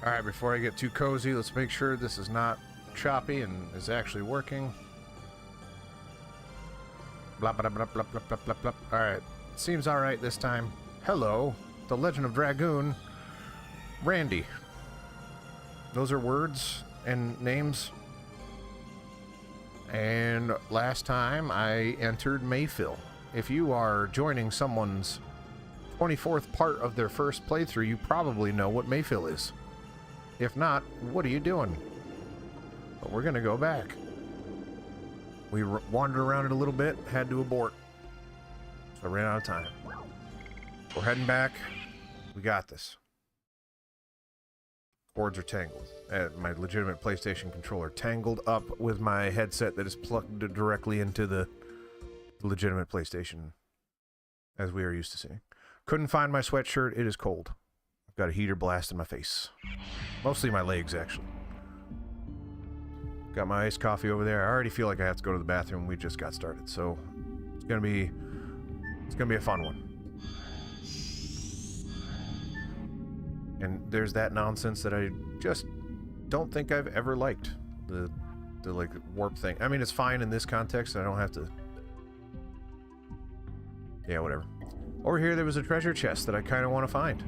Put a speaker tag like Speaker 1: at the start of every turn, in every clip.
Speaker 1: Alright, before I get too cozy, let's make sure this is not choppy and is actually working. Blah, blah, blah, blah, blah, blah, blah, blah. Alright, seems alright this time. Hello, the Legend of Dragoon, Randy. Those are words and names. And last time I entered Mayfill. If you are joining someone's 24th part of their first playthrough, you probably know what Mayfill is. If not, what are you doing? But we're gonna go back. We wandered around it a little bit, had to abort. So I ran out of time. We're heading back. We got this. Cords are tangled. My legitimate PlayStation controller tangled up with my headset that is plugged directly into the legitimate PlayStation, as we are used to seeing. Couldn't find my sweatshirt. It is cold. I've got a heater blast in my face. Mostly my legs, actually. Got my iced coffee over there. I already feel like I have to go to the bathroom. We just got started, so it's gonna be a fun one. And there's that nonsense that I just don't think I've ever liked. The like warp thing. I mean, it's fine in this context. I don't have to. Yeah, whatever. Over here, there was a treasure chest that I kind of want to find.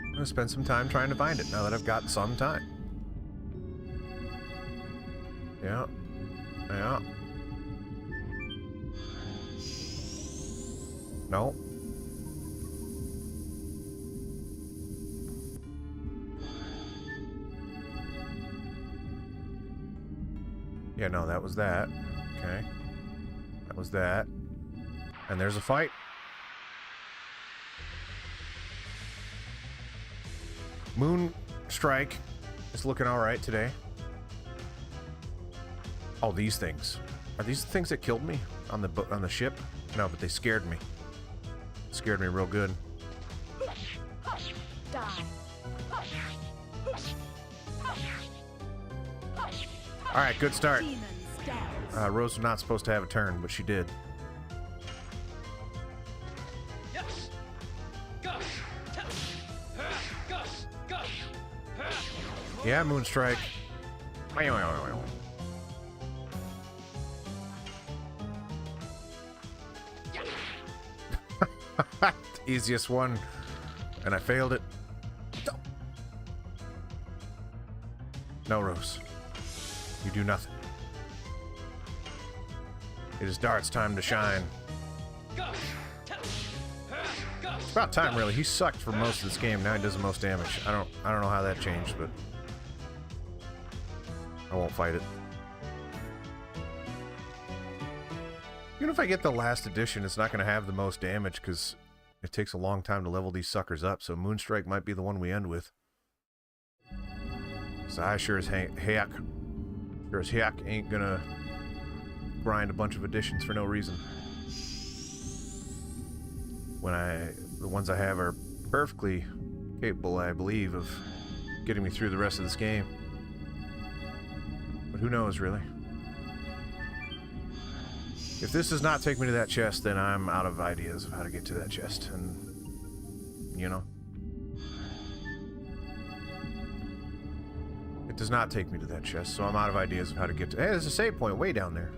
Speaker 1: I'm gonna spend some time trying to find it now that I've got some time. Yeah. Yeah. No. Yeah, no, that was that. Okay. That was that. And there's a fight. Moon Strike is looking alright today. Oh, these things. Are these the things that killed me on the ship? No, but they scared me. Scared me real good. Alright, good start. Rose was not supposed to have a turn, but she did. Yeah, Moonstrike. Easiest one, and I failed it. No, Rose. You do nothing. It is Dart's time to shine. It's about time, really. He sucked for most of this game. Now he does the most damage. I don't know how that changed, but I won't fight it. Even if I get the last edition, it's not going to have the most damage because it takes a long time to level these suckers up. So Moonstrike might be the one we end with. So I sure as heck ain't gonna grind a bunch of editions for no reason. When the ones I have are perfectly capable, I believe, of getting me through the rest of this game. But who knows, really? If this does not take me to that chest, then I'm out of ideas of how to get to that chest. And, you know. It does not take me to that chest, so I'm out of ideas of how to get to... Hey, there's a save point way down there.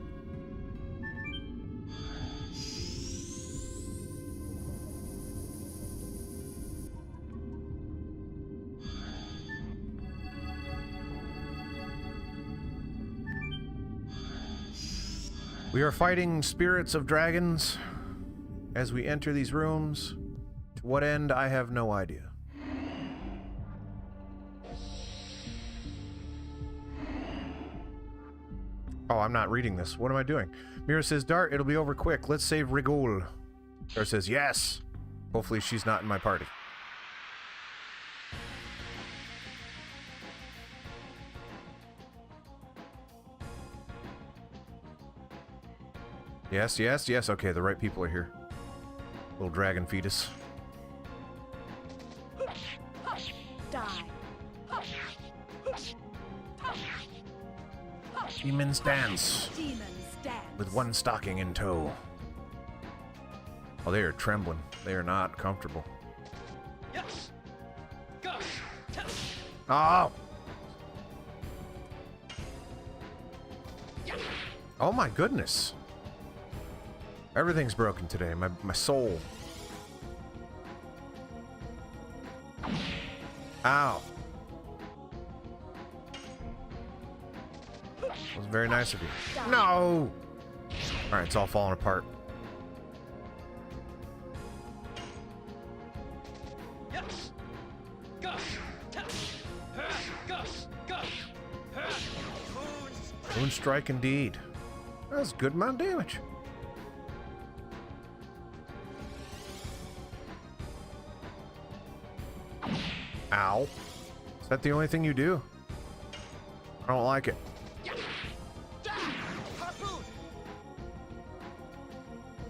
Speaker 1: We are fighting spirits of dragons as we enter these rooms. To what end, I have no idea. Oh, I'm not reading this. What am I doing? Mira says, Dart, it'll be over quick. Let's save Rigol. Dart says, yes. Hopefully she's not in my party. Yes, yes, yes. Okay, the right people are here. Little dragon fetus.
Speaker 2: Die.
Speaker 1: Demons dance. With one stocking in tow. Oh, they are trembling. They are not comfortable. Oh! Oh my goodness. Everything's broken today. My soul. Ow. That was very nice of you. No! Alright, it's all falling apart. Moonstrike indeed. That was a good amount of damage. Ow. Is that the only thing you do? I don't like it.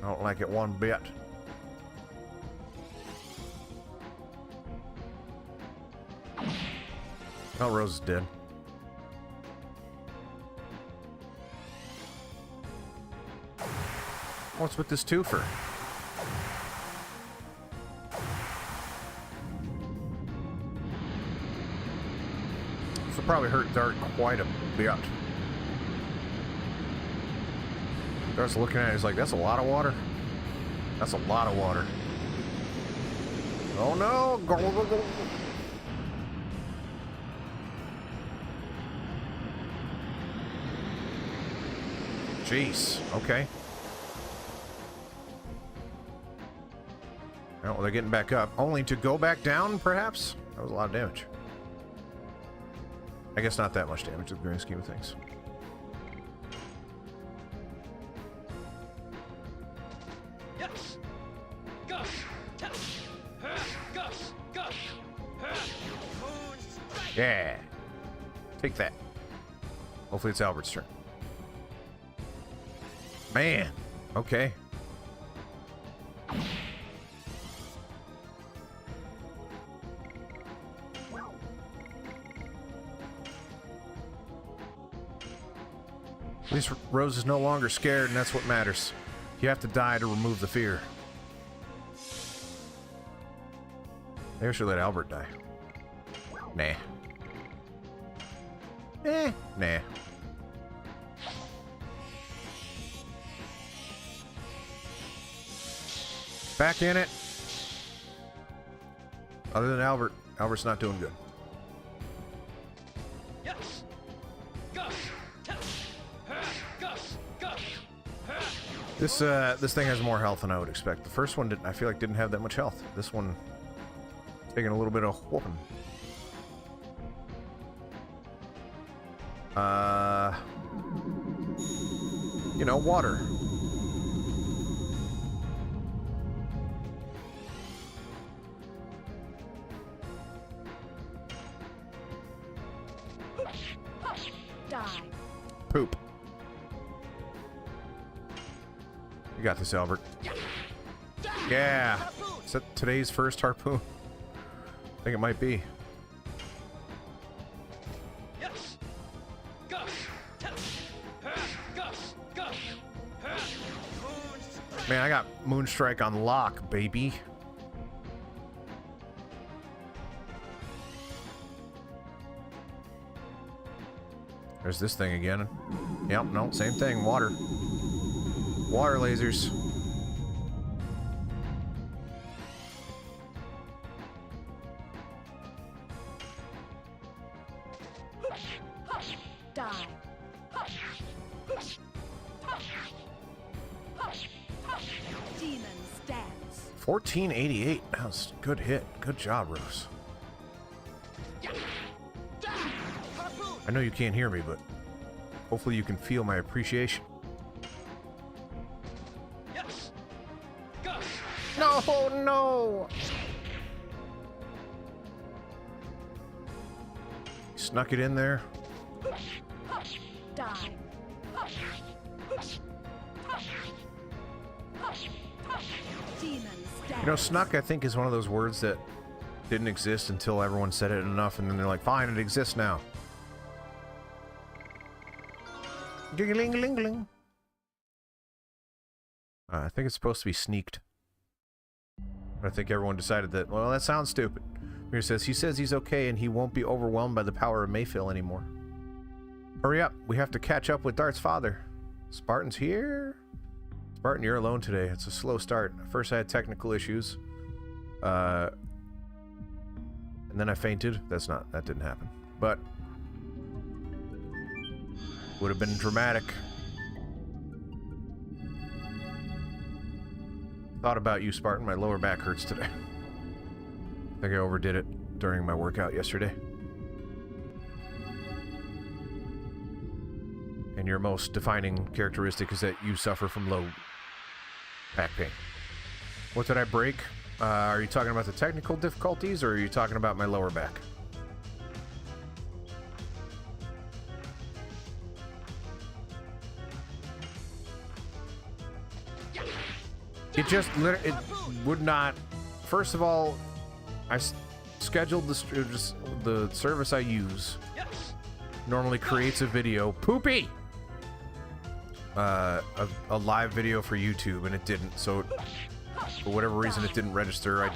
Speaker 1: I don't like it one bit. Oh, Rose is dead. What's with this twofer? This will probably hurt Dart quite a bit. Dart's looking at it, he's like, that's a lot of water. That's a lot of water. Oh no! Go, go, go. Jeez, okay. Oh, well, they're getting back up. Only to go back down, perhaps? That was a lot of damage. I guess not that much damage in the grand scheme of things. Yeah. Take that. Hopefully it's Albert's turn. Man. Okay. At least Rose is no longer scared, and that's what matters. You have to die to remove the fear. Maybe I should let Albert die. Nah. Nah. Back in it. Other than Albert, Albert's not doing good. This thing has more health than I would expect. The first one didn't. I feel like didn't have that much health. This one taking a little bit of whooping. You know, water.
Speaker 2: Die.
Speaker 1: Poop. You got this, Albert. Yeah. Is that today's first harpoon? I think it might be. Man, I got Moonstrike on lock, baby. There's this thing again. Yep, no, same thing. Water. Water lasers.
Speaker 2: Die.
Speaker 1: 1488. That was a good hit. Good job, Rose. I know you can't hear me, but hopefully you can feel my appreciation. No, no! Snuck it in there.
Speaker 2: Die.
Speaker 1: You know, snuck, I think, is one of those words that didn't exist until everyone said it enough, and then they're like, fine, it exists now. Ding-a-ling-a-ling-a-ling. I think it's supposed to be sneaked. But I think everyone decided that, well, that sounds stupid. Mirror says, he says he's okay and he won't be overwhelmed by the power of Mayfill anymore. Hurry up, we have to catch up with Dart's father. Spartan's here? Spartan, you're alone today. It's a slow start. First I had technical issues. And then I fainted. That didn't happen. But would have been dramatic. Thought about you, Spartan. My lower back hurts today. I think I overdid it during my workout yesterday. And your most defining characteristic is that you suffer from low back pain. What did I break? Are you talking about the technical difficulties, or are you talking about my lower back? It would not. First of all, I scheduled the service I use normally creates a video. Poopy! A live video for YouTube, and it didn't. So, for whatever reason, it didn't register.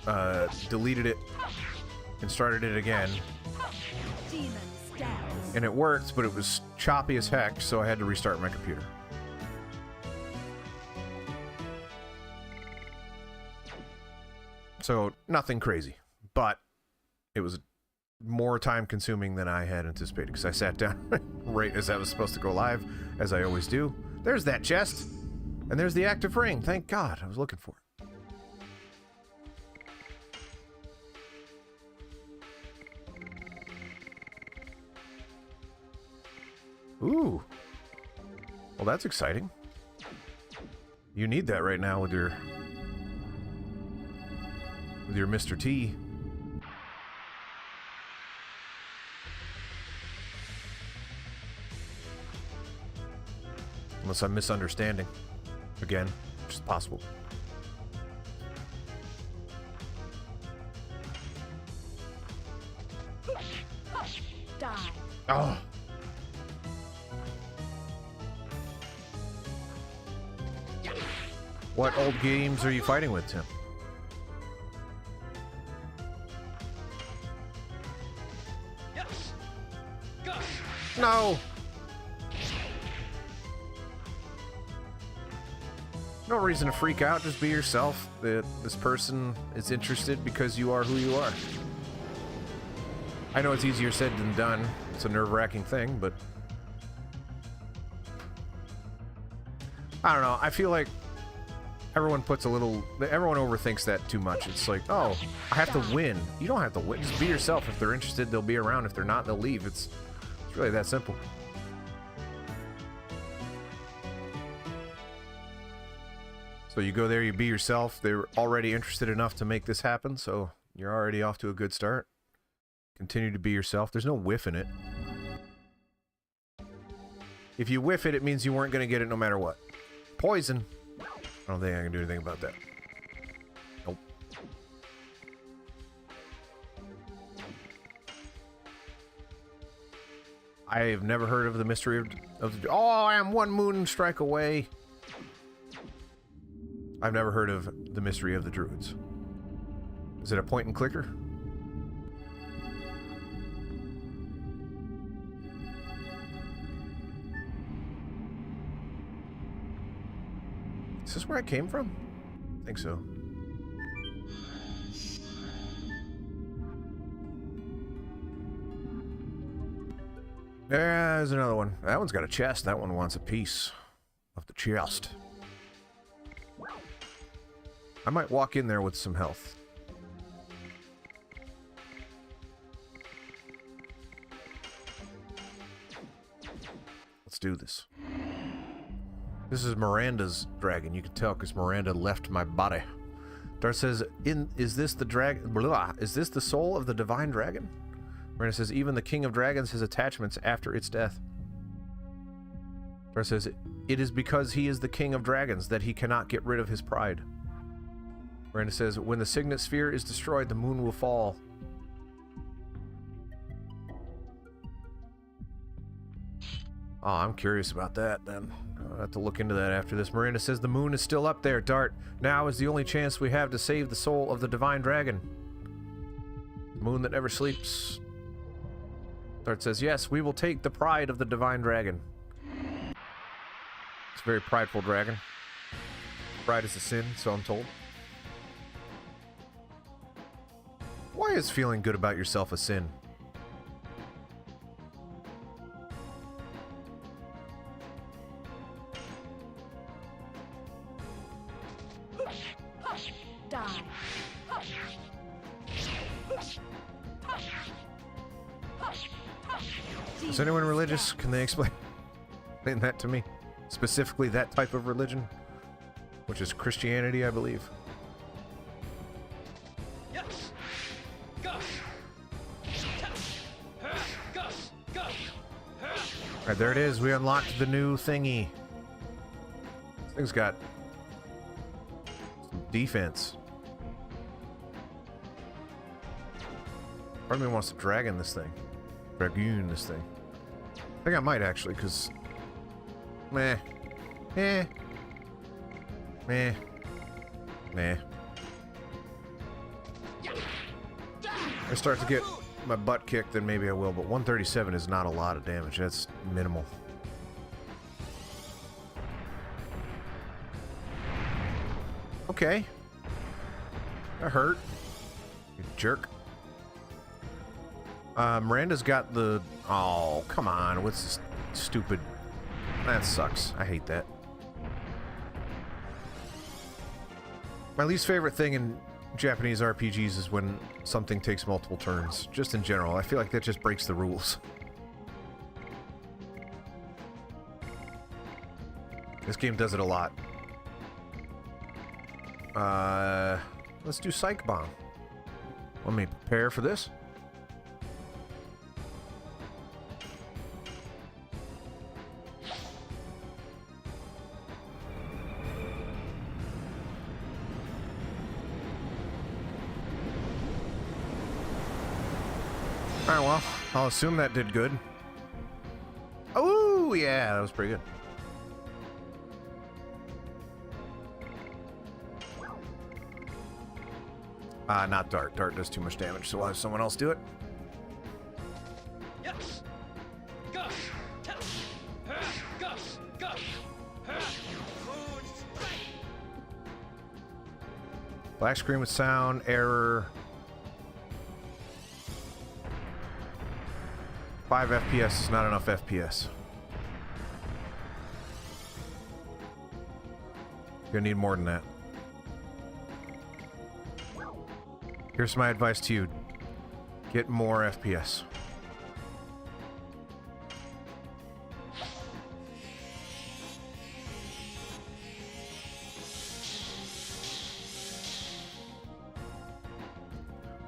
Speaker 1: I deleted it and started it again. And it worked, but it was choppy as heck, so I had to restart my computer. So, nothing crazy, but it was more time consuming than I had anticipated, because I sat down right as I was supposed to go live, as I always do. There's that chest, and there's the active ring. Thank God, I was looking for it. Ooh. Well, that's exciting. You need that right now with your Mr. T. Unless I'm misunderstanding. Again, which is possible.
Speaker 2: Die.
Speaker 1: Oh. What old games are you fighting with, Tim? No! No reason to freak out, just be yourself. This person is interested because you are who you are. I know it's easier said than done. It's a nerve-wracking thing, but... I don't know, I feel like everyone overthinks that too much. It's like, oh, I have to win. You don't have to win, just be yourself. If they're interested, they'll be around. If they're not, they'll leave. It's really that simple. So you go there, you be yourself. They're already interested enough to make this happen, so you're already off to a good start. Continue to be yourself. There's no whiff in it. If you whiff it, it means you weren't going to get it no matter what. Poison. I don't think I can do anything about that. Nope. I have never heard of the mystery of the... Oh, I am one moon strike away. I've never heard of the mystery of the druids. Is it a point and clicker? Is this where I came from? I think so. There's another one. That one's got a chest. That one wants a piece of the chest. I might walk in there with some health. Let's do this. This is Miranda's dragon. You can tell because Miranda left my body. Dart says, is this the dragon? Is this the soul of the divine dragon? Miranda says, even the king of dragons has attachments after its death. Dart says, it is because he is the king of dragons that he cannot get rid of his pride. Miranda says, when the signet sphere is destroyed, the moon will fall. Oh, I'm curious about that, then. I'll have to look into that after this. Miranda says, the moon is still up there, Dart. Now is the only chance we have to save the soul of the divine dragon. Moon that never sleeps. Dart says, yes, we will take the pride of the divine dragon. It's a very prideful dragon. Pride is a sin, so I'm told. Why is feeling good about yourself a sin?
Speaker 2: Die.
Speaker 1: Is anyone religious? Can they explain that to me? Specifically that type of religion? Which is Christianity, I believe.
Speaker 3: Yes.
Speaker 1: Alright, there it is. We unlocked the new thingy. This thing's got some defense. Part of me wants to dragon this thing. Dragoon this thing. I think I might actually, because... Meh. Meh. Meh. Meh. If I start to get my butt kicked, then maybe I will, but 137 is not a lot of damage. That's minimal. Okay. That hurt. You jerk. Miranda's got the... Oh, come on. What's this stupid... That sucks. I hate that. My least favorite thing in Japanese RPGs is when something takes multiple turns. Just in general. I feel like that just breaks the rules. This game does it a lot. Let's do Psych Bomb. Let me prepare for this. Alright, well, I'll assume that did good. Oh, yeah, that was pretty good. Not Dart. Dart does too much damage, so we'll have someone else do it.
Speaker 3: Yes.
Speaker 1: Black screen with sound, error. 5 FPS is not enough FPS. You're gonna need more than that. Here's my advice to you. Get more FPS.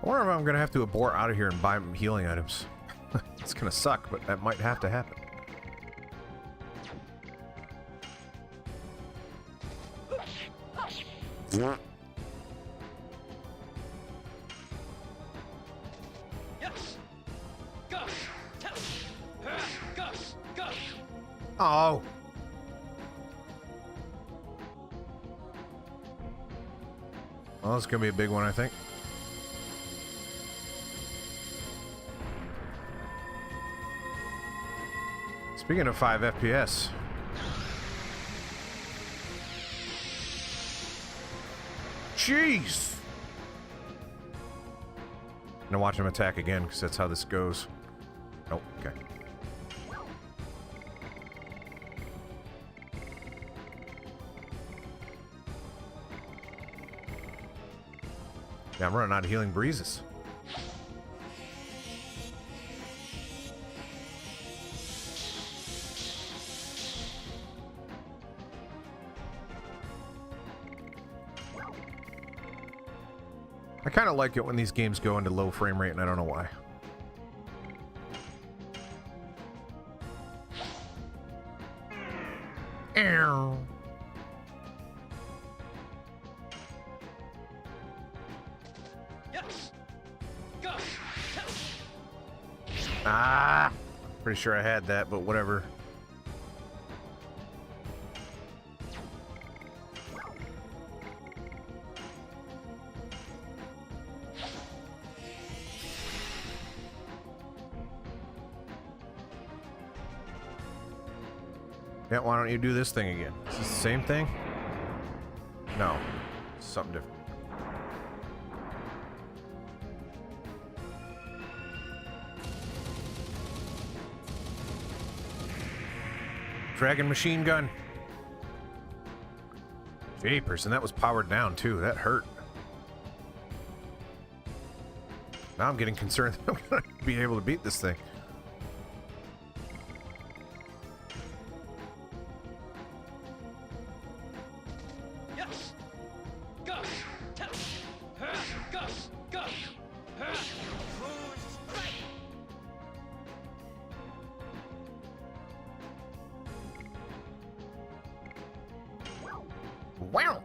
Speaker 1: I wonder if I'm gonna have to abort out of here and buy healing items. It's gonna suck, but that might have to happen. Oh. Well, this is gonna be a big one, I think. Speaking of 5 FPS. Jeez! I'm gonna watch him attack again, because that's how this goes. Oh, okay. Yeah, I'm running out of healing breezes. I kind of like it when these games go into low frame rate, and I don't know why. Ow. Ah! Pretty sure I had that, but whatever. Yeah, why don't you do this thing again? Is this the same thing? No. Something different. Dragon machine gun. Japers, and that was powered down too. That hurt. Now I'm getting concerned that I'm gonna be able to beat this thing.
Speaker 3: Yes. Go. Go.
Speaker 1: Wow.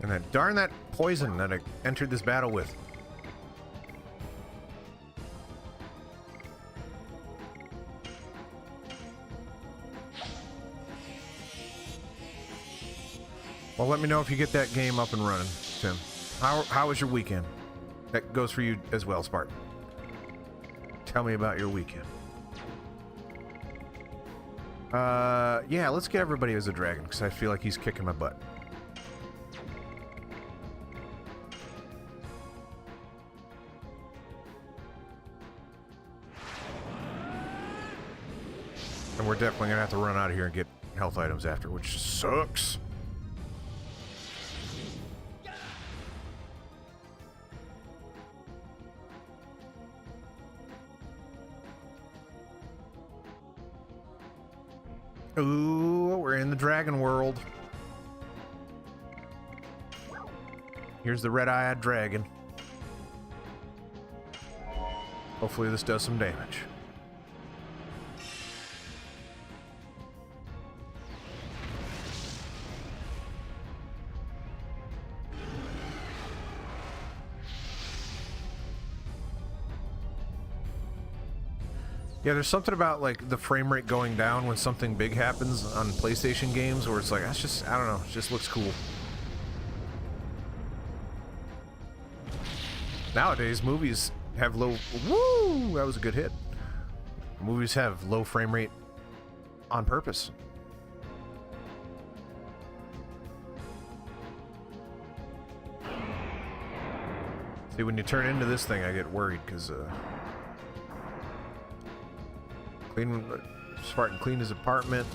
Speaker 1: And then darn that poison that I entered this battle with. Well, let me know if you get that game up and running, Tim. How was your weekend? That goes for you as well, Spartan. Tell me about your weekend. Yeah, let's get everybody as a dragon, because I feel like he's kicking my butt. And we're definitely gonna have to run out of here and get health items after, which sucks. Ooh, we're in the dragon world. Here's the red-eyed dragon. Hopefully this does some damage. Yeah, there's something about like the frame rate going down when something big happens on PlayStation games where it's like, that's just, I don't know, it just looks cool. Nowadays, movies have low, woo, that was a good hit. Movies have low frame rate on purpose. See, when you turn into this thing, I get worried because, Spartan cleaned his apartment.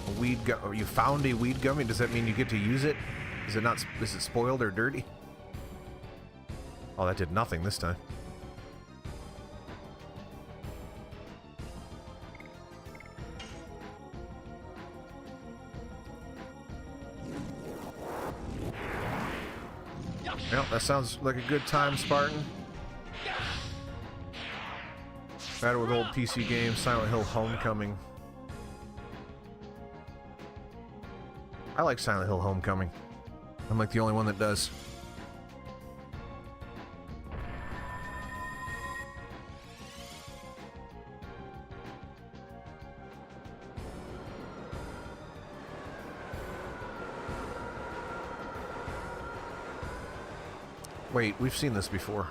Speaker 1: A weed you found a weed gummy. Does that mean you get to use it? Is it not? Is it spoiled or dirty? Oh, that did nothing this time. Well, that sounds like a good time, Spartan. Battle with old PC games, Silent Hill Homecoming. I like Silent Hill Homecoming. I'm like the only one that does. Wait, we've seen this before.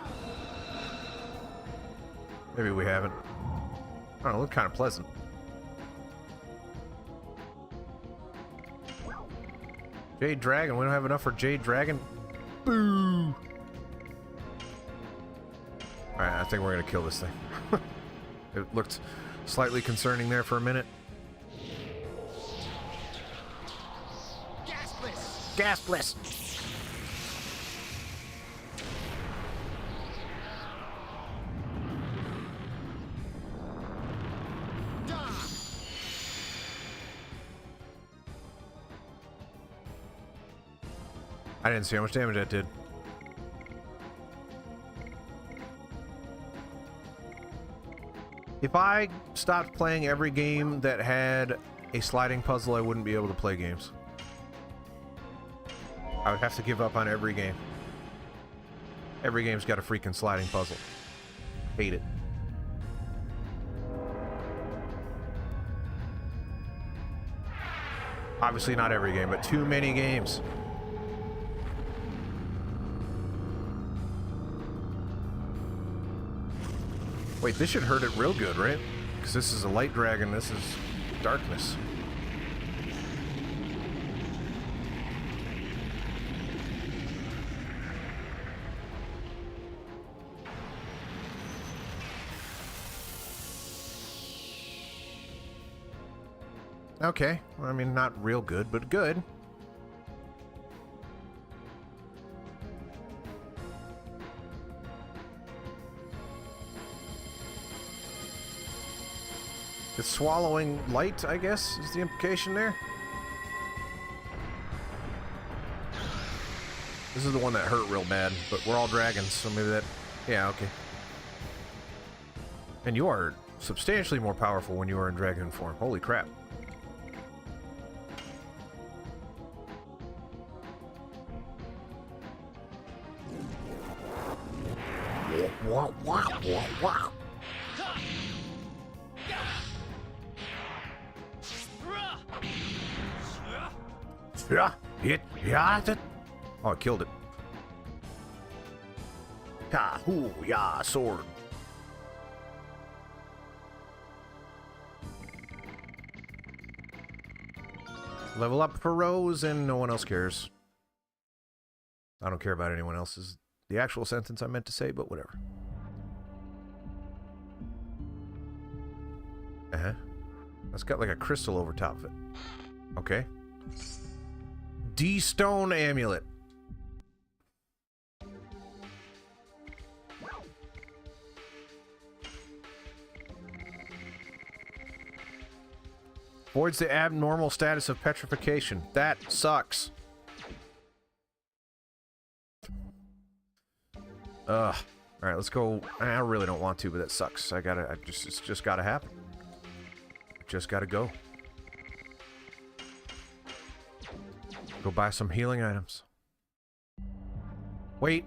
Speaker 1: Maybe we haven't. I don't know, it looked kind of pleasant. Jade Dragon, we don't have enough for Jade Dragon. Boo! Alright, I think we're gonna kill this thing. It looked slightly concerning there for a minute.
Speaker 3: Gaspless.
Speaker 1: Gaspless! I didn't see how much damage that did. If I stopped playing every game that had a sliding puzzle, I wouldn't be able to play games. I would have to give up on every game. Every game's got a freaking sliding puzzle. Hate it. Obviously not every game, but too many games. Wait, this should hurt it real good, right? Because this is a light dragon, this is darkness. Okay, well, I mean, not real good, but good. It's swallowing light, I guess, is the implication there. This is the one that hurt real bad, but we're all dragons, so maybe that... Yeah, okay. And you are substantially more powerful when you are in dragon form. Holy crap. Wow, wow, wow, wow. Yeah, hit, yeah, oh, I killed it. Ha, hoo, yeah, sword. Level up for Rose, and no one else cares. I don't care about anyone else's. The actual sentence I meant to say, but whatever. Uh-huh. That's got like a crystal over top of it. Okay. D-Stone Amulet. Voids the abnormal status of petrification. That sucks. Ugh. Alright, let's go. I really don't want to, but that sucks. It's just gotta happen. Just gotta go. Go buy some healing items. Wait,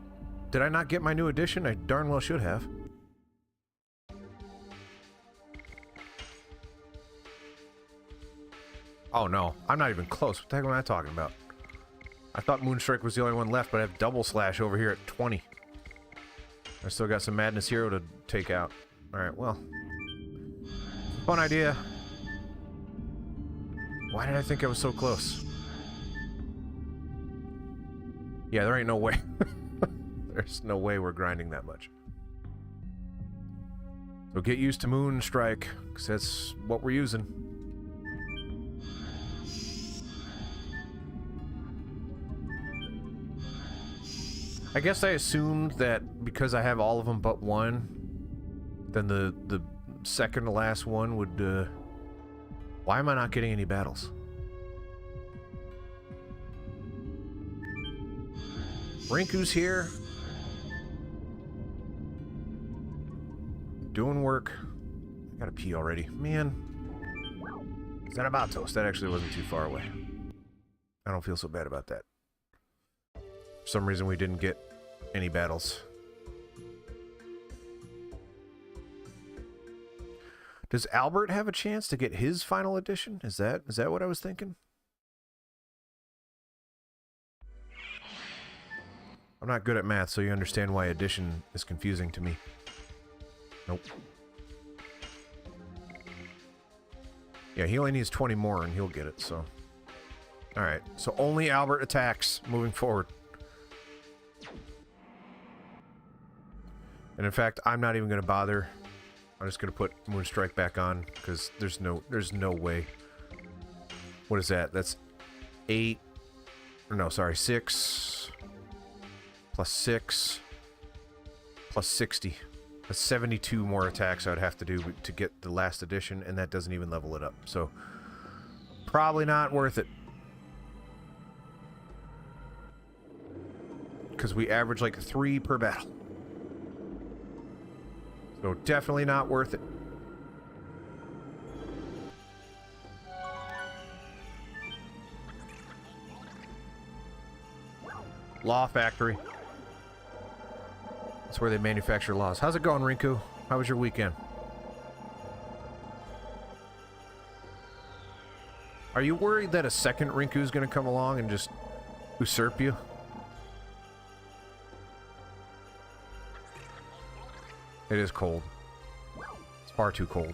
Speaker 1: did I not get my new edition? I darn well should have. Oh no, I'm not even close. What the heck am I talking about? I thought Moonstrike was the only one left, but I have Double Slash over here at 20. I still got some Madness Hero to take out. Alright, well. Fun idea. Why did I think I was so close? Yeah, there ain't no way. There's no way we're grinding that much. So get used to Moonstrike, because that's what we're using. I guess I assumed that because I have all of them but one, then the second to last one would, why am I not getting any battles? Rinku's here. Doing work. I gotta pee already. Man. Xenobatos. That actually wasn't too far away. I don't feel so bad about that. For some reason we didn't get any battles. Does Albert have a chance to get his final edition? Is that what I was thinking? I'm not good at math, so you understand why addition is confusing to me. Nope. Yeah, he only needs 20 more and he'll get it, so... Alright, so only Albert attacks moving forward. And in fact, I'm not even going to bother. I'm just going to put Moonstrike back on, because there's no way. What is that? That's 8... Or no, sorry, 6... Plus 6... Plus 60. That's 72 more attacks I would have to do to get the last edition, and that doesn't even level it up. So, probably not worth it. Because we average like 3 per battle. So, definitely not worth it. Law Factory. That's where they manufacture laws. How's it going, Rinku? How was your weekend? Are you worried that a second Rinku's gonna come along and just usurp you? It is cold. It's far too cold.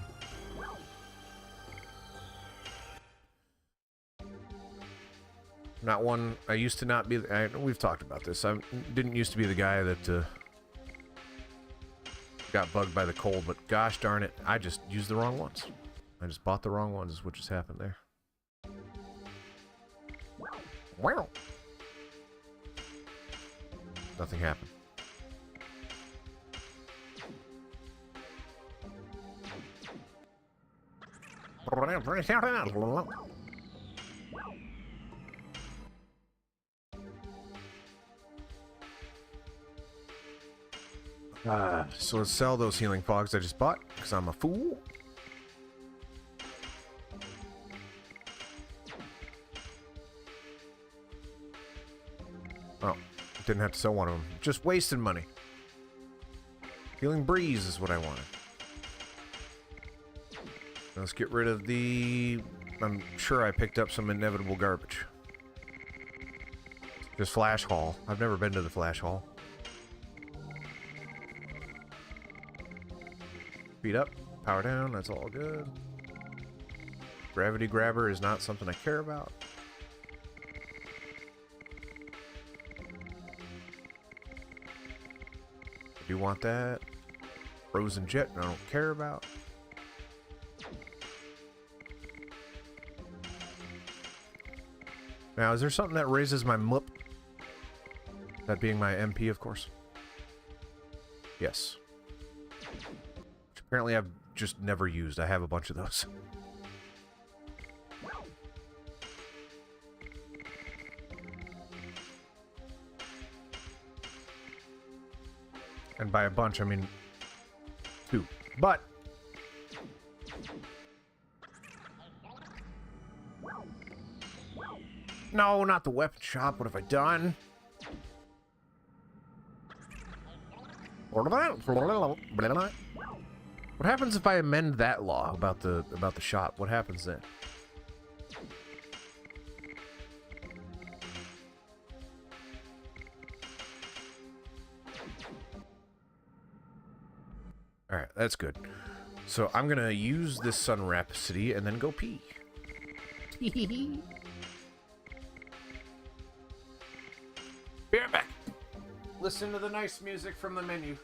Speaker 1: Not one. I used to not be. We've talked about this. I didn't used to be the guy that got bugged by the cold, but gosh darn it, I just used the wrong ones. I just bought the wrong ones, is what just happened there. Wow. Nothing happened. So let's sell those healing fogs I just bought, because I'm a fool. Oh, didn't have to sell one of them. Just wasted money. Healing breeze is what I wanted. Let's get rid of the... I'm sure I picked up some inevitable garbage. Just Flash Hall. I've never been to the Flash Hall. Speed up, power down, that's all good. Gravity grabber is not something I care about. I do want that. Frozen jet, I don't care about. Now, is there something that raises my MUP? That being my MP, of course. Yes. Which apparently I've just never used. I have a bunch of those. And by a bunch, I mean 2. But no, not the weapon shop. What have I done? What happens if I amend that law about the shop? What happens then? All right, that's good. So I'm gonna use this sun rhapsody and then go pee. Be right back. Listen to the nice music from the menu.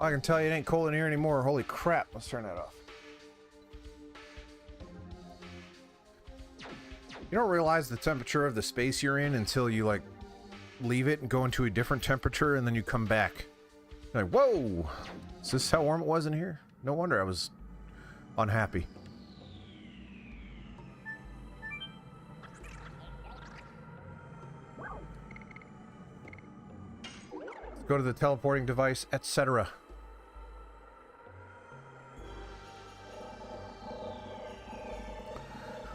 Speaker 1: I can tell you it ain't cold in here anymore. Holy crap. Let's turn that off. You don't realize the temperature of the space you're in until you, like, leave it and go into a different temperature and then you come back. You're like, whoa! Is this how warm it was in here? No wonder I was unhappy. Let's go to the teleporting device, etc.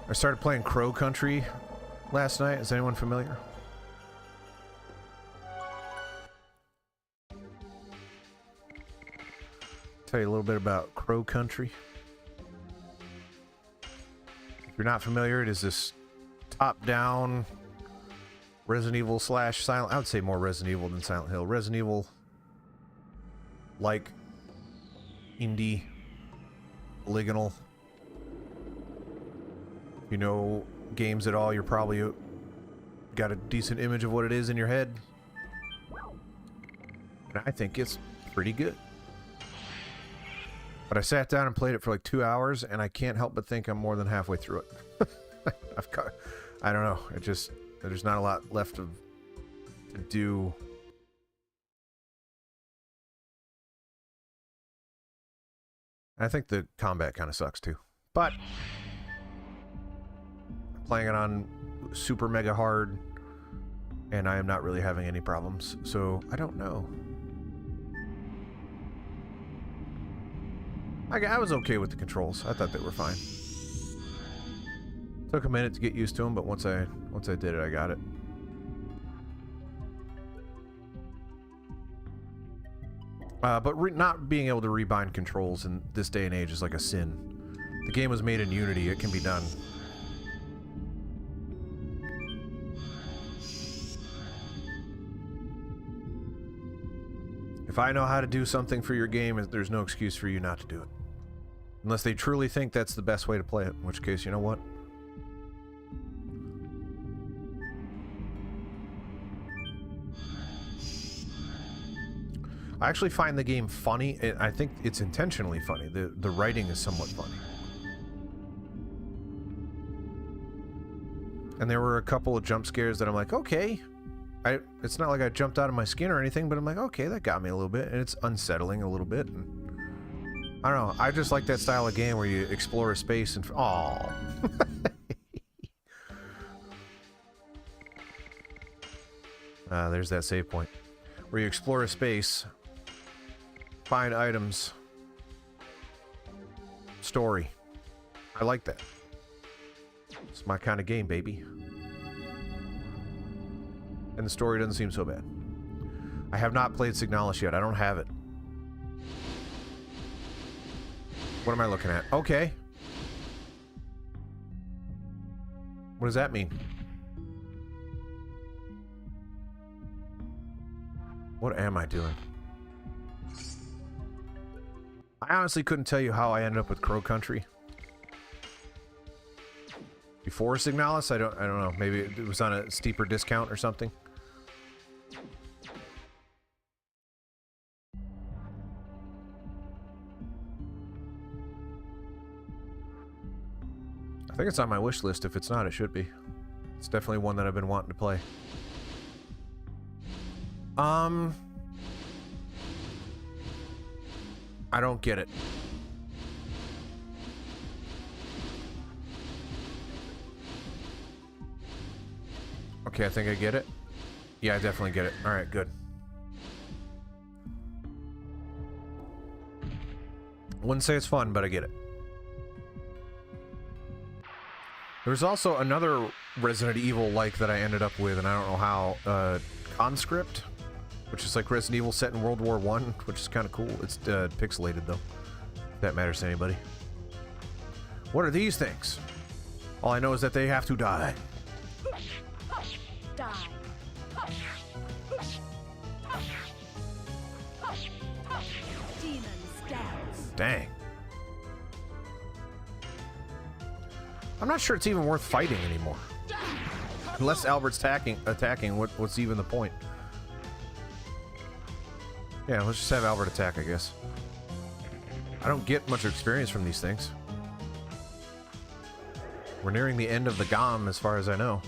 Speaker 1: I started playing Crow Country last night. Is anyone familiar? Tell you a little bit about Crow Country. If you're not familiar, it is this top-down Resident Evil / Silent... I would say more Resident Evil than Silent Hill. Resident Evil, like, indie, polygonal. If you know games at all, you're probably got a decent image of what it is in your head. And I think it's pretty good. But I sat down and played it for like 2 hours, and I can't help but think I'm more than halfway through it. I don't know. It just, there's not a lot left to do. I think the combat kind of sucks too. But I'm playing it on super mega hard, and I am not really having any problems. So I don't know. I was okay with the controls. I thought they were fine. Took a minute to get used to them, but once I did it, I got it. But not being able to rebind controls in this day and age is like a sin. The game was made in Unity. It can be done. If I know how to do something for your game, there's no excuse for you not to do it. Unless they truly think that's the best way to play it, in which case, you know what? I actually find the game funny. I think it's intentionally funny. The writing is somewhat funny. And there were a couple of jump scares that I'm like, okay. It's not like I jumped out of my skin or anything, but I'm like, okay, that got me a little bit. And it's unsettling a little bit. And I don't know. I just like that style of game where you explore a space and... Aww. There's that save point. Where you explore a space, find items, story. I like that. It's my kind of game, baby. And the story doesn't seem so bad. I have not played Signalis yet. I don't have it. What am I looking at? Okay. What does that mean? What am I doing? I honestly couldn't tell you how I ended up with Crow Country. Before Signalis, I don't know. Maybe it was on a steeper discount or something. I think it's on my wish list. If it's not, it should be. It's definitely one that I've been wanting to play. I don't get it. Okay, I think I get it. Yeah, I definitely get it. Alright, good. Wouldn't say it's fun, but I get it. There's also another Resident Evil-like that I ended up with, and I don't know how. Conscript, which is like Resident Evil set in World War I, which is kind of cool. It's pixelated, though, if that matters to anybody. What are these things? All I know is that they have to die.
Speaker 2: Die. Demon stance.
Speaker 1: Dang. I'm not sure it's even worth fighting anymore. Unless Albert's attacking, what's even the point? Yeah, let's just have Albert attack, I guess. I don't get much experience from these things. We're nearing the end of the GOM, as far as I know.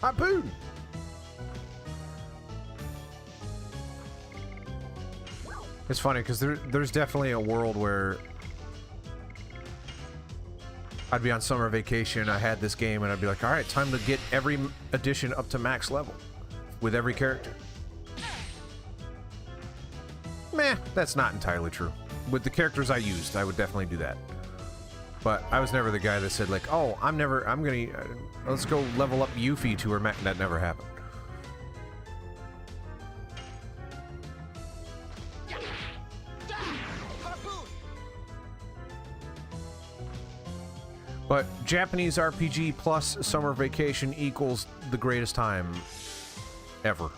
Speaker 1: Harpoon! It's funny, because there's definitely a world where I'd be on summer vacation, I had this game, and I'd be like, alright, time to get every edition up to max level with every character. Meh, that's not entirely true. With the characters I used, I would definitely do that. But I was never the guy that said, like, oh, let's go level up Yuffie to her max. That never happened. But Japanese RPG plus summer vacation equals the greatest time ever.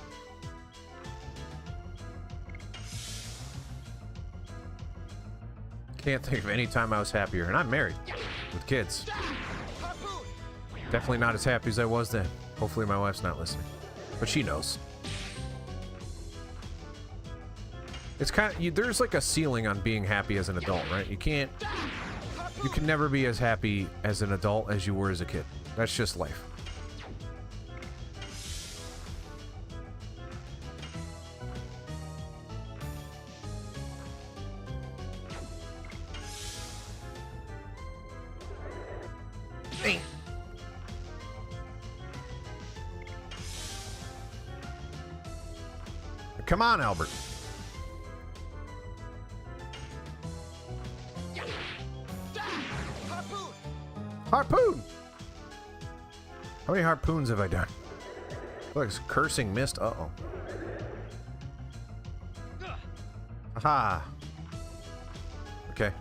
Speaker 1: Can't think of any time I was happier. And I'm married with kids. Definitely not as happy as I was then. Hopefully my wife's not listening. But she knows. It's kind of... there's like a ceiling on being happy as an adult, right? You can never be as happy as an adult as you were as a kid. That's just life. Come on, Albert. Harpoon! How many harpoons have I done? I feel like it's cursing mist. Uh-oh. Aha! Okay.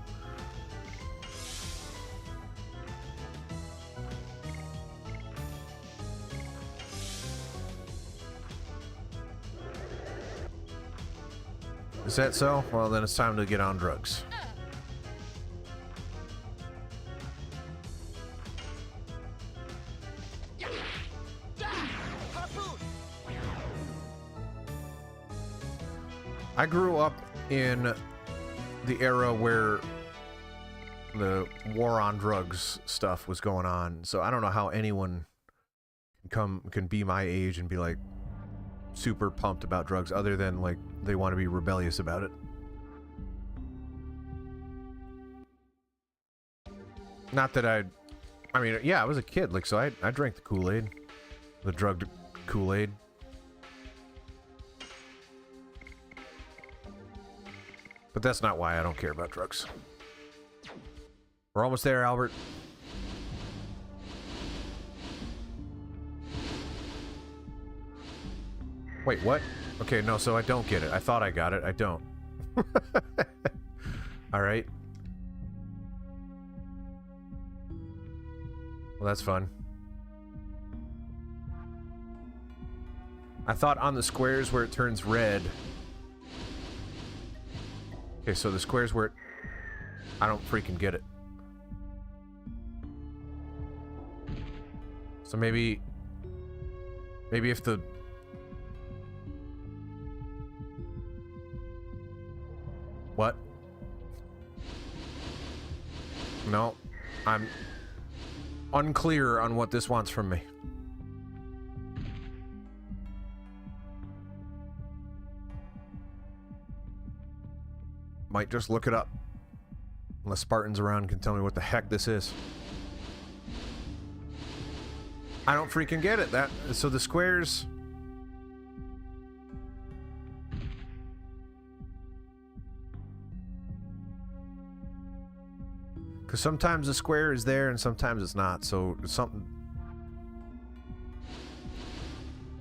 Speaker 1: Is that so? Well, then it's time to get on drugs. I grew up in the era where the war on drugs stuff was going on, so I don't know how anyone can be my age and be like super pumped about drugs other than like they want to be rebellious about it. Not that I mean, yeah, I was a kid, like, so I drank the Kool-Aid, the drugged Kool-Aid. But that's not why I don't care about drugs. We're almost there, Albert. Wait, what? Okay, no, so I don't get it. I thought I got it. I don't. Alright. Well, that's fun. I thought on the squares where it turns red... Okay, so the squares where it... I don't freaking get it. So maybe if the... What? No, I'm unclear on what this wants from me. Might just look it up. Unless Spartans around can tell me what the heck this is. I don't freaking get it. So the squares... Because sometimes the square is there and sometimes it's not, so it's something...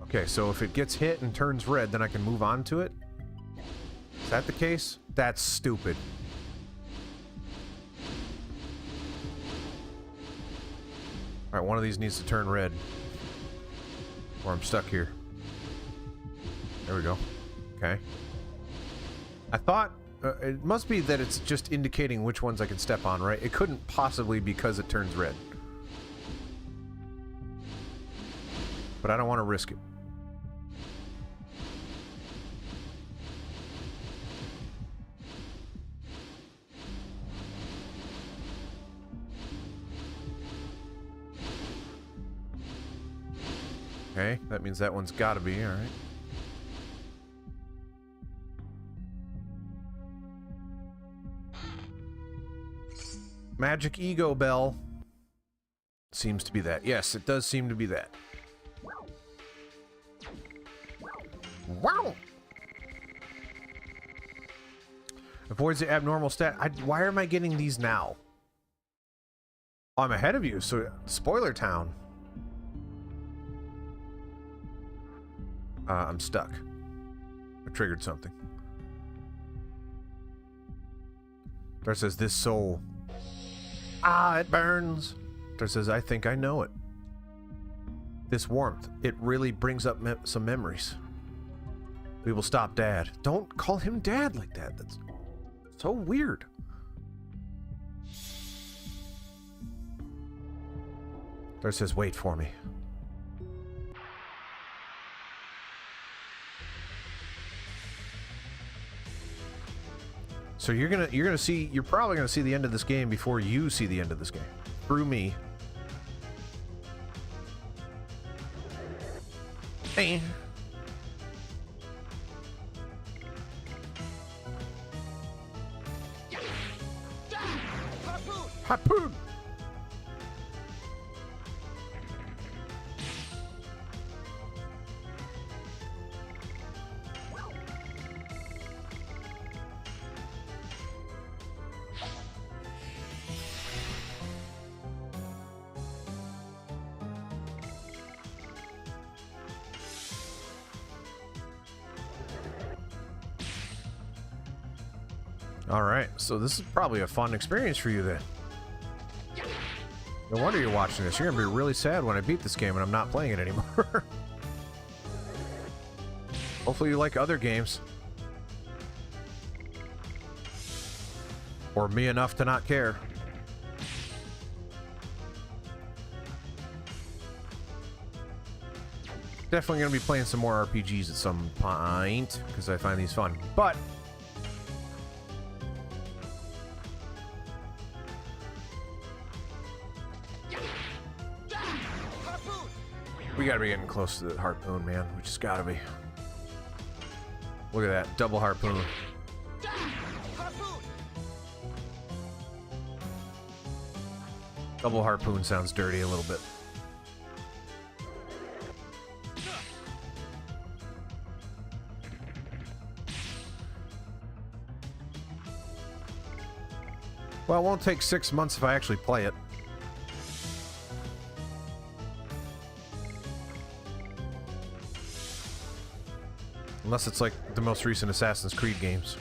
Speaker 1: Okay, so if it gets hit and turns red, then I can move on to it? Is that the case? That's stupid. Alright, one of these needs to turn red. Or I'm stuck here. There we go. Okay. I thought... it must be that it's just indicating which ones I can step on, right? It couldn't possibly because it turns red. But I don't want to risk it. Okay, that means that one's gotta be, alright. Magic Ego Bell. Seems to be that. Yes, it does seem to be that. Wow! Avoids the abnormal stat. Why am I getting these now? Oh, I'm ahead of you, so spoiler town. I'm stuck. I triggered something. Dar says, this soul. Ah, it burns. Dar says, I think I know it. This warmth, it really brings up some memories. We will stop Dad. Don't call him Dad like that. That's so weird. Dar says, wait for me. So you're probably gonna see the end of this game before you see the end of this game. Through me. Hey. Harpoon! Alright, so this is probably a fun experience for you then. No wonder you're watching this. You're gonna be really sad when I beat this game and I'm not playing it anymore. Hopefully you like other games. Or me enough to not care. Definitely gonna be playing some more RPGs at some point, because I find these fun. But we gotta be getting close to the harpoon, man. We just gotta be. Look at that. Double harpoon. Double harpoon sounds dirty a little bit. Well, it won't take 6 months if I actually play it. Unless it's like the most recent Assassin's Creed games.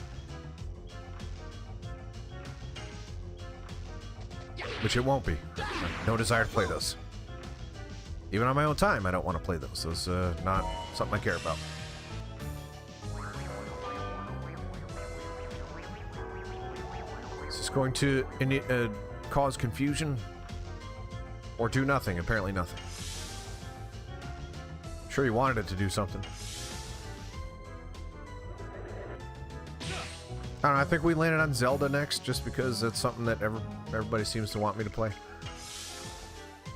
Speaker 1: Which it won't be. No desire to play those. Even on my own time, I don't want to play those. Those not something I care about. Is this going to cause confusion? Or do nothing? Apparently nothing. I'm sure you wanted it to do something. I don't know, I think we landed on Zelda next, just because it's something that everybody seems to want me to play.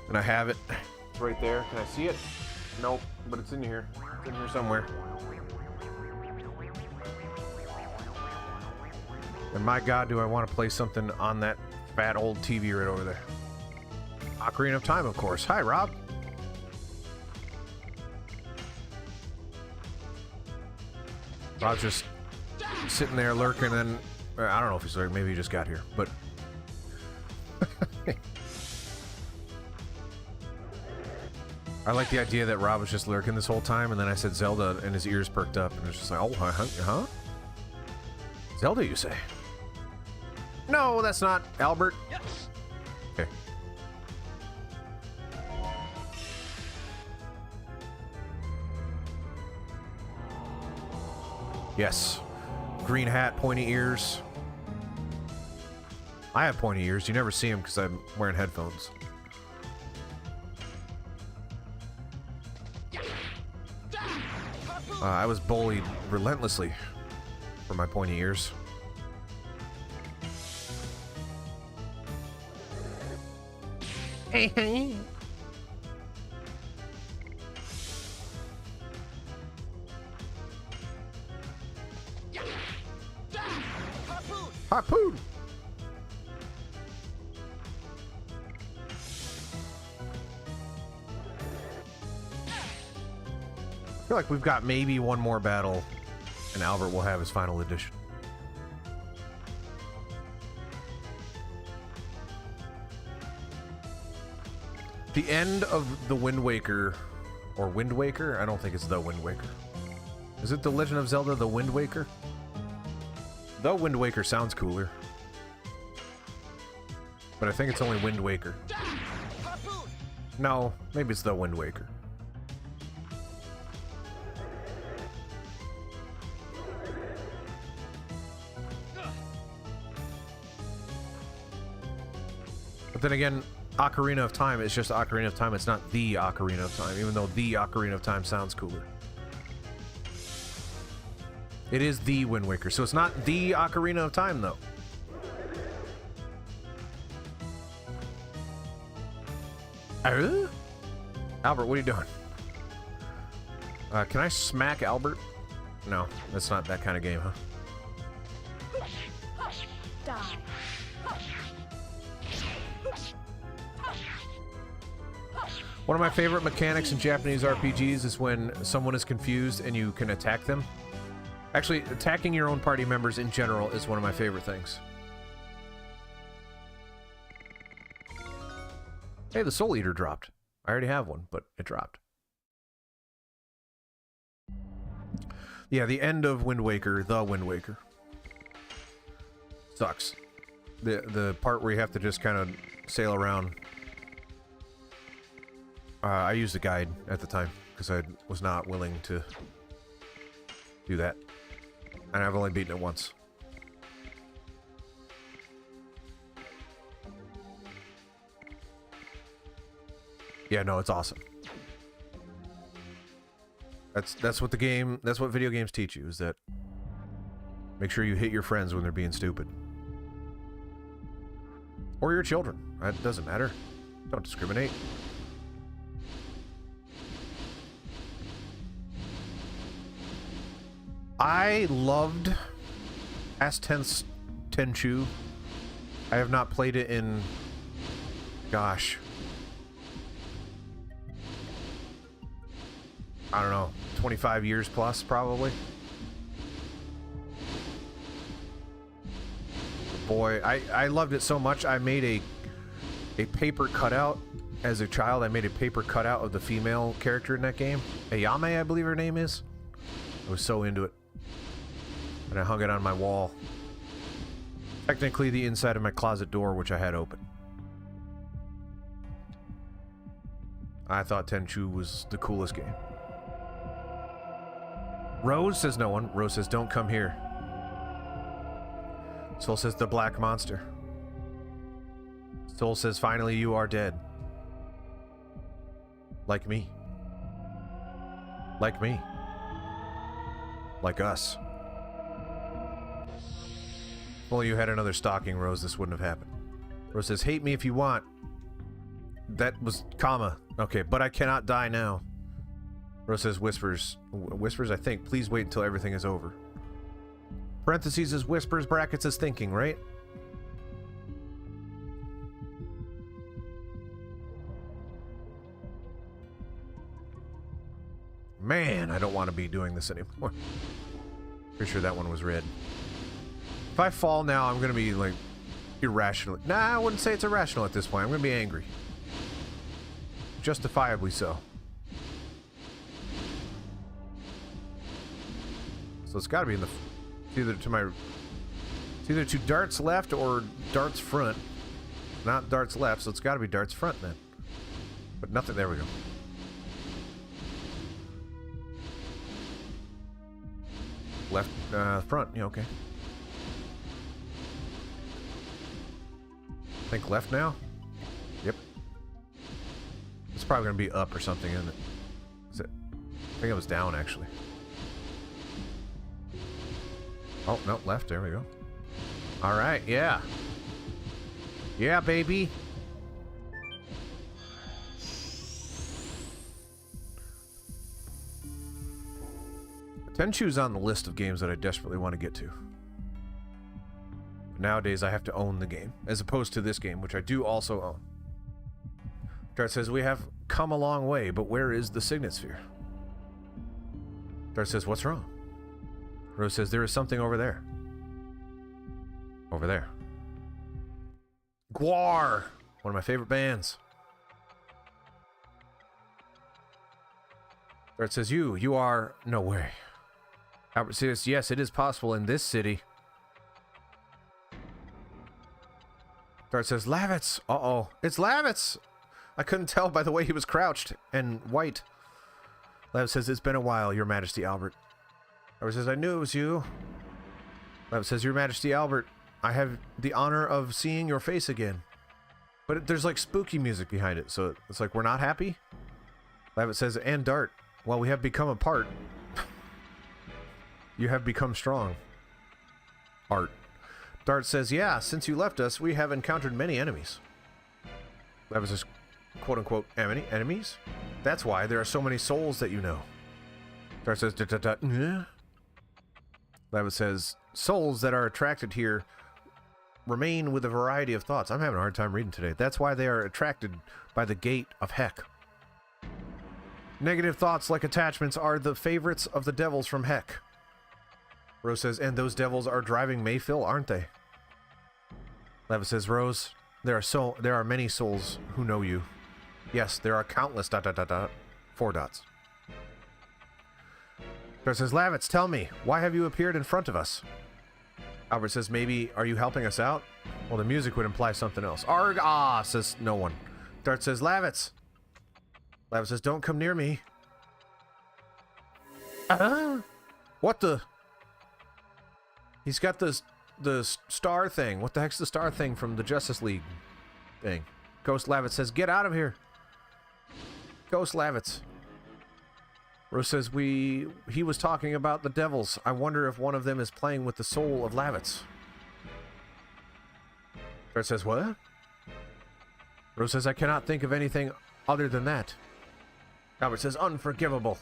Speaker 1: And I have it. It's right there. Can I see it? Nope, but it's in here. It's in here somewhere. And my god, do I want to play something on that fat old TV right over there. Ocarina of Time, of course. Hi, Rob. Rob's just sitting there lurking, and I don't know if he's lurking. Maybe he just got here, but I like the idea that Rob was just lurking this whole time, and then I said Zelda, and his ears perked up, and it's just like, oh, huh? Zelda, you say? No, that's not Albert.
Speaker 3: Yes.
Speaker 1: Okay. Yes. Green hat, pointy ears. I have pointy ears. You never see them because I'm wearing headphones. I was bullied relentlessly for my pointy ears. Harpoon! I feel like we've got maybe one more battle, and Albert will have his final edition. The end of the Wind Waker, or Wind Waker? I don't think it's the Wind Waker. Is it The Legend of Zelda The Wind Waker? The Wind Waker sounds cooler. But I think it's only Wind Waker. No, maybe it's The Wind Waker. But then again, Ocarina of Time is just Ocarina of Time. It's not the Ocarina of Time, even though the Ocarina of Time sounds cooler. It is the Wind Waker, so it's not the Ocarina of Time, though. Albert, what are you doing? Can I smack Albert? No, that's not that kind of game, huh?
Speaker 2: Die.
Speaker 1: One of my favorite mechanics in Japanese RPGs is when someone is confused and you can attack them. Actually, attacking your own party members in general is one of my favorite things. Hey, the Soul Eater dropped. I already have one, but it dropped. Yeah, the end of Wind Waker, the Wind Waker. Sucks. The part where you have to just kind of sail around. I used a guide at the time because I was not willing to do that. And I've only beaten it once. Yeah, no, it's awesome. That's what video games teach you, is that make sure you hit your friends when they're being stupid. Or your children. That doesn't matter. Don't discriminate. I loved Past Tense Tenchu. I have not played it in, gosh, I don't know, 25 years plus, probably. Boy, I loved it so much, I made a paper cutout as a child. I made a paper cutout of the female character in that game. Ayame, I believe her name is. I was so into it. And I hung it on my wall. Technically the inside of my closet door, which I had open. I thought Tenchu was the coolest game. Rose says no one. Rose says don't come here. Soul says the black monster. Soul says finally you are dead. Like me. Like me. Like us. If only you had another stalking, Rose, this wouldn't have happened. Rose says, hate me if you want. That was comma. Okay, but I cannot die now. Rose says, whispers. Whispers, I think. Please wait until everything is over. Parentheses is whispers, brackets is thinking, right? Man, I don't want to be doing this anymore. Pretty sure that one was red. If I fall now, I'm going to be, like, irrational. Nah, I wouldn't say it's irrational at this point. I'm going to be angry. Justifiably so. So it's got to be in the... Either to my... It's either to darts left or darts front. Not darts left, so it's got to be darts front then. But nothing... There we go. Left, front. Yeah, okay. Think left now? Yep. It's probably going to be up or something, isn't it? Is it? I think it was down, actually. Oh, no, left. There we go. All right, yeah. Yeah, baby. Tenchu's on the list of games that I desperately want to get to. Nowadays, I have to own the game, as opposed to this game, which I do also own. Dart says, we have come a long way, but where is the Signet Sphere? Dart says, what's wrong? Rose says, there is something over there. Over there. Gwar! One of my favorite bands. Dart says, you are... No way. Albert says, yes, it is possible in this city. Dart says, Lavitz! Uh-oh. It's Lavitz! I couldn't tell by the way he was crouched and white. Lavitz says, it's been a while, Your Majesty Albert. Albert says, I knew it was you. Lavitz says, Your Majesty Albert, I have the honor of seeing your face again. But there's like spooky music behind it, so it's like we're not happy? Lavitz says, and Dart, while we have become apart, you have become strong. Art. Dart says, yeah, since you left us, we have encountered many enemies. Lavitz says, quote-unquote, enemies? That's why there are so many souls that you know. Dart says, yeah. Lavitz says, souls that are attracted here remain with a variety of thoughts. I'm having a hard time reading today. That's why they are attracted by the gate of Heck. Negative thoughts like attachments are the favorites of the devils from Heck. Rose says, and those devils are driving Mayfill, aren't they? Lavitz says, Rose, there are many souls who know you. Yes, there are countless ... 4 dots. Dart says, Lavitz, tell me, why have you appeared in front of us? Albert says, maybe, are you helping us out? Well, the music would imply something else. Arg, ah, says no one. Dart says, Lavitz. Lavitz says, don't come near me. What the? He's got the star thing. What the heck's the star thing from the Justice League thing? Ghost Lavitz says, get out of here. Ghost Lavitz. Rose says, he was talking about the devils. I wonder if one of them is playing with the soul of Lavitz. Dart says, what? Rose says, I cannot think of anything other than that. Albert says, unforgivable.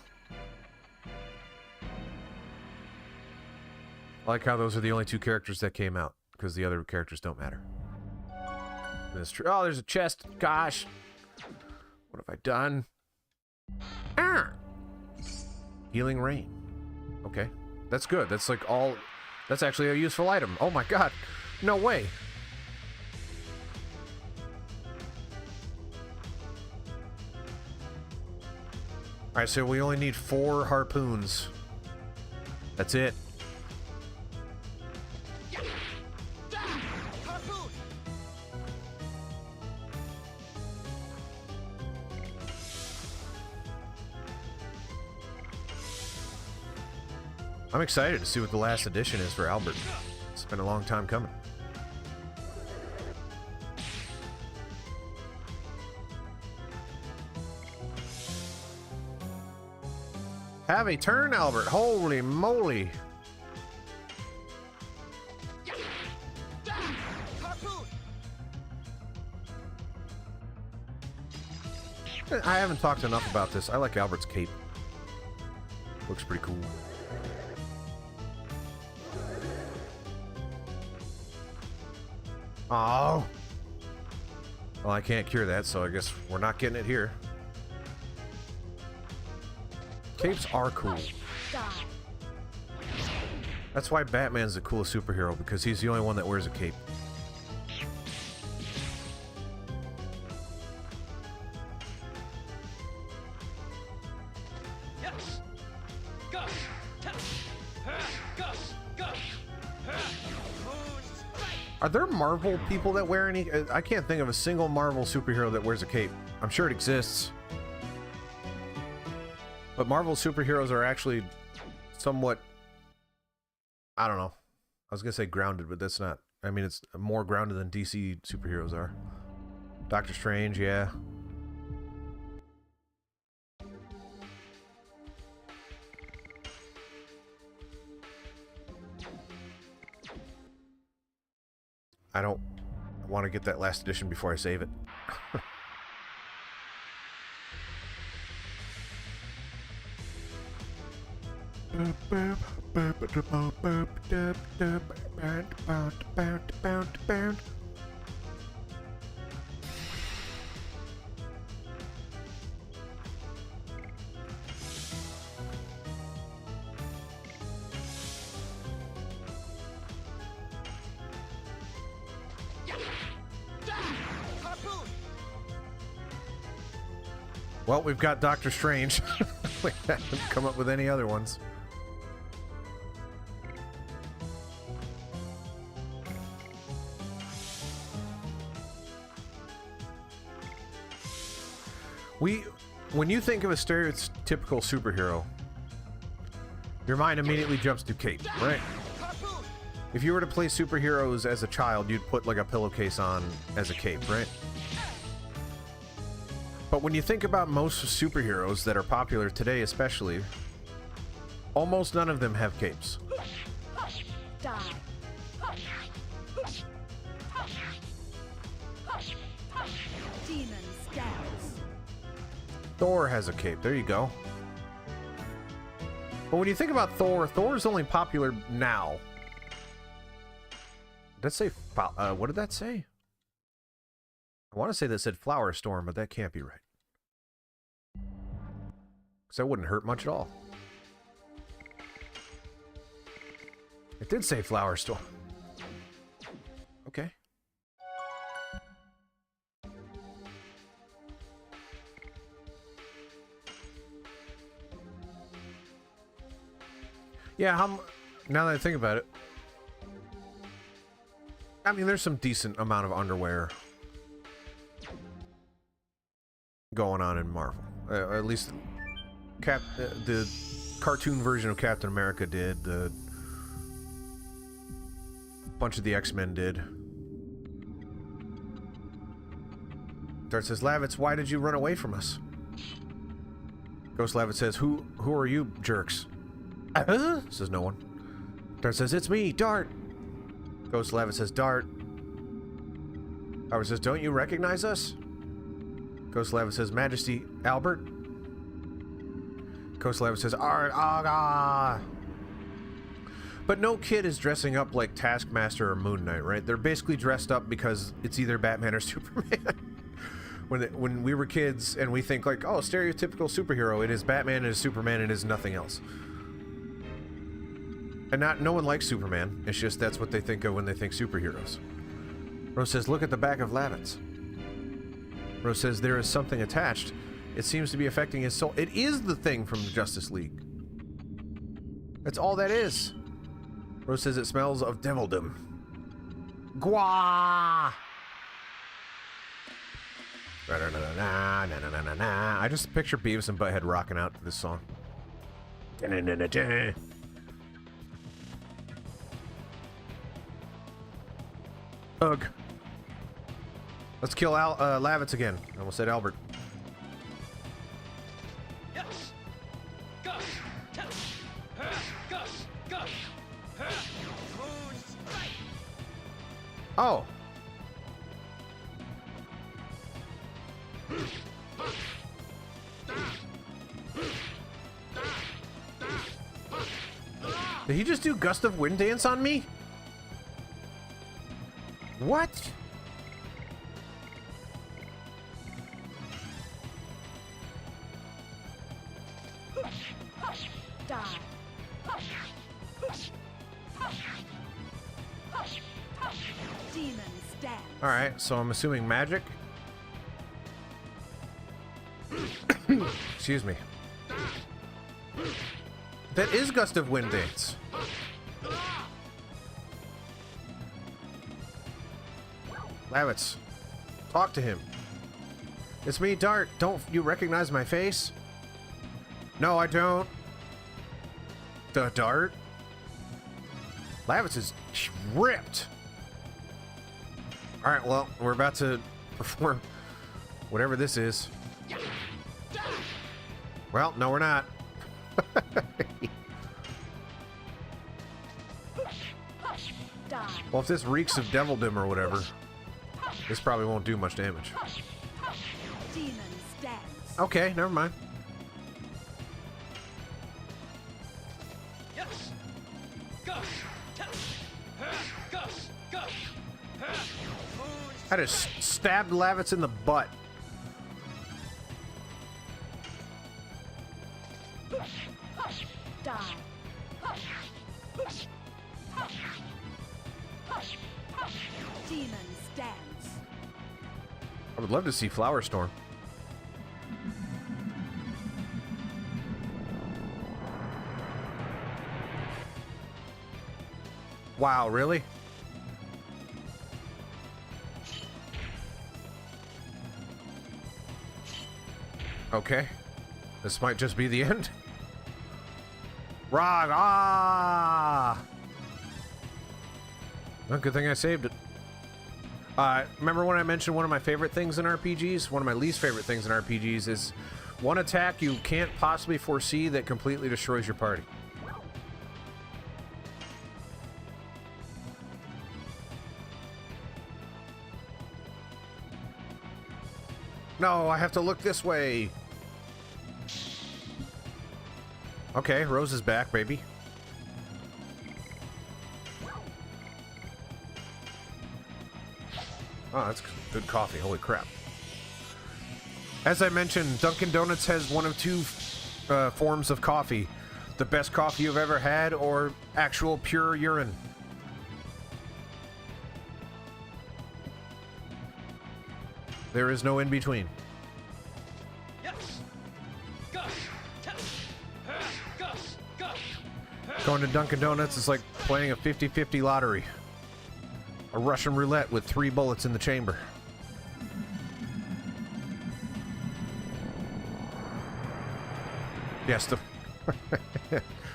Speaker 1: I like how those are the only 2 characters that came out, because the other characters don't matter. That's true. Oh, there's a chest. Gosh. What have I done? Ah! Healing Rain. Okay. That's good. That's like all... That's actually a useful item. Oh my god. No way. Alright, so we only need 4 harpoons. That's it. I'm excited to see what the last edition is for Albert. It's been a long time coming. Have a turn, Albert. Holy moly. I haven't talked enough about this. I like Albert's cape. Looks pretty cool. Oh. Well, I can't cure that, so I guess we're not getting it here. Capes are cool. That's why Batman's the coolest superhero, because he's the only one that wears a cape. Are there Marvel people that wear any... I can't think of a single Marvel superhero that wears a cape. I'm sure it exists. But Marvel superheroes are actually somewhat... I don't know. I was going to say grounded, but that's not... I mean, it's more grounded than DC superheroes are. Doctor Strange, yeah. I don't want to get that last edition before I save it. Well, we've got Doctor Strange. We haven't come up with any other ones. When you think of a stereotypical superhero, your mind immediately jumps to cape, right? If you were to play superheroes as a child, you'd put like a pillowcase on as a cape, right? But when you think about most superheroes that are popular today especially, almost none of them have capes.
Speaker 2: Die. Demon Scouts.
Speaker 1: Thor has a cape. There you go. But when you think about Thor, Thor's only popular now. Did that say... what did that say? I want to say that said Flower Storm, but that can't be right. Because that wouldn't hurt much at all. It did say Flower Storm. Okay. Yeah, now that I think about it, I mean, there's some decent amount of underwear going on in Marvel. At least the cartoon version of Captain America did. The bunch of the X-Men did. Dart says, Lavitz, why did you run away from us? Ghost Lavitz says, who are you jerks? Says no one. Dart says, it's me, Dart. Ghost Lavitz says, Dart. Albert says, don't you recognize us? Ghost Lavitz says, Majesty, Albert. Ghost Lavitz says, Aga. But no kid is dressing up like Taskmaster or Moon Knight, right? They're basically dressed up because it's either Batman or Superman. When we were kids and we think like, oh, stereotypical superhero, it is Batman, it is Superman, it is nothing else. And no one likes Superman. It's just that's what they think of when they think superheroes. Rose says, look at the back of Lavitz. Rose says, there is something attached. It seems to be affecting his soul. It is the thing from the Justice League. That's all that is. Rose says, it smells of devildom. Gwa! I just picture Beavis and Butthead rocking out to this song. Ugh. Let's kill Lavitz again. I almost said Albert.
Speaker 3: Yes. Gus. Gus. Moon strike.
Speaker 1: Oh. Did he just do Gust of Wind Dance on me? What?
Speaker 2: Die. Demon Stance.
Speaker 1: Alright, so I'm assuming magic. Excuse me. That is Gust of Wind Dance. Lavitz, talk to him. It's me, Dart. Don't you recognize my face? No, I don't. The Dart? Lavitz is ripped. Alright, well, we're about to perform whatever this is. Well, no, we're not. Well, if this reeks of devildom or whatever, this probably won't do much damage.
Speaker 2: Demon Stance.
Speaker 1: Okay, never mind.
Speaker 3: Yes.
Speaker 1: I just stabbed Lavitz in the butt.
Speaker 2: Die. Demon stands.
Speaker 1: I would love to see Flower Storm. Wow, really? Okay. This might just be the end. Rog, ah! Well, good thing I saved it. Remember when I mentioned one of my favorite things in RPGs? One of my least favorite things in RPGs is one attack you can't possibly foresee that completely destroys your party. No, I have to look this way. Okay, Rose is back, baby. Oh, that's good coffee. Holy crap. As I mentioned, Dunkin' Donuts has one of two forms of coffee. The best coffee you've ever had, or actual pure urine. There is no in between. Going to Dunkin' Donuts is like playing a 50-50 lottery. A Russian roulette with 3 bullets in the chamber. Yes, the...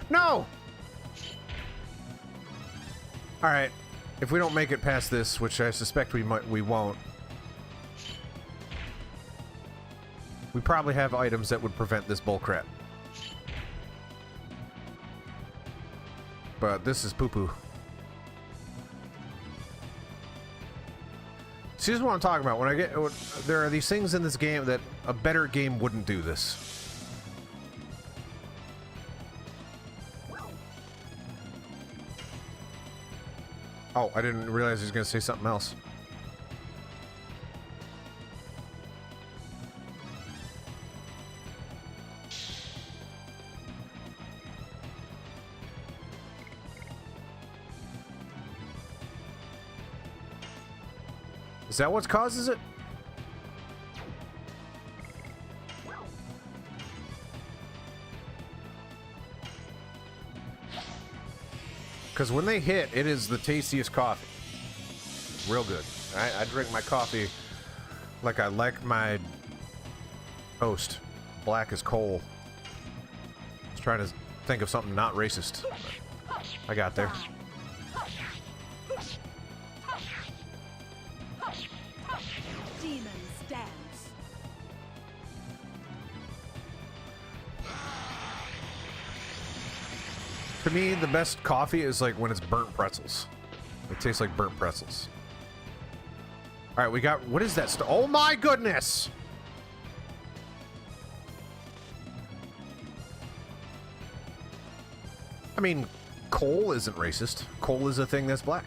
Speaker 1: No! Alright. If we don't make it past this, which I suspect we won't, we probably have items that would prevent this bullcrap. But this is poo-poo. See, this is what I'm talking about. There are these things in this game that a better game wouldn't do this. Oh, I didn't realize he was going to say something else. Is that what causes it? Because when they hit, it is the tastiest coffee. Real good. I drink my coffee like I like my toast. Black as coal. I was trying to think of something not racist. I got there.
Speaker 2: Demon stands.
Speaker 1: To me, the best coffee is like when it's burnt pretzels. It tastes like burnt pretzels. All right, we got, what is that? Oh my goodness! I mean, coal isn't racist. Coal is a thing that's black.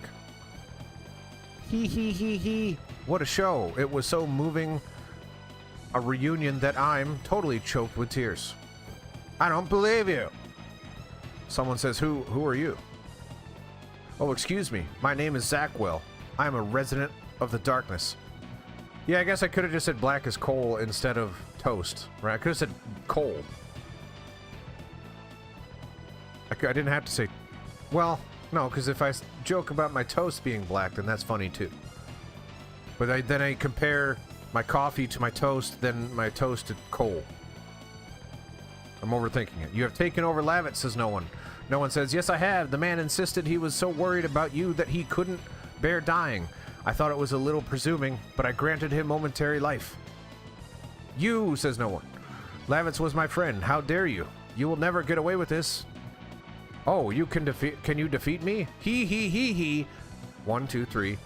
Speaker 1: He. What a show. It was so moving. A reunion that I'm totally choked with tears. I don't believe you. Someone says, who are you? Oh, excuse me. My name is Zackwell. I am a resident of the darkness. Yeah, I guess I could have just said black as coal instead of toast, right? I could have said coal. I didn't have to say... Well, no, because if I joke about my toast being black, then that's funny too. But then I compare my coffee to my toast, then my toast to coal. I'm overthinking it. You have taken over Lavitz, says no one. No one says, yes, I have. The man insisted he was so worried about you that he couldn't bear dying. I thought it was a little presuming, but I granted him momentary life. You, says no one. Lavitz was my friend. How dare you? You will never get away with this. Oh, you can you defeat me? He. 1, 2, 3,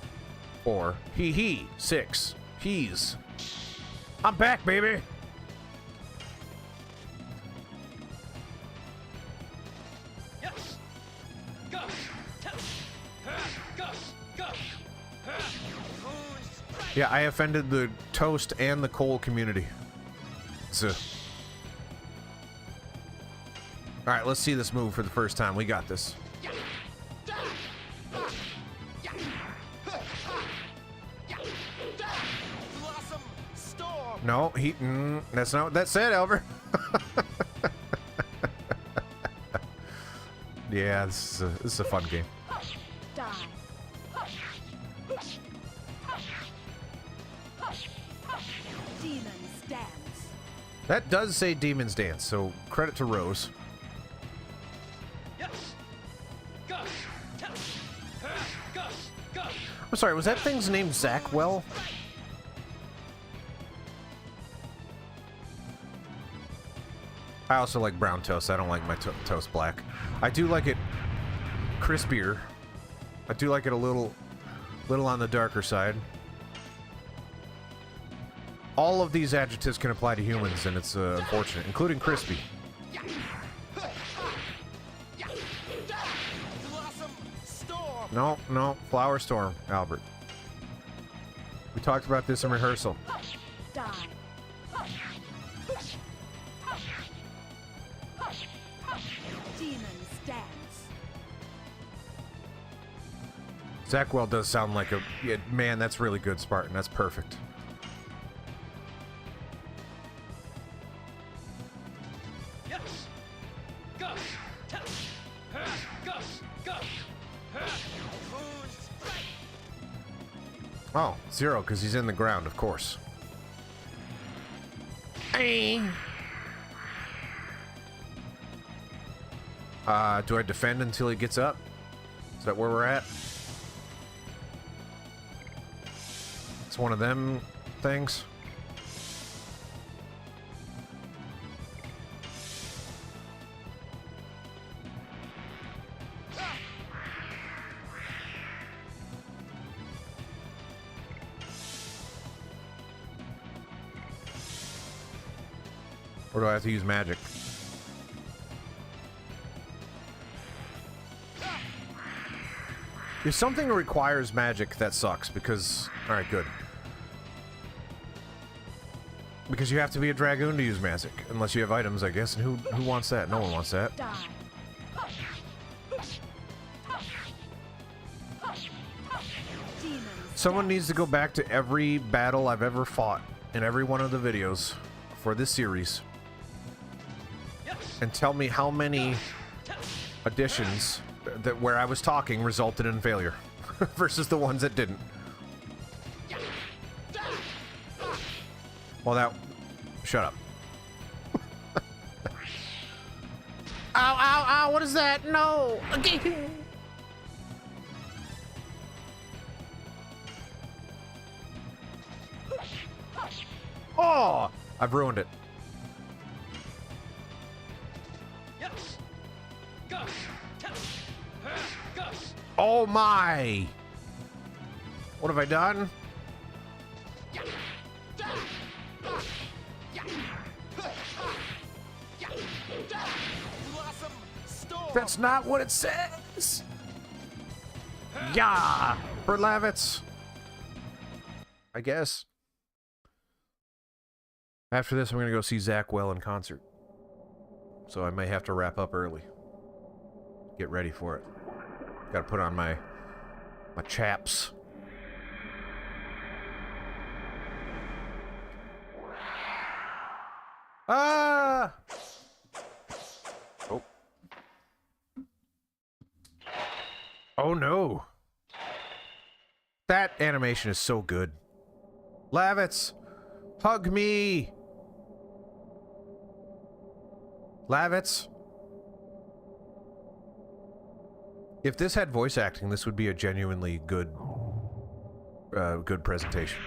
Speaker 1: 4. He. 6. He's. I'm back, baby.
Speaker 3: Yes. Go.
Speaker 1: Yeah, I offended the toast and the coal community. So. Alright, let's see this move for the first time. We got this. No, that's not what that said, Albert. Yeah, this is a fun game.
Speaker 2: Die. Demon's Dance.
Speaker 1: That does say Demon's Dance, so credit to Rose.
Speaker 3: Yes. Gus. Gus. Gus.
Speaker 1: I'm sorry, was that thing's name Zackwell? I also like brown toast. I don't like my toast black. I do like it crispier. I do like it a little on the darker side. All of these adjectives can apply to humans, and it's unfortunate, including crispy. No, Flower Storm, Albert. We talked about this in rehearsal.
Speaker 2: Die. Demon's Dance.
Speaker 1: Zackwell does sound like a... Yeah, man, that's really good, Spartan. That's perfect.
Speaker 3: Yes. Gus. Gus.
Speaker 1: Oh, 0, because he's in the ground, of course. Hey. Do I defend until he gets up? Is that where we're at? It's one of them things. Or do I have to use magic? If something requires magic, that sucks, because... Alright, good. Because you have to be a Dragoon to use magic, unless you have items, I guess, and who wants that? No one wants that.
Speaker 2: Die. Demon's
Speaker 1: Someone needs to go back to every battle I've ever fought in every one of the videos for this series and tell me how many additions that where I was talking resulted in failure versus the ones that didn't. Well, that... Shut up. Ow, ow, ow, what is that? No! Oh! I've ruined it.
Speaker 3: Yes. Gus. Gus.
Speaker 1: Oh my! What have I done? That's not what it says! Yeah! For Lavitz! I guess. After this, I'm gonna go see Zackwell in concert. So I may have to wrap up early. Get ready for it. Gotta put on my chaps. Ah! Oh. Oh no. That animation is so good. Lavitz! Hug me! Lavitz! If this had voice acting, this would be a genuinely good good presentation.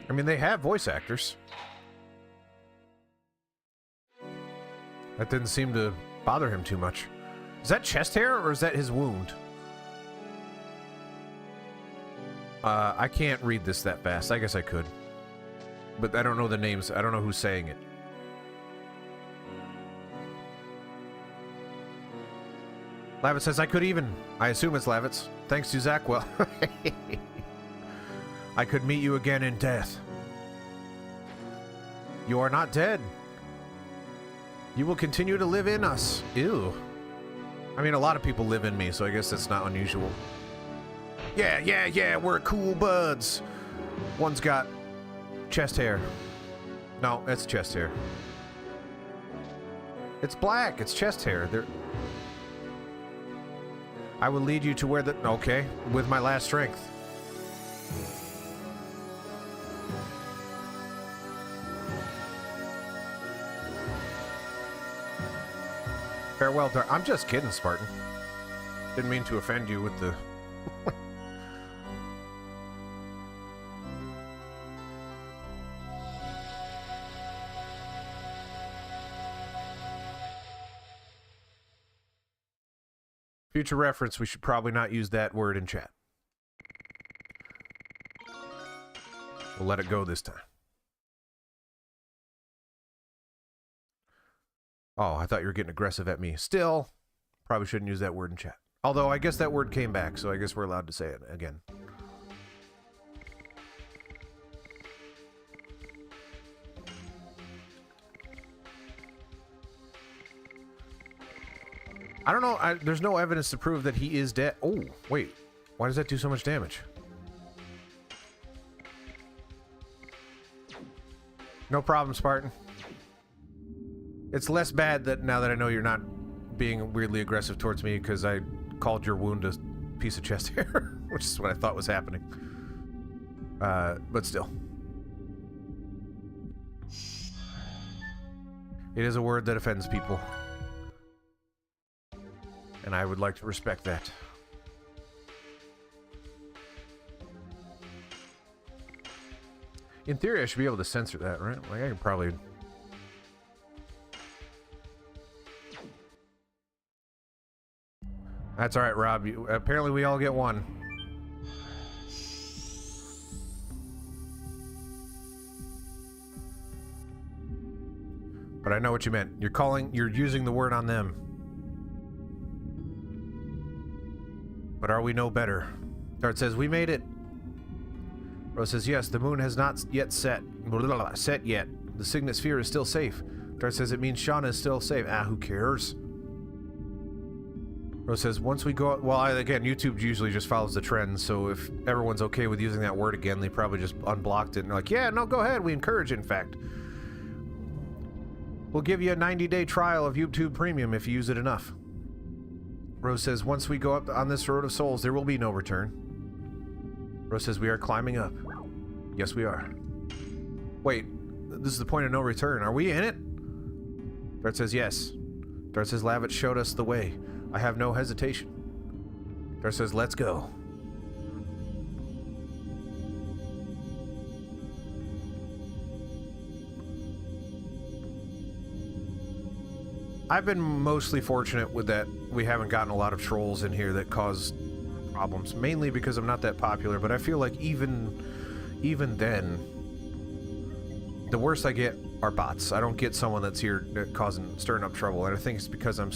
Speaker 1: I mean, they have voice actors. That didn't seem to bother him too much. Is that chest hair, or is that his wound? I can't read this that fast. I guess I could. But I don't know the names. I don't know who's saying it. Lavitz says, I could even. I assume it's Lavitz. Thanks to Zach. Well, I could meet you again in death. You are not dead. You will continue to live in us. Ew. I mean, a lot of people live in me, so I guess that's not unusual. Yeah, we're cool buds. One's got chest hair. No, that's chest hair. It's black. It's chest hair. I will lead you to where the... Okay, with my last strength. Farewell, Dark. I'm just kidding, Spartan. Didn't mean to offend you with the... Future reference, we should probably not use that word in chat. We'll let it go this time. Oh, I thought you were getting aggressive at me. Still, probably shouldn't use that word in chat. Although, I guess that word came back, so I guess we're allowed to say it again. I don't know. There's no evidence to prove that he is dead. Oh, wait. Why does that do so much damage? No problem, Spartan. It's less bad that now that I know you're not being weirdly aggressive towards me because I called your wound a piece of chest hair, which is what I thought was happening. But still. It is a word that offends people. And I would like to respect that. In theory, I should be able to censor that, right? Like, I could probably... That's alright, Rob. Apparently we all get one. But I know what you meant. You're using the word on them. But are we no better? Dart says, we made it. Rose says, yes, the moon has not yet set. Set yet. The Signet Sphere is still safe. Dart says, it means Shauna is still safe. Ah, who cares? Rose says, once we go out... Well, again, YouTube usually just follows the trends, so if everyone's okay with using that word again, they probably just unblocked it and are like, yeah, no, go ahead. We encourage it, in fact. We'll give you a 90-day trial of YouTube Premium if you use it enough. Rose says, once we go up on this road of souls, there will be no return. Rose says, we are climbing up. Yes, we are. Wait, this is the point of no return. Are we in it? Dart says, yes. Dart says, Lavitz showed us the way. I have no hesitation. Dart says, let's go. I've been mostly fortunate with that we haven't gotten a lot of trolls in here that cause problems, mainly because I'm not that popular, but I feel like even then, the worst I get are bots. I don't get someone that's here stirring up trouble, and I think it's because I'm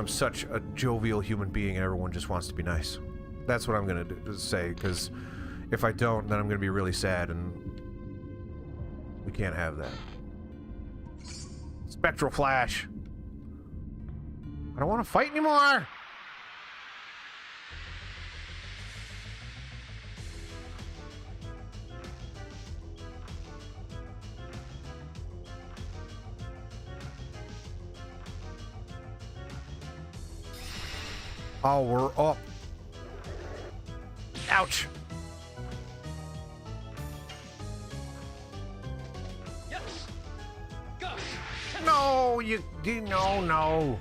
Speaker 1: such a jovial human being and everyone just wants to be nice. That's what I'm gonna say, because if I don't, then I'm gonna be really sad, and we can't have that. Spectral Flash. I don't want to fight anymore! Oh, we're up. Ouch!
Speaker 3: Yes. Go.
Speaker 1: No, no.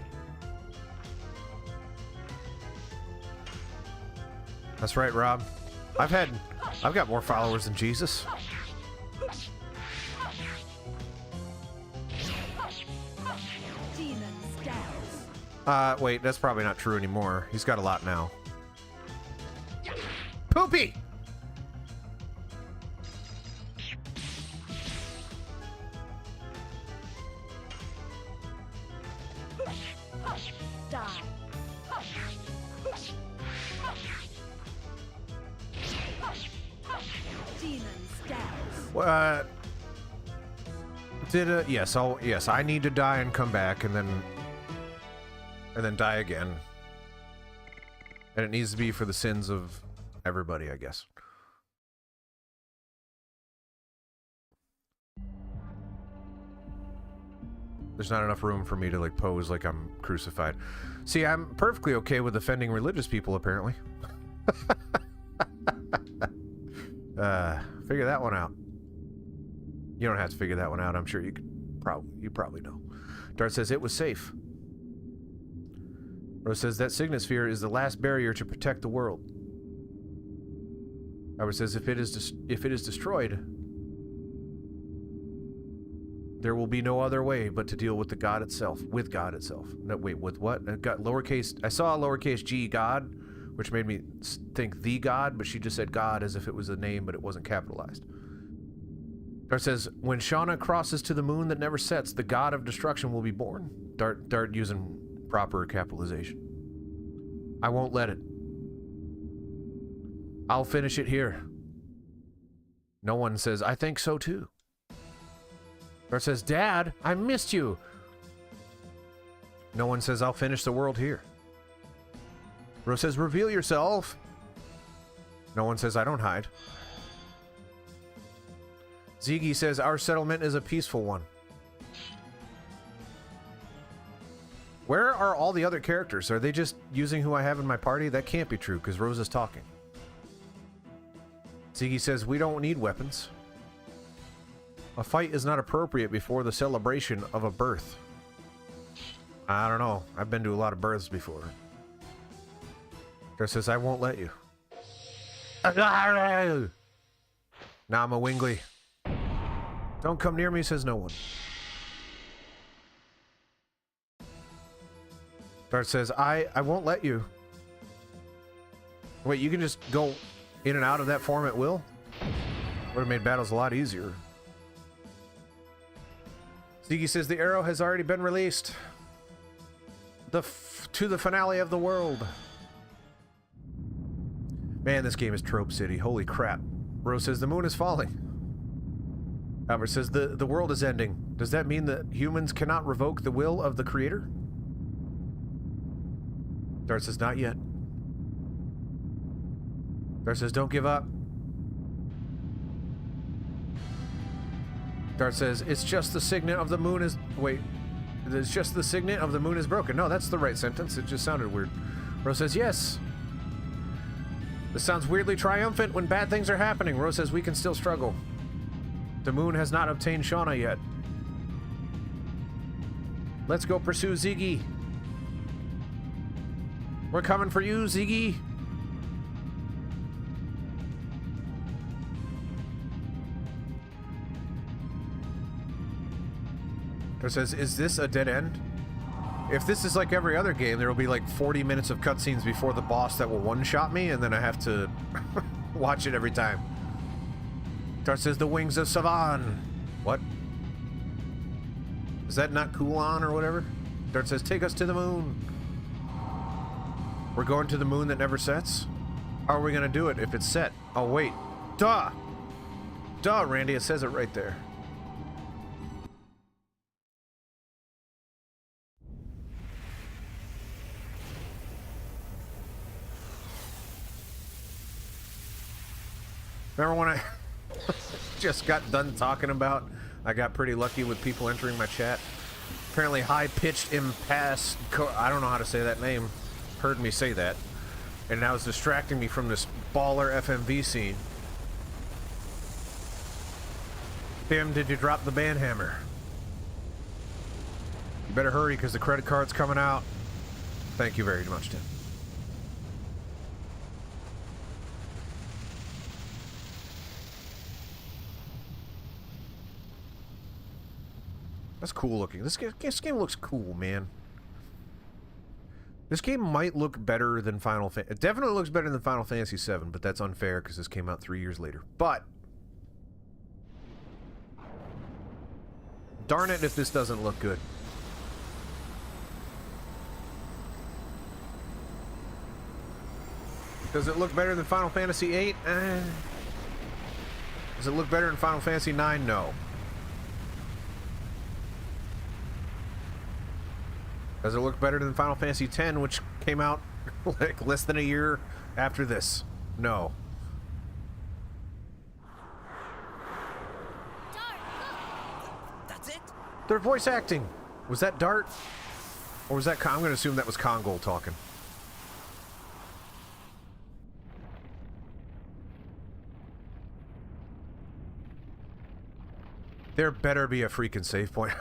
Speaker 1: That's right, Rob. I've got more followers than Jesus.
Speaker 2: Demon stance.
Speaker 1: Wait, that's probably not true anymore. He's got a lot now. Poopy!
Speaker 2: Die. Demon's Dance.
Speaker 1: Yes, I need to die and come back and then die again. And it needs to be for the sins of everybody, I guess. There's not enough room for me to like pose like I'm crucified. See, I'm perfectly okay with offending religious people, apparently. Figure that one out. You don't have to figure that one out. I'm sure you probably know. Dart says it was safe. Rose says that signet sphere is the last barrier to protect the world. Albert says if it is destroyed, there will be no other way but to deal with the God itself. With God itself. No, wait, with what? I got lowercase. I saw a lowercase g God, which made me think the God, but she just said God as if it was a name, but it wasn't capitalized. Dart says, when Shauna crosses to the moon that never sets, the God of destruction will be born. Dart using proper capitalization. I won't let it. I'll finish it here. No one says, I think so too. Dart says, Dad, I missed you. No one says, I'll finish the world here. Rose says, reveal yourself. No one says, I don't hide. Ziggy says, our settlement is a peaceful one. Where are all the other characters? Are they just using who I have in my party? That can't be true, because Rose is talking. Ziggy says, we don't need weapons. A fight is not appropriate before the celebration of a birth. I don't know. I've been to a lot of births before. Dart says, I won't let you. Now I'm a Wingley. Don't come near me, says no one. Dart says, I won't let you. Wait, you can just go in and out of that form at will? Would have made battles a lot easier. Ziggy says, the arrow has already been released. To the finale of the world. Man, this game is Trope City. Holy crap. Rose says, the moon is falling. Albert says, the world is ending. Does that mean that humans cannot revoke the will of the creator? Dart says, not yet. Dart says, don't give up. Dart says, it's just the signet of the moon is... Wait. It's just the signet of the moon is broken. No, that's the right sentence. It just sounded weird. Rose says, yes. This sounds weirdly triumphant when bad things are happening. Rose says, we can still struggle. The moon has not obtained Shauna yet. Let's go pursue Ziggy. We're coming for you, Ziggy. It says, is this a dead end? If this is like every other game, there will be like 40 minutes of cutscenes before the boss that will one-shot me, and then I have to watch it every time. Dart says, the wings of Savan. What? Is that not Kulan or whatever? Dart says, take us to the moon. We're going to the moon that never sets? How are we going to do it if it's set? Oh, wait. Duh! Duh, Randy, it says it right there. Remember when I just got done talking about I got pretty lucky with people entering my chat? Apparently high-pitched impasse, I don't know how to say that name, heard me say that, and now it's distracting me from this baller FMV scene. Tim, did you drop the band hammer? You better hurry because the credit card's coming out. Thank you very much, Tim. That's cool looking. This game looks cool, man. This game might look better than Final Fantasy. It definitely looks better than Final Fantasy VII, but that's unfair because this came out 3 years later. But darn it if this doesn't look good. Does it look better than Final Fantasy VIII? Does it look better in Final Fantasy IX? No. Does it look better than Final Fantasy X, which came out like less than a year after this? No.
Speaker 3: That's it?
Speaker 1: They're voice acting. Was that Dart? Or was that... I'm going to assume that was Kongol talking. There better be a freaking save point.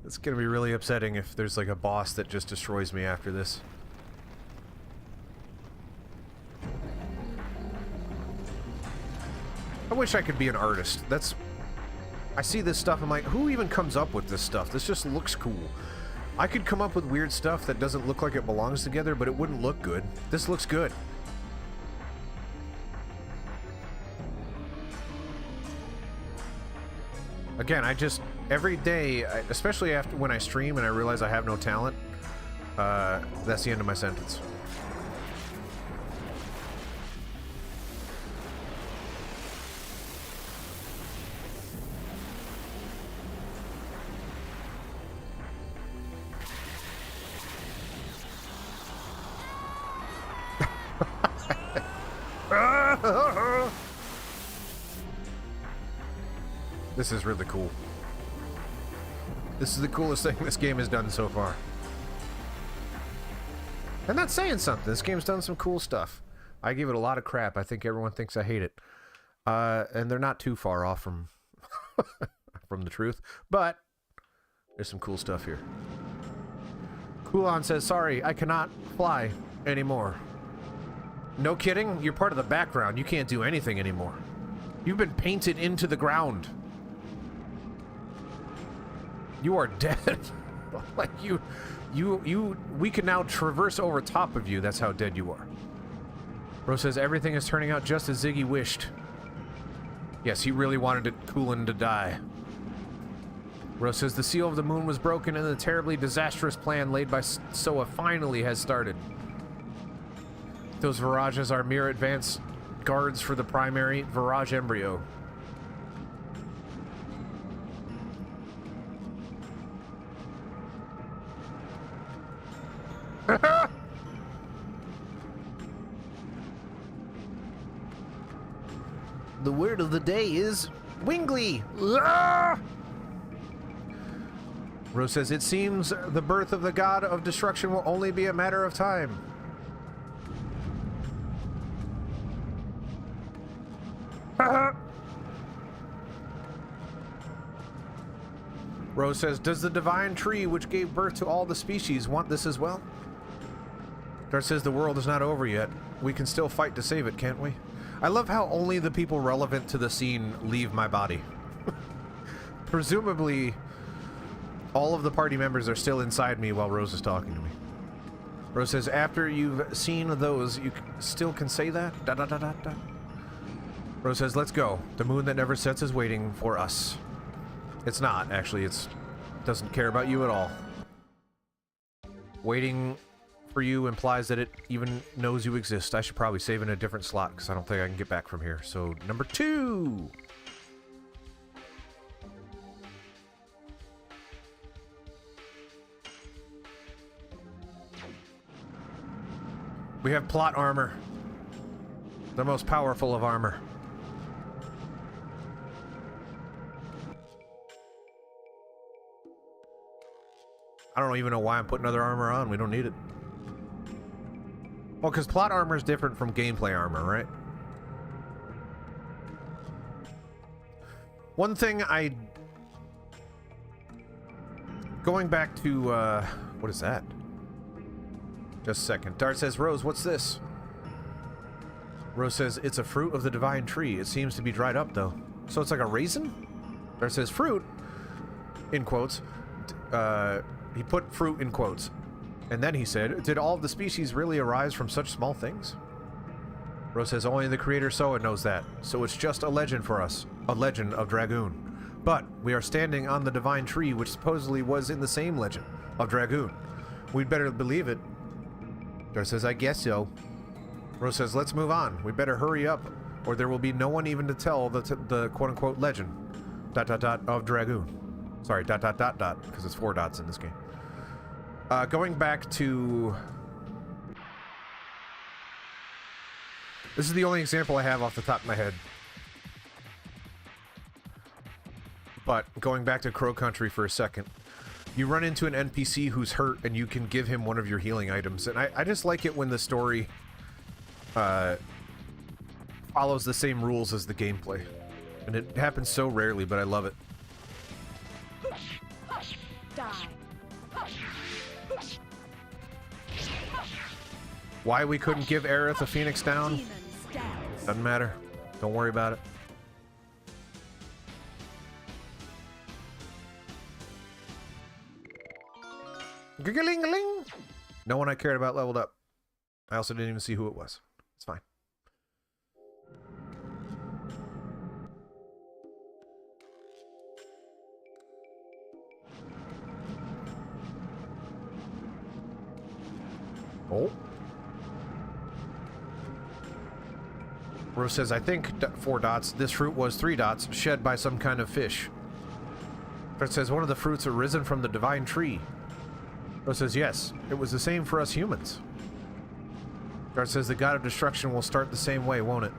Speaker 1: It's going to be really upsetting if there's like a boss that just destroys me after this. I wish I could be an artist. That's... I see this stuff, I'm like, who even comes up with this stuff? This just looks cool. I could come up with weird stuff that doesn't look like it belongs together, but it wouldn't look good. This looks good. Again, I just... Every day, especially after when I stream and I realize I have no talent, that's the end of my sentence. This is really cool. This is the coolest thing this game has done so far. I'm not saying something. This game's done some cool stuff. I give it a lot of crap. I think everyone thinks I hate it. And they're not too far off from from the truth. But there's some cool stuff here. Kulon says, sorry, I cannot fly anymore. No kidding? You're part of the background. You can't do anything anymore. You've been painted into the ground. You are dead. Like we can now traverse over top of you. That's how dead you are. Rose says everything is turning out just as Ziggy wished. Yes, he really wanted Kulon to die. Rose says the seal of the moon was broken and the terribly disastrous plan laid by Soa finally has started. Those Virages are mere advanced guards for the primary Virage embryo. The word of the day is Wingly. Rose says, it seems the birth of the god of destruction will only be a matter of time. Rose says, does the divine tree which gave birth to all the species want this as well? Dart says the world is not over yet. We can still fight to save it, can't we? I love how only the people relevant to the scene leave my body. Presumably, all of the party members are still inside me while Rose is talking to me. Rose says, after you've seen those, you still can say that? Da da da da da. Rose says, let's go. The moon that never sets is waiting for us. It's not, actually. It doesn't care about you at all. Waiting for you implies that it even knows you exist. I should probably save in a different slot because I don't think I can get back from here. So, number 2! We have plot armor. The most powerful of armor. I don't even know why I'm putting other armor on. We don't need it. Well, because plot armor is different from gameplay armor, right? One thing going back to, what is that? Just a second. Dart says, Rose, what's this? Rose says, it's a fruit of the divine tree. It seems to be dried up, though. So it's like a raisin? Dart says, fruit, in quotes. He put fruit in quotes. And then he said, did all of the species really arise from such small things? Rose says, only the creator Soa knows that. So it's just a legend for us. A legend of Dragoon. But we are standing on the divine tree, which supposedly was in the same legend of Dragoon. We'd better believe it. Dart says, I guess so. Rose says, let's move on. We better hurry up or there will be no one even to tell the quote-unquote legend, ... of Dragoon. Sorry, ... because it's 4 dots in this game. Going back to... This is the only example I have off the top of my head. But going back to Crow Country for a second, you run into an NPC who's hurt and you can give him one of your healing items. And I just like it when the story follows the same rules as the gameplay. And it happens so rarely, but I love it.
Speaker 2: Die.
Speaker 1: Why we couldn't give Aerith a Phoenix down?
Speaker 2: Demons down.
Speaker 1: Doesn't matter. Don't worry about it. Giggling-a-ling! No one I cared about leveled up. I also didn't even see who it was. It's fine. Oh. Rose says, I think 4 dots. This fruit was 3 dots, shed by some kind of fish. It says, one of the fruits arisen from the divine tree. Rose says, yes, it was the same for us humans. Dart says, the god of destruction will start the same way, won't it?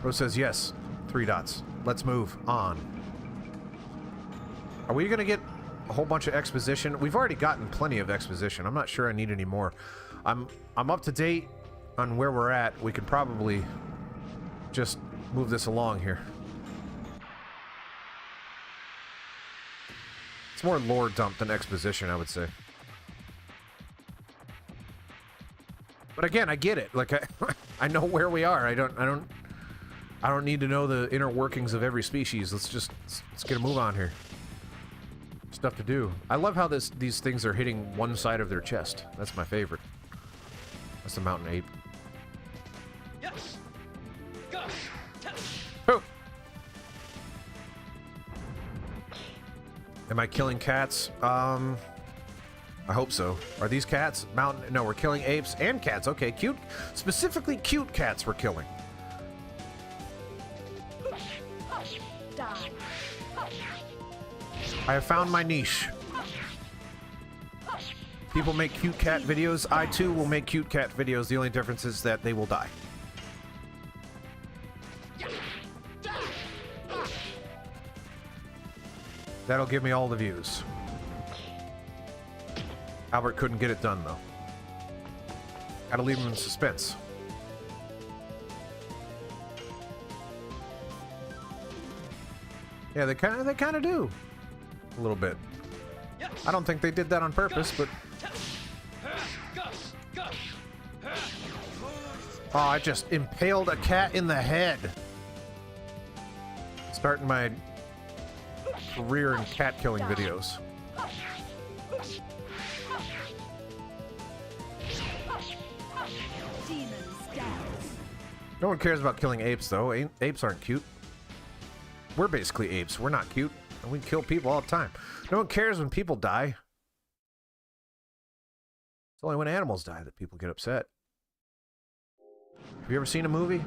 Speaker 1: Rose says, yes, 3 dots. Let's move on. Are we gonna get a whole bunch of exposition? We've already gotten plenty of exposition. I'm not sure I need any more. I'm up to date on where we're at. We could probably just move this along here. It's more lore dump than exposition, I would say. But again, I get it. Like I know where we are. I don't need to know the inner workings of every species. Let's get a move on here. Stuff to do. I love how these things are hitting one side of their chest. That's my favorite. That's the mountain ape.
Speaker 3: Yes.
Speaker 1: Oh. Am I killing cats? I hope so. Are these cats? Mountain? No, we're killing apes and cats. Okay, cute. Specifically cute cats we're killing.
Speaker 2: Die.
Speaker 1: I have found my niche. People make cute cat videos. I too will make cute cat videos. The only difference is that they will die. That'll give me all the views. Albert couldn't get it done, though. Gotta leave him in suspense. Yeah, they kind of do. A little bit. I don't think they did that on purpose, but... Oh, I just impaled a cat in the head. Starting my career in cat killing videos. No one cares about killing apes, though. Apes aren't cute. We're basically apes. We're not cute. And we kill people all the time. No one cares when people die. It's only when animals die that people get upset. Have you ever seen a movie?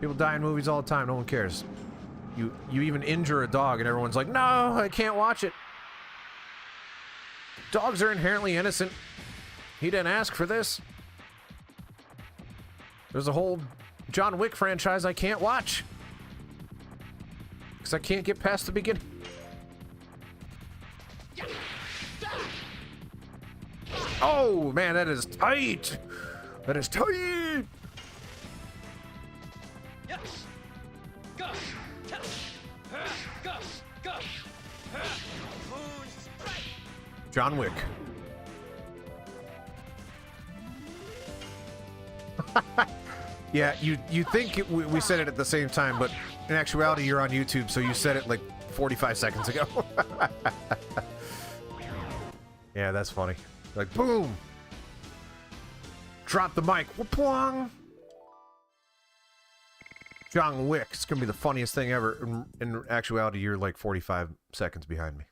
Speaker 1: People die in movies all the time. No one cares. You even injure a dog and everyone's like, no, I can't watch it. Dogs are inherently innocent. He didn't ask for this. There's a whole John Wick franchise I can't watch. Because I can't get past the beginning. Oh, man, that is tight. That is tight. John Wick. Yeah, you think we said it at the same time, but in actuality, you're on YouTube, so you said it like 45 seconds ago. Yeah, that's funny. Like, boom! Drop the mic. Whoopwang! John Wick. It's gonna be the funniest thing ever. In actuality, you're like 45 seconds behind me.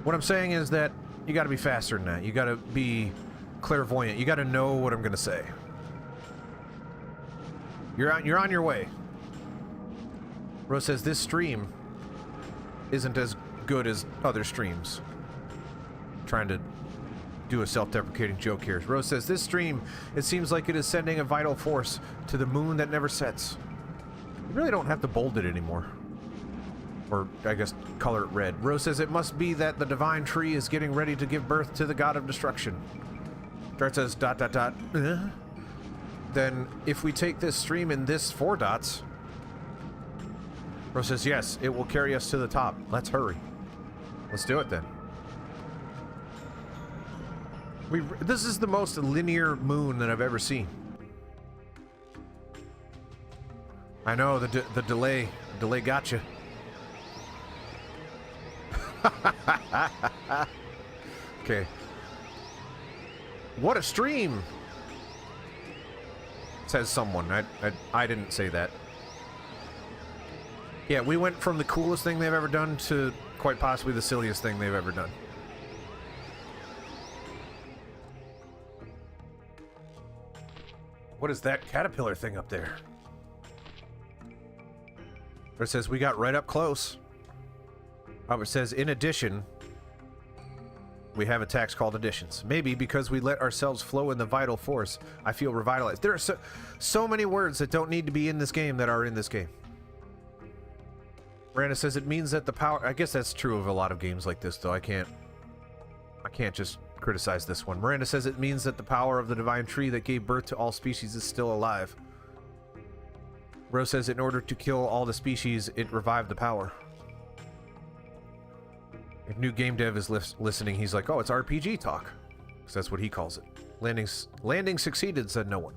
Speaker 1: What I'm saying is that you gotta be faster than that. You gotta be clairvoyant. You got to know what I'm gonna say. You're on your way. Rose says this stream isn't as good as other streams. Trying to do a self-deprecating joke here. Rose says this stream, it seems like it is sending a vital force to the moon that never sets. You really don't have to bold it anymore. Or, I guess, color it red. Rose says it must be that the divine tree is getting ready to give birth to the god of destruction. Dart says ... Then, if we take this stream in this 4 dots... Rose says, yes, it will carry us to the top. Let's hurry. Let's do it then. This is the most linear moon that I've ever seen. I know, the delay got you. Okay. What a stream! Says someone. I didn't say that. Yeah, we went from the coolest thing they've ever done to quite possibly the silliest thing they've ever done. What is that caterpillar thing up there? It says we got right up close. It says, in addition, we have attacks called additions. Maybe because we let ourselves flow in the vital force, I feel revitalized. There are so many words that don't need to be in this game that are in this game. Miranda says it means that the power... I guess that's true of a lot of games like this, though. I can't just criticize this one. Miranda says it means that the power of the divine tree that gave birth to all species is still alive. Rose says in order to kill all the species, it revived the power. If new game dev is listening, he's like, oh, it's RPG talk. Because that's what he calls it. Landing succeeded, said no one.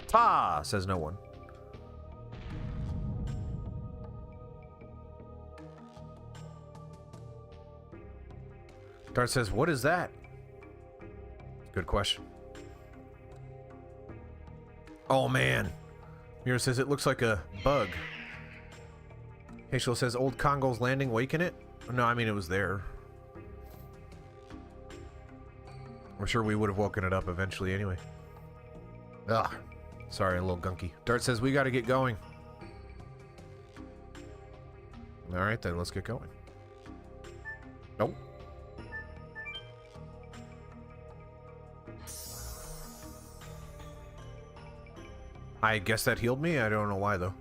Speaker 1: Ta, says no one. Dart says, what is that? Good question. Oh, man. Mira says, it looks like a bug. Hashel says, old Congo's landing, waken it? No, I mean, it was there. I'm sure we would have woken it up eventually anyway. Ugh. Sorry, a little gunky. Dart says, we got to get going. Alright, then, let's get going. Nope. I guess that healed me? I don't know why, though.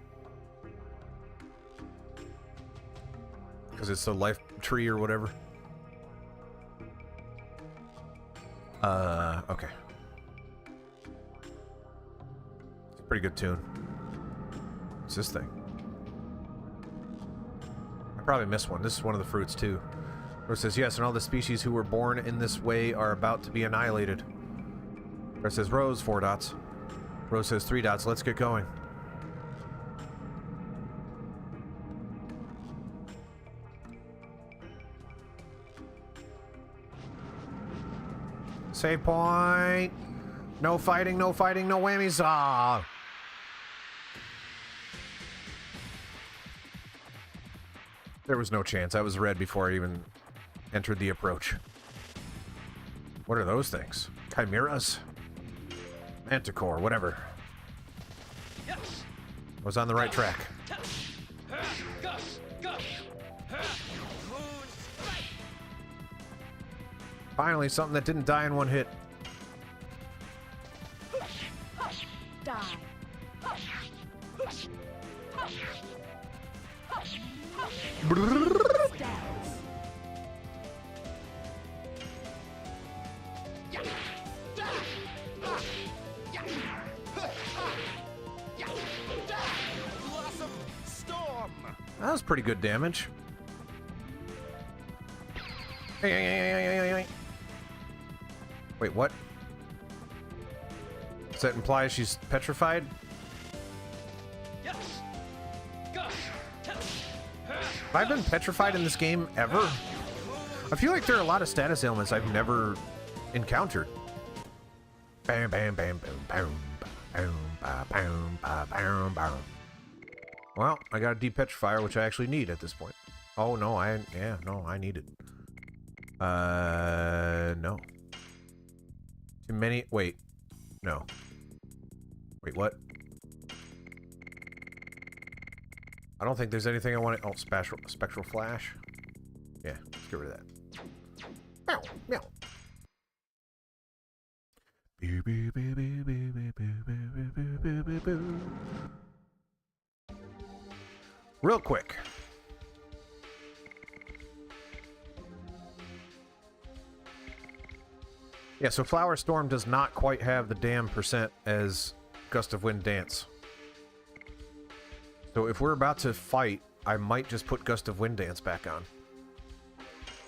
Speaker 1: Because it's the life tree or whatever. Okay. It's a pretty good tune. What's this thing? I probably missed one. This is one of the fruits, too. Where it says, yes, and all the species who were born in this way are about to be annihilated. Where it says, Rose, 4 dots. Rose says 3 dots. Let's get going. Save point. No fighting, no fighting, no whammies. Ah. There was no chance. I was red before I even entered the approach. What are those things? Chimeras? Manticore, whatever. I was on the right track. Finally, something that didn't die in one hit.
Speaker 2: Die. Stabs.
Speaker 1: That was pretty good damage. Hey. Wait, what? Does that imply she's petrified? Have I been petrified in this game ever? I feel like there are a lot of status ailments I've never encountered. Bam, bam, bam, boom, boom, boom, boom, boom, boom. Well, I got a depetrifier, which I actually need at this point. Oh no, I need it. No. Many... Wait. No. Wait, what? I don't think there's anything I want to... Oh, spectral flash. Yeah, let's get rid of that. Meow, meow. Real quick. Yeah, so Flower Storm does not quite have the damn percent as Gust of Wind Dance. So if we're about to fight, I might just put Gust of Wind Dance back on.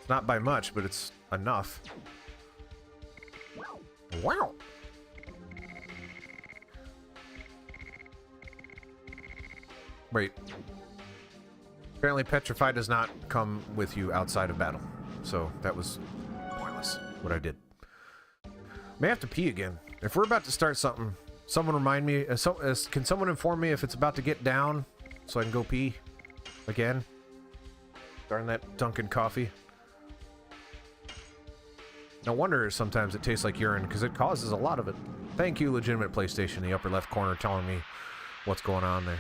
Speaker 1: It's not by much, but it's enough. Wow! Wait. Apparently Petrify does not come with you outside of battle. So that was pointless, what I did. May have to pee again. If we're about to start something, someone remind me. Can someone inform me if it's about to get down so I can go pee again? Darn that Dunkin' coffee. No wonder sometimes it tastes like urine, because it causes a lot of it. Thank you, Legitimate PlayStation, in the upper left corner, telling me what's going on there.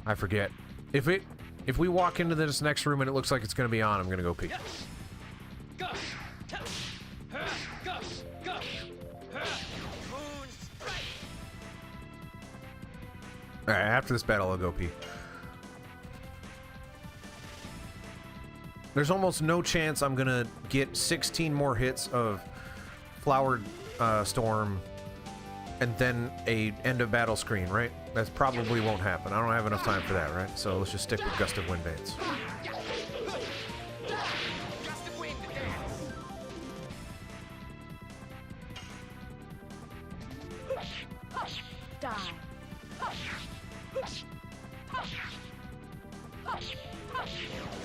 Speaker 1: I forget. If we walk into this next room and it looks like it's going to be on, I'm going to go pee. Alright, after this battle, I'll go pee. There's almost no chance I'm going to get 16 more hits of Flower Storm and then a end of battle screen, right? That probably won't happen. I don't have enough time for that, right? So let's just stick with Gust of Wind Dance.
Speaker 2: Die.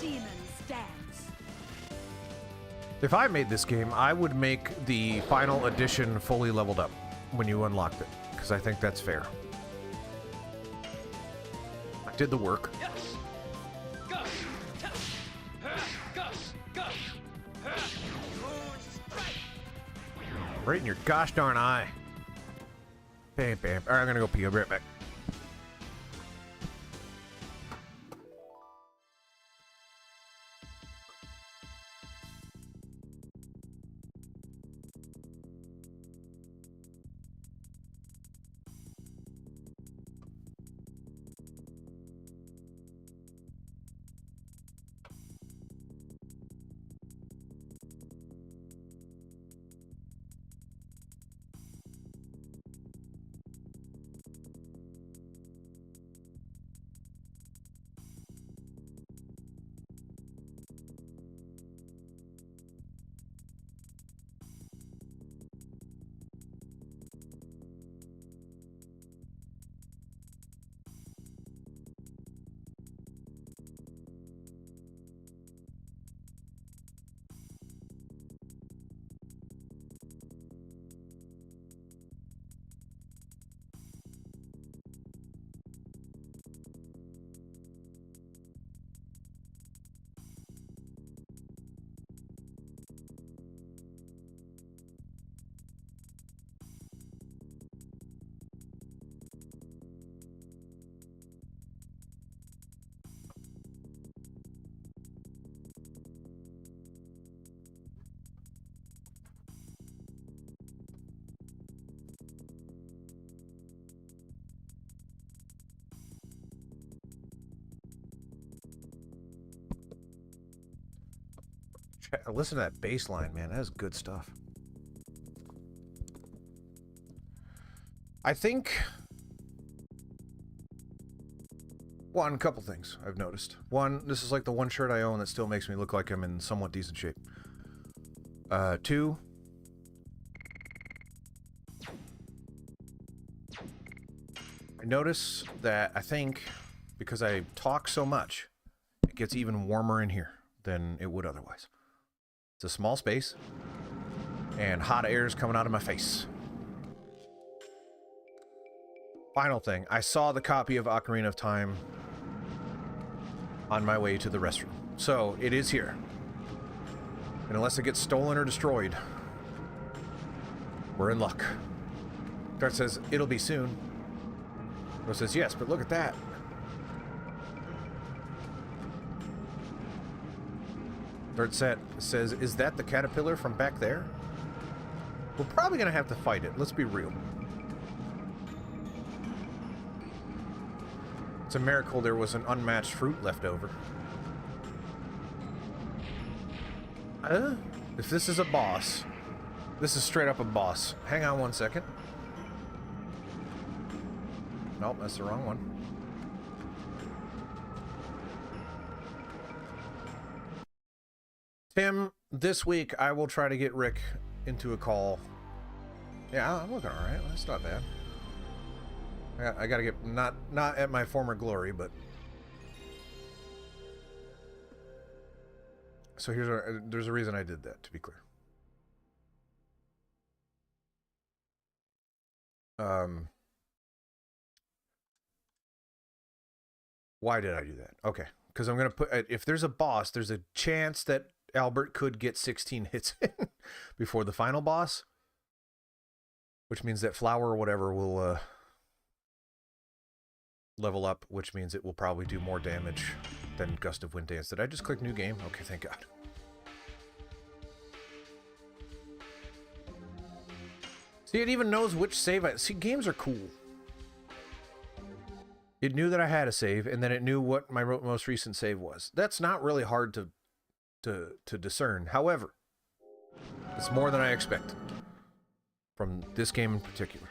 Speaker 2: Demon stands.
Speaker 1: If I made this game, I would make the final edition fully leveled up when you unlocked it, because I think that's fair. I did the work. Right in your gosh darn eye. Bam, bam. Alright, I'm gonna go pee. I'll be right back. Listen to that bass line, man. That is good stuff. I think... One, couple things I've noticed. One, this is like the one shirt I own that still makes me look like I'm in somewhat decent shape. Two... I notice that I think, because I talk so much, it gets even warmer in here than it would otherwise. It's a small space, and hot air is coming out of my face. Final thing, I saw the copy of Ocarina of Time on my way to the restroom. So, it is here. And unless it gets stolen or destroyed, we're in luck. Dart says, it'll be soon. Rose says, yes, but look at that. Dart says, is that the caterpillar from back there? We're probably going to have to fight it. Let's be real. It's a miracle there was an unmatched fruit left over. If this is a boss, this is straight up a boss. Hang on one second. Nope, that's the wrong one. Tim, this week I will try to get Rick into a call. Yeah, I'm looking alright. That's not bad. I gotta get not at my former glory, but so there's a reason I did that, to be clear. Why did I do that? Okay, because I'm gonna put, if there's a boss, there's a chance that Albert could get 16 hits in before the final boss, which means that Flower or whatever will level up, which means it will probably do more damage than Gust of Wind Dance. Did I just click new game? Okay, thank God. See, it even knows which save see, games are cool. It knew that I had a save, and then it knew what my most recent save was. That's not really hard to discern. However, it's more than I expected from this game in particular.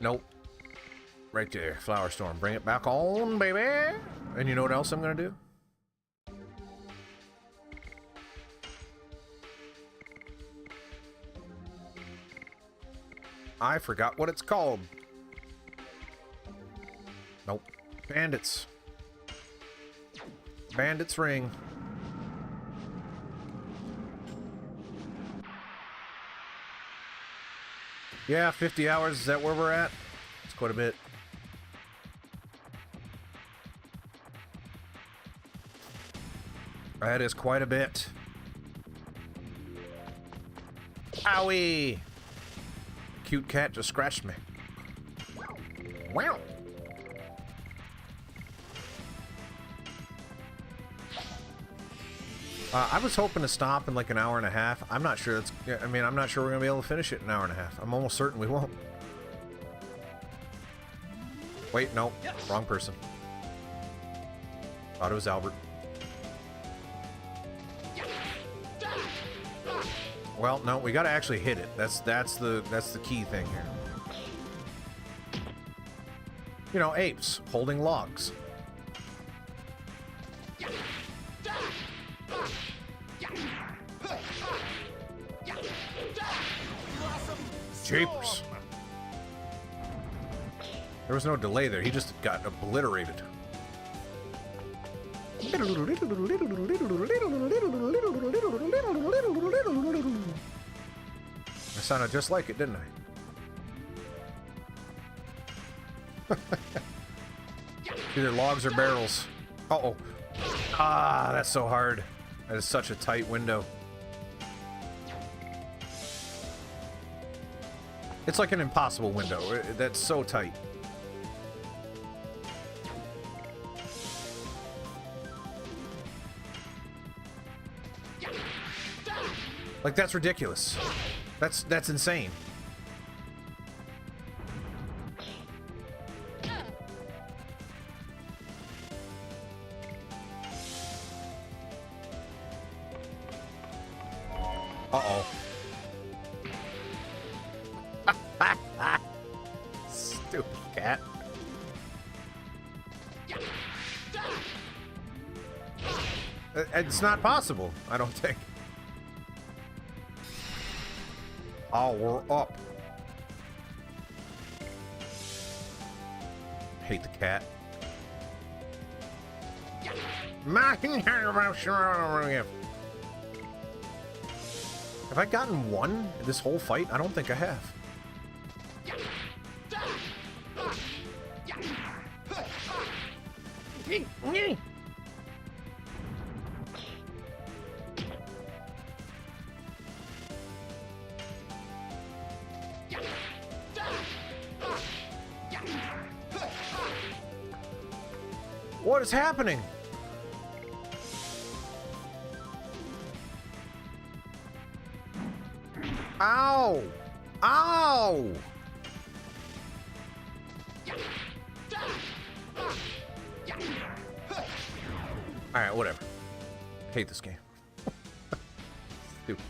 Speaker 1: Nope. Right there. Flower Storm. Bring it back on, baby. And you know what else I'm going to do? I forgot what it's called. Nope. Bandits. Bandits Ring. Yeah, 50 hours. Is that where we're at? It's quite a bit. That is quite a bit. Owie! Cute cat just scratched me. Wow! I was hoping to stop in like an hour and a half. I'm not sure that's... I mean, I'm not sure we're going to be able to finish it in an hour and a half. I'm almost certain we won't. Wait, no. Wrong person. Thought it was Albert. Well, no, we got to actually hit it. That's the key thing here. You know, apes holding logs. Japers. There was no delay there. He just got obliterated. I sounded just like it, didn't I? Either logs or barrels. Uh-oh. Ah, that's so hard. That is such a tight window. It's like an impossible window. That's so tight. Like, that's ridiculous. That's insane. Uh-oh. Stupid cat. It's not possible, I don't think. Oh, we're up. Hate the cat. Have I gotten one this whole fight? I don't think I have. What is happening? Ow! Ow! Alright, whatever. I hate this game. Stupid.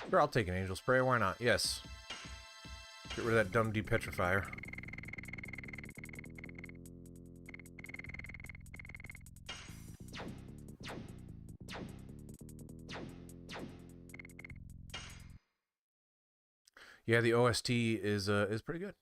Speaker 1: Sure, I'll take an angel spray. Why not? Yes. Get rid of that dumb depetrifier. Yeah, the OST is pretty good.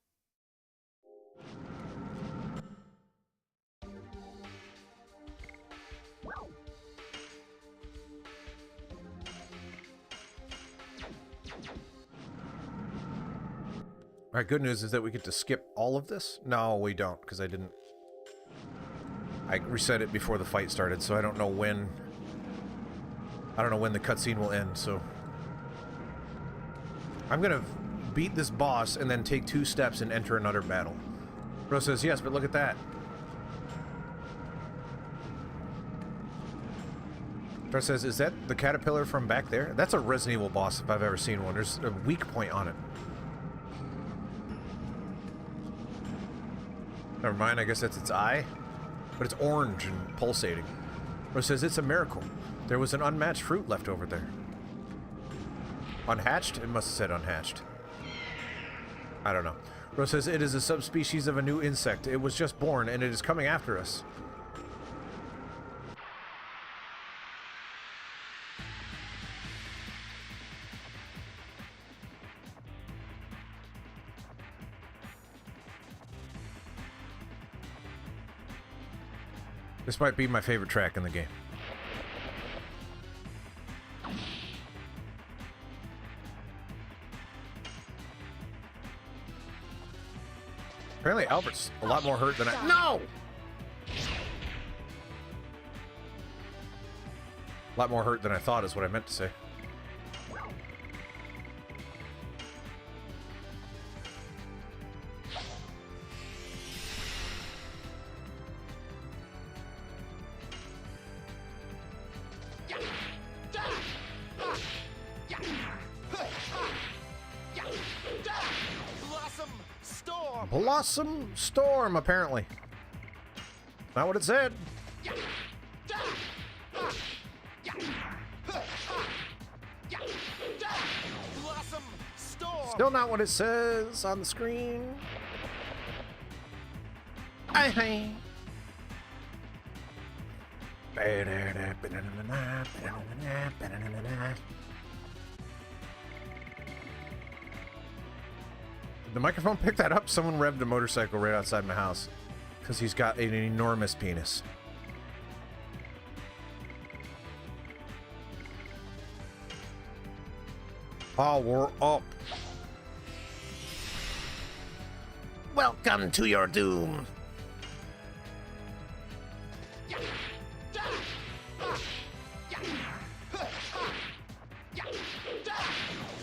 Speaker 1: All right, good news is that we get to skip all of this. No, we don't, because I didn't. I reset it before the fight started, so I don't know when. I don't know when the cutscene will end. So I'm gonna beat this boss and then take 2 steps and enter another battle. Bro says yes, but look at that. Bro says, is that the caterpillar from back there? That's a Resident Evil boss if I've ever seen one. There's a weak point on it. Never mind, I guess that's its eye. But it's orange and pulsating. Bro says, it's a miracle. There was an unmatched fruit left over there. Unhatched? It must have said unhatched. I don't know. Rose says, it is a subspecies of a new insect. It was just born, and it is coming after us. This might be my favorite track in the game. Apparently Albert's a lot more hurt than I... No! A lot more hurt than I thought is what I meant to say. Blossom Storm, apparently. Not what it said.
Speaker 3: Blossom Storm.
Speaker 1: Still not what it says on the screen. Aye. The microphone picked that up. Someone revved a motorcycle right outside my house because he's got an enormous penis. Power up. Welcome to your doom.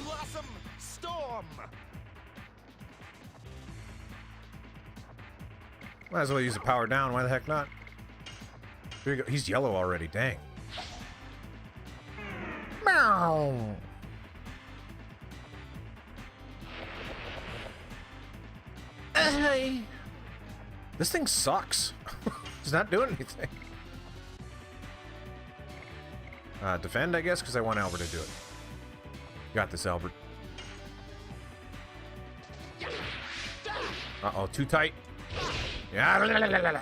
Speaker 3: Blossom Storm.
Speaker 1: Might as well use the power down. Why the heck not? Here you go. He's yellow already. Dang. Meow. Hey. This thing sucks. It's not doing anything. Defend, I guess, because I want Albert to do it. Got this, Albert. Uh-oh, too tight. Yeah. La, la, la, la, la.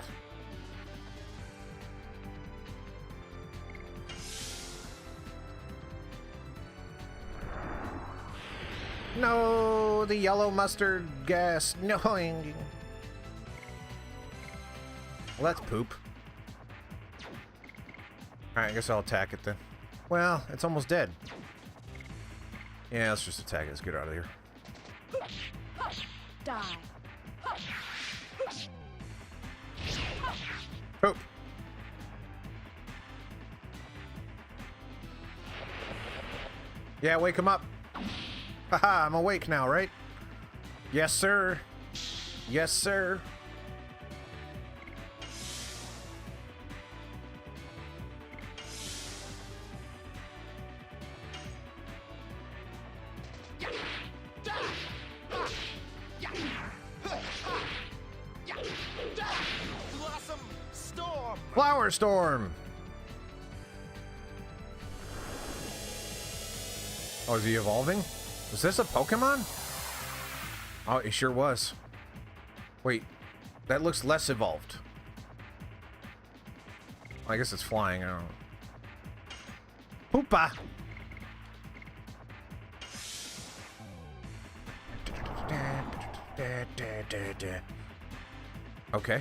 Speaker 1: No, the yellow mustard gas. No. Well, that's poop. Alright, I guess I'll attack it then. Well, it's almost dead. Yeah, let's just attack it. Let's get out of here.
Speaker 2: Die.
Speaker 1: Poop. Yeah, wake him up. Haha, I'm awake now, right? Yes, sir. Yes, sir.
Speaker 3: Blossom Storm!
Speaker 1: Flower Storm. Oh, is he evolving? Was this a Pokemon? Oh, he sure was. Wait, that looks less evolved. I guess it's flying. I don't know. Poopa. Okay.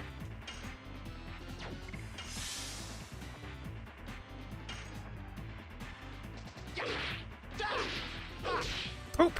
Speaker 1: Poop.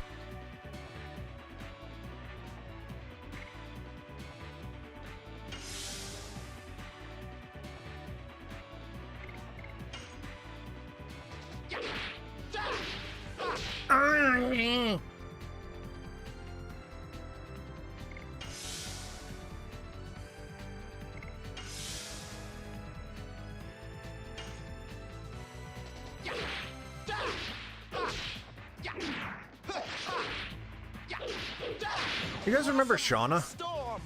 Speaker 1: You guys remember Shauna?
Speaker 3: Storm!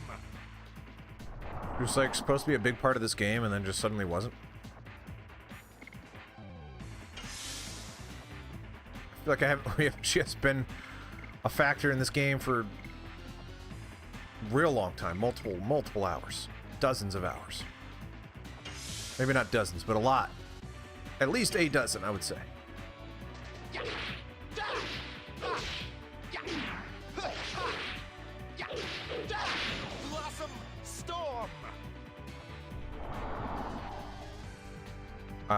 Speaker 1: She was like supposed to be a big part of this game and then just suddenly wasn't. I feel like she has been a factor in this game for a real long time, multiple hours, dozens of hours. Maybe not dozens, but a lot. At least a dozen, I would say.
Speaker 3: Blossom Storm!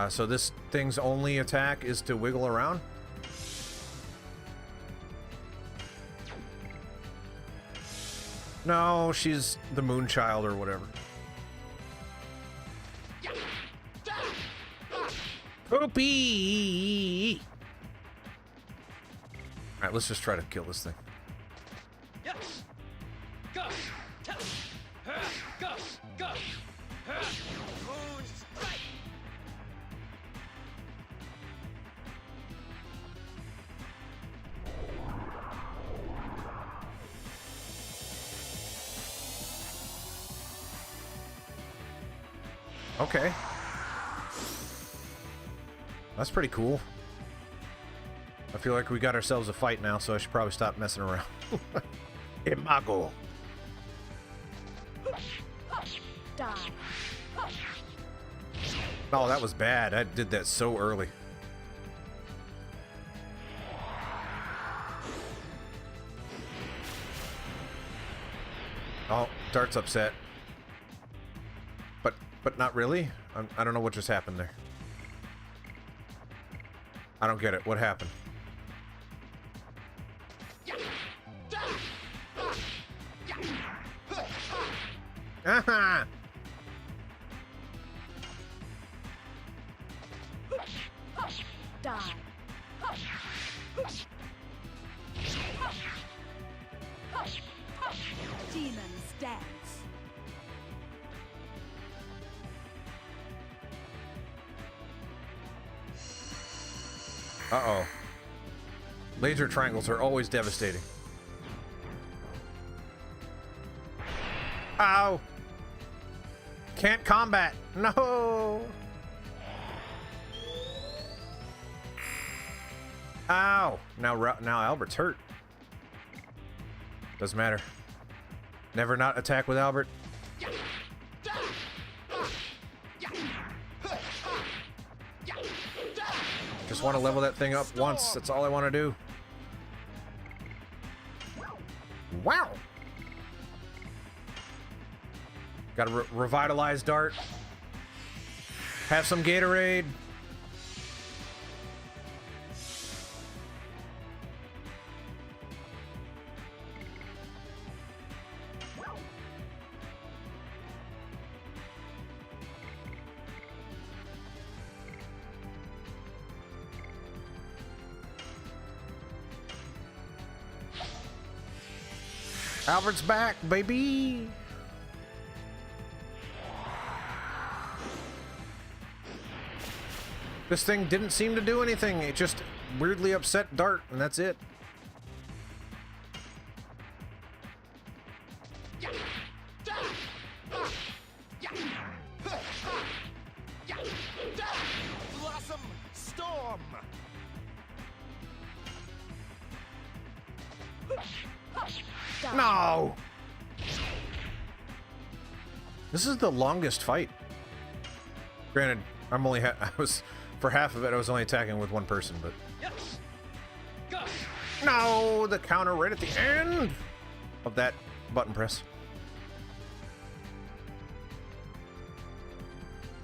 Speaker 1: So this thing's only attack is to wiggle around? No, she's the moon child or whatever. Poopy! Alright, let's just try to kill this thing.
Speaker 3: Moon Strike!
Speaker 1: Okay. That's pretty cool. I feel like we got ourselves a fight now, so I should probably stop messing around. Imago.
Speaker 2: Die.
Speaker 1: Oh, that was bad. I did that so early. Oh, Dart's upset. But not really? I don't know what just happened there. I don't get it. What happened? Aha!
Speaker 2: Die. Demons dance.
Speaker 1: Uh-oh. Laser triangles are always devastating. Ow! Can't combat. No! Ow! Now Albert's hurt. Doesn't matter. Never not attack with Albert. Just want to level that thing up once. That's all I want to do. Wow! Got to revitalize Dart. Have some Gatorade. Albert's back, baby! This thing didn't seem to do anything. It just weirdly upset Dart, and that's it.
Speaker 3: Blossom Storm.
Speaker 1: No! This is the longest fight. Granted, I'm only for half of it I was only attacking with one person, but no, the counter right at the end of that button press.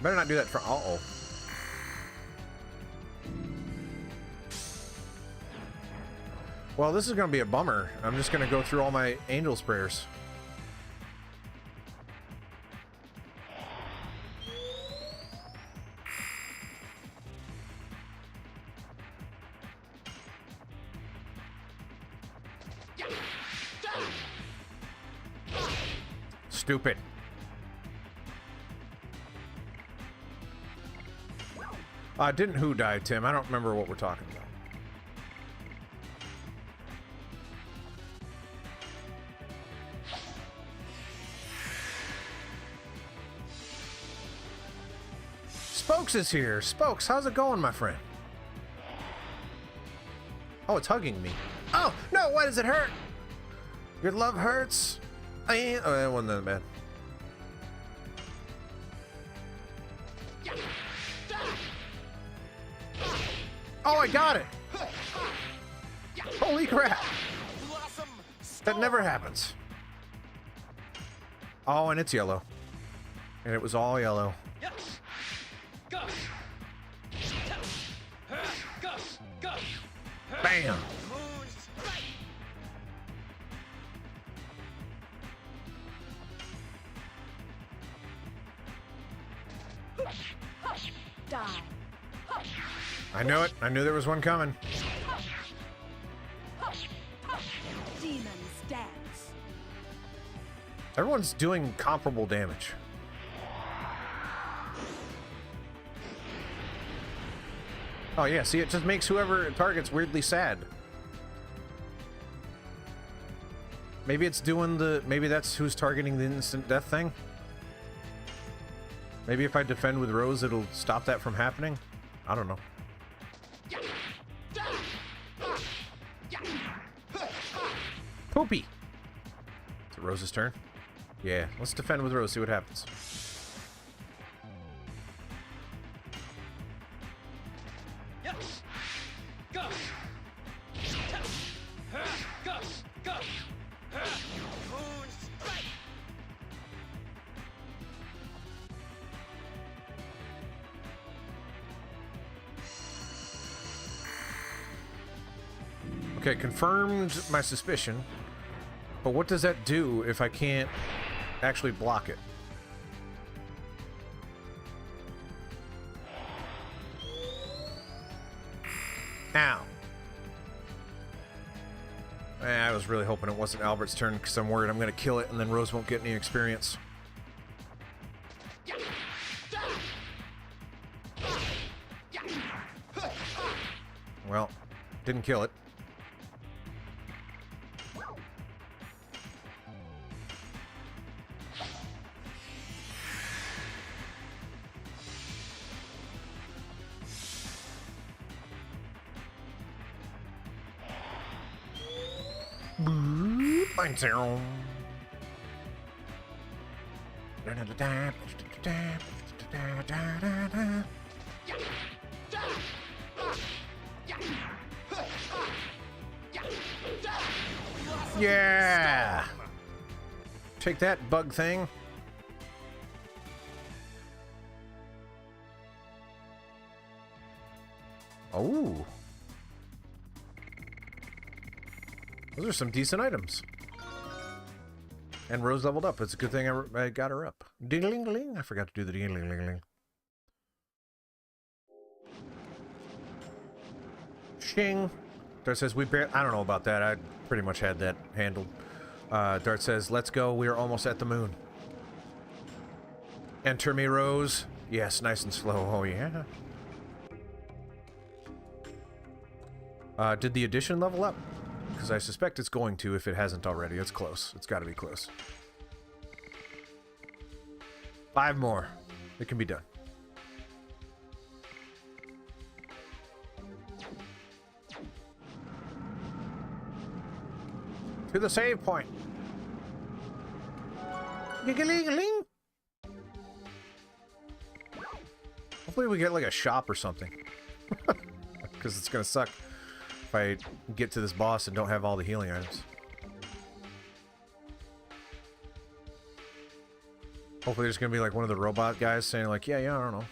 Speaker 1: Better not do that for uh-oh. Well, this is going to be a bummer. I'm just going to go through all my Angel's prayers. Stupid. Didn't who die, Tim? I don't remember what we're talking about. Spokes is here. Spokes, how's it going, my friend? Oh, it's hugging me. Oh, no, why does it hurt? Your love hurts. Oh, that wasn't that bad. Oh, I got it. Holy crap. That never happens. Oh, and it's yellow. And it was all yellow. Bam.
Speaker 2: Die.
Speaker 1: I knew it. I knew there was one coming.
Speaker 2: Demons dance.
Speaker 1: Everyone's doing comparable damage. Oh yeah, see, it just makes whoever it targets weirdly sad. Maybe it's doing the... Maybe that's who's targeting the instant death thing? Maybe if I defend with Rose, it'll stop that from happening? I don't know. Poopy! Is it Rose's turn? Yeah, let's defend with Rose, see what happens. Okay, confirmed my suspicion. But what does that do if I can't actually block it? Ow. I was really hoping it wasn't Albert's turn because I'm worried I'm going to kill it and then Rose won't get any experience. Well, didn't kill it. Yeah! Take that, bug thing. Oh. Those are some decent items. And Rose leveled up. It's a good thing I got her up. Ding-a-ling-a-ling. I forgot to do the ding-a-ling-a-ling. Shing. There says we barely... I don't know about that. I pretty much had that handled. Dart says, let's go. We are almost at the moon. Enter me, Rose. Yes, nice and slow. Oh, yeah. Did the addition level up? Because I suspect it's going to if it hasn't already. It's close. It's got to be close. 5 more. It can be done. To the save point. Giggling. Hopefully we get like a shop or something. Because it's going to suck if I get to this boss and don't have all the healing items. Hopefully there's going to be like one of the robot guys saying like, yeah, I don't know.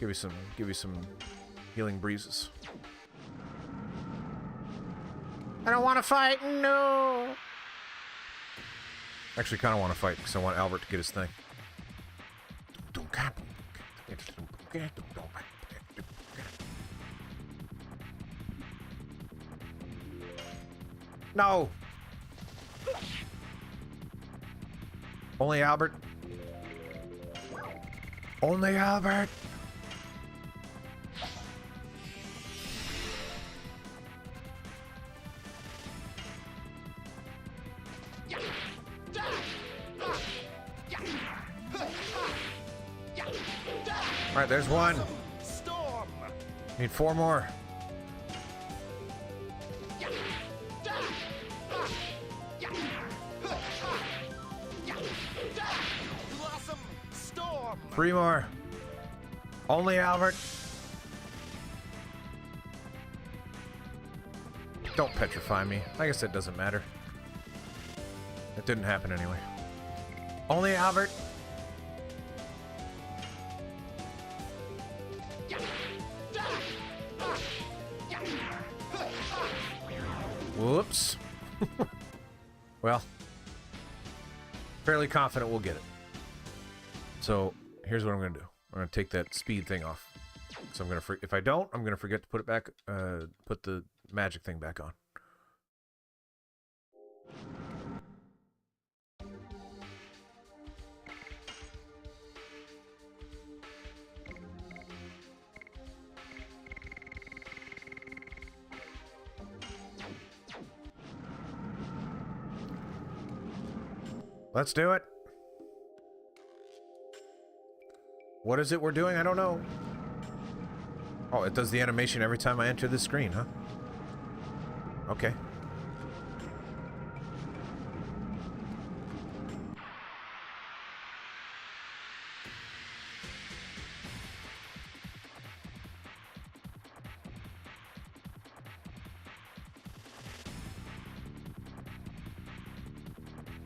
Speaker 1: Give you some healing breezes. I don't want to fight, no! Actually, kind of want to fight because I want Albert to get his thing. No! Only Albert. Only Albert! Alright, there's one.
Speaker 3: Storm.
Speaker 1: Need 4 more.
Speaker 3: Blossom. Storm.
Speaker 1: 3 more. Only Albert. Don't petrify me. I guess it doesn't matter. It didn't happen anyway. Only Albert. Whoops. Well, fairly confident we'll get it. So here's what I'm gonna do. I'm gonna take that speed thing off. So I'm gonna if I don't, I'm gonna forget to put it back. Put the magic thing back on. Let's do it. What is it we're doing? I don't know. Oh, it does the animation every time I enter the screen, huh? Okay.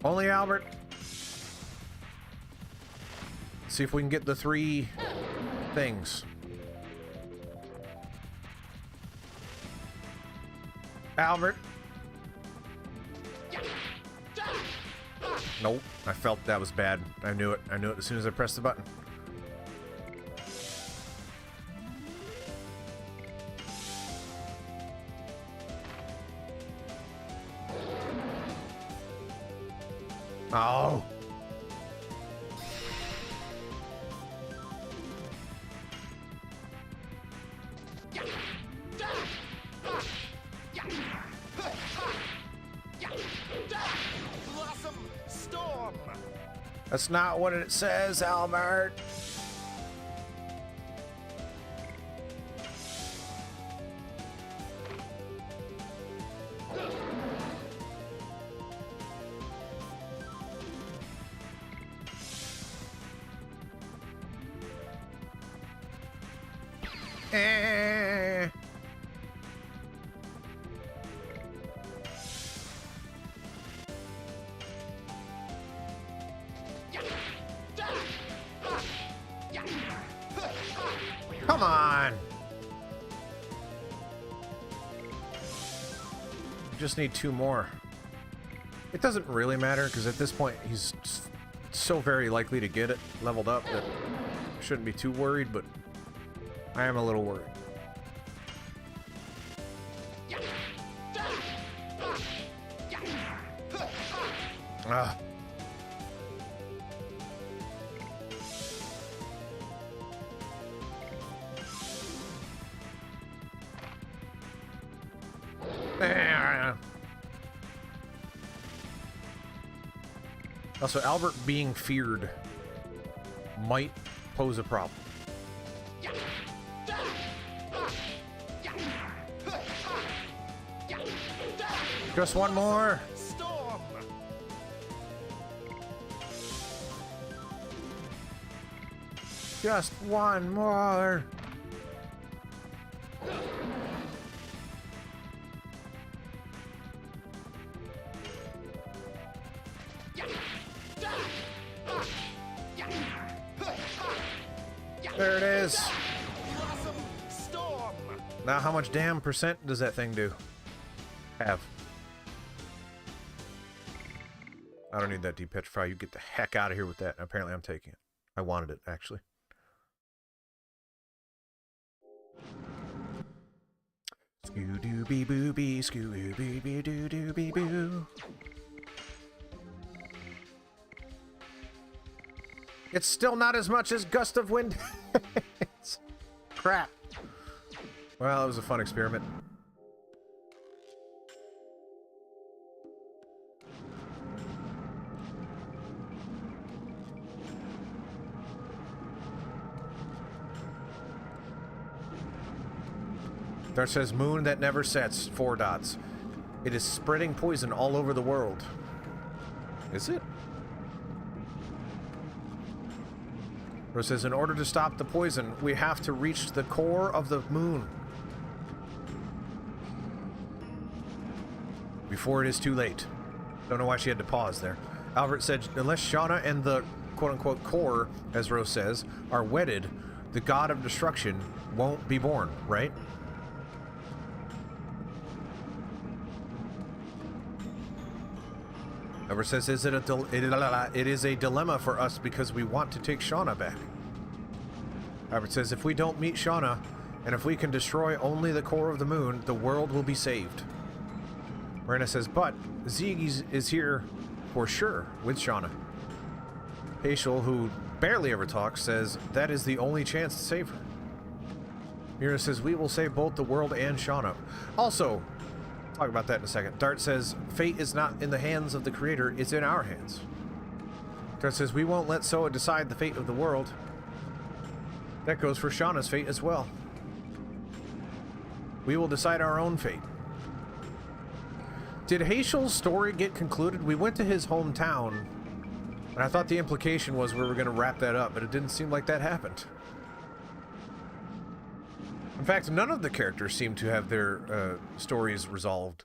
Speaker 1: Only Albert. See if we can get the 3 things. Albert. Nope. I felt that was bad. I knew it. I knew it as soon as I pressed the button. Oh.
Speaker 3: Blossom. Storm.
Speaker 1: That's not what it says, Albert. Come on. Just need 2 more. It doesn't really matter because at this point he's so very likely to get it leveled up that I shouldn't be too worried, but I am a little worried. Ah. Also, Albert being feared might pose a problem. Just one more.
Speaker 3: Storm.
Speaker 1: Just one more. There it is.
Speaker 3: Blossom storm.
Speaker 1: Now, how much damn percent does that thing do? Have. I don't need that depetrify. You get the heck out of here with that. Apparently, I'm taking it. I wanted it, actually. Scoo-doo-bee-boo-bee, scoo-doo-bee-bee-doo-doo-bee-boo. It's still not as much as Gust of Wind. It's crap. Well, it was a fun experiment. There says moon that never sets, 4 dots. It is spreading poison all over the world. Is it? It says, in order to stop the poison, we have to reach the core of the moon before it is too late. Don't know why she had to pause there. Albert said, unless Shauna and the quote-unquote core, as Rose says, are wedded, the god of destruction won't be born, right? Albert says, it is a dilemma for us because we want to take Shauna back. Albert says, if we don't meet Shauna, and if we can destroy only the core of the moon, the world will be saved. Marina says, but Ziggy is here for sure with Shauna. Hazel, who barely ever talks, says, that is the only chance to save her. Mira says, we will save both the world and Shauna. Also, talk about that in a second. Dart says, fate is not in the hands of the creator, it's in our hands. Dart says, we won't let Soa decide the fate of the world. That goes for Shauna's fate as well. We will decide our own fate. Did Hazel's story get concluded? We went to his hometown, and I thought the implication was we were going to wrap that up, but it didn't seem like that happened. In fact, none of the characters seem to have their stories resolved.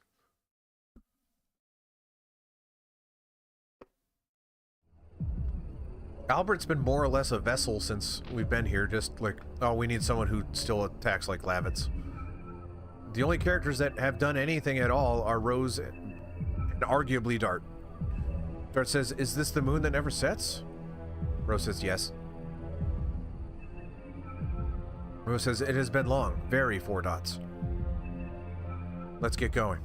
Speaker 1: Albert's been more or less a vessel since we've been here, just like, oh, we need someone who still attacks like Lavitz. The only characters that have done anything at all are Rose and arguably Dart. Dart says, is this the moon that never sets? Rose says, yes. Rose says, it has been long. Very 4 dots. Let's get going.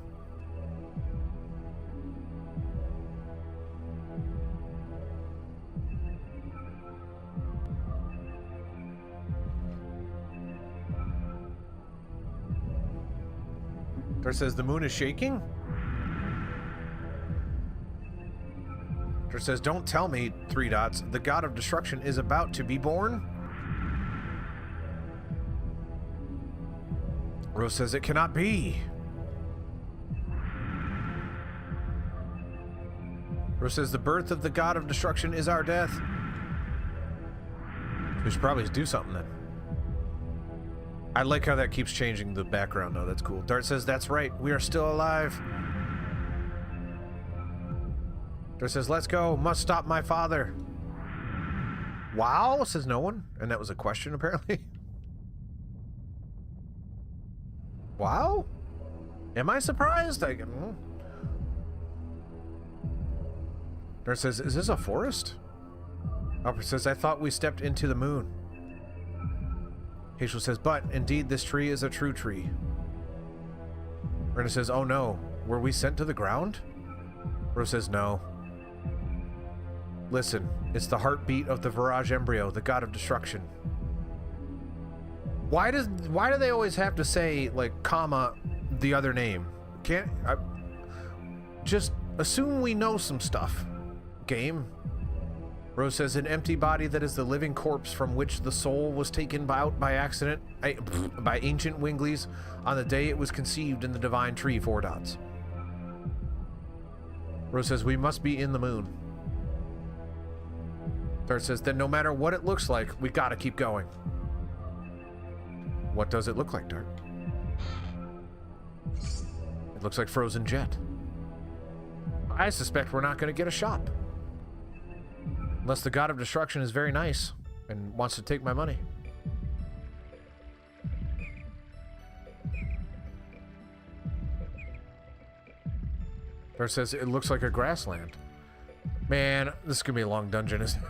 Speaker 1: Dart says, the moon is shaking? Dart says, don't tell me, 3 dots. The god of destruction is about to be born? Rose says, it cannot be. Rose says, the birth of the god of destruction is our death. We should probably do something then. I like how that keeps changing the background though. That's cool. Dart says, that's right. We are still alive. Dart says, let's go. Must stop my father. Wow, says no one. And that was a question apparently. Wow? Am I surprised? Dart says, is this a forest? Albert says, I thought we stepped into the moon. Hazel says, but indeed this tree is a true tree. Brenda says, oh no, were we sent to the ground? Rose says, no. Listen, it's the heartbeat of the Virage embryo, the god of destruction. Why do they always have to say, like, comma, the other name? Just assume we know some stuff, game. Rose says, an empty body that is the living corpse from which the soul was taken out by accident by ancient Winglies on the day it was conceived in the divine tree, 4 dots. Rose says, we must be in the moon. Dart says, then no matter what it looks like, we gotta keep going. What does it look like, Dart? It looks like frozen jet. I suspect we're not gonna get a shop. Unless the god of destruction is very nice and wants to take my money. Dart says, it looks like a grassland. Man, this is gonna be a long dungeon, isn't it?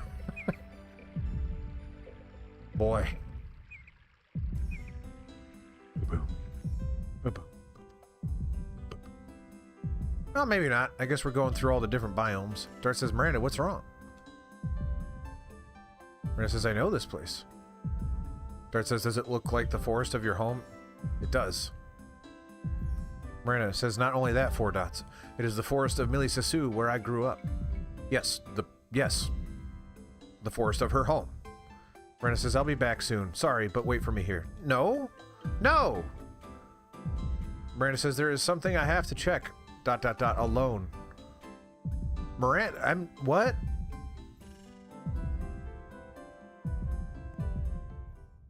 Speaker 1: Boy. Well, maybe not. I guess we're going through all the different biomes. Dart says, Miranda, what's wrong? Miranda says, I know this place. Dart says, does it look like the forest of your home? It does. Miranda says, not only that, 4 dots. It is the forest of Milisasu, where I grew up. Yes, the forest of her home. Miranda says, I'll be back soon. Sorry, but wait for me here. No? No! Miranda says, there is something I have to check. ... alone. Miranda, what?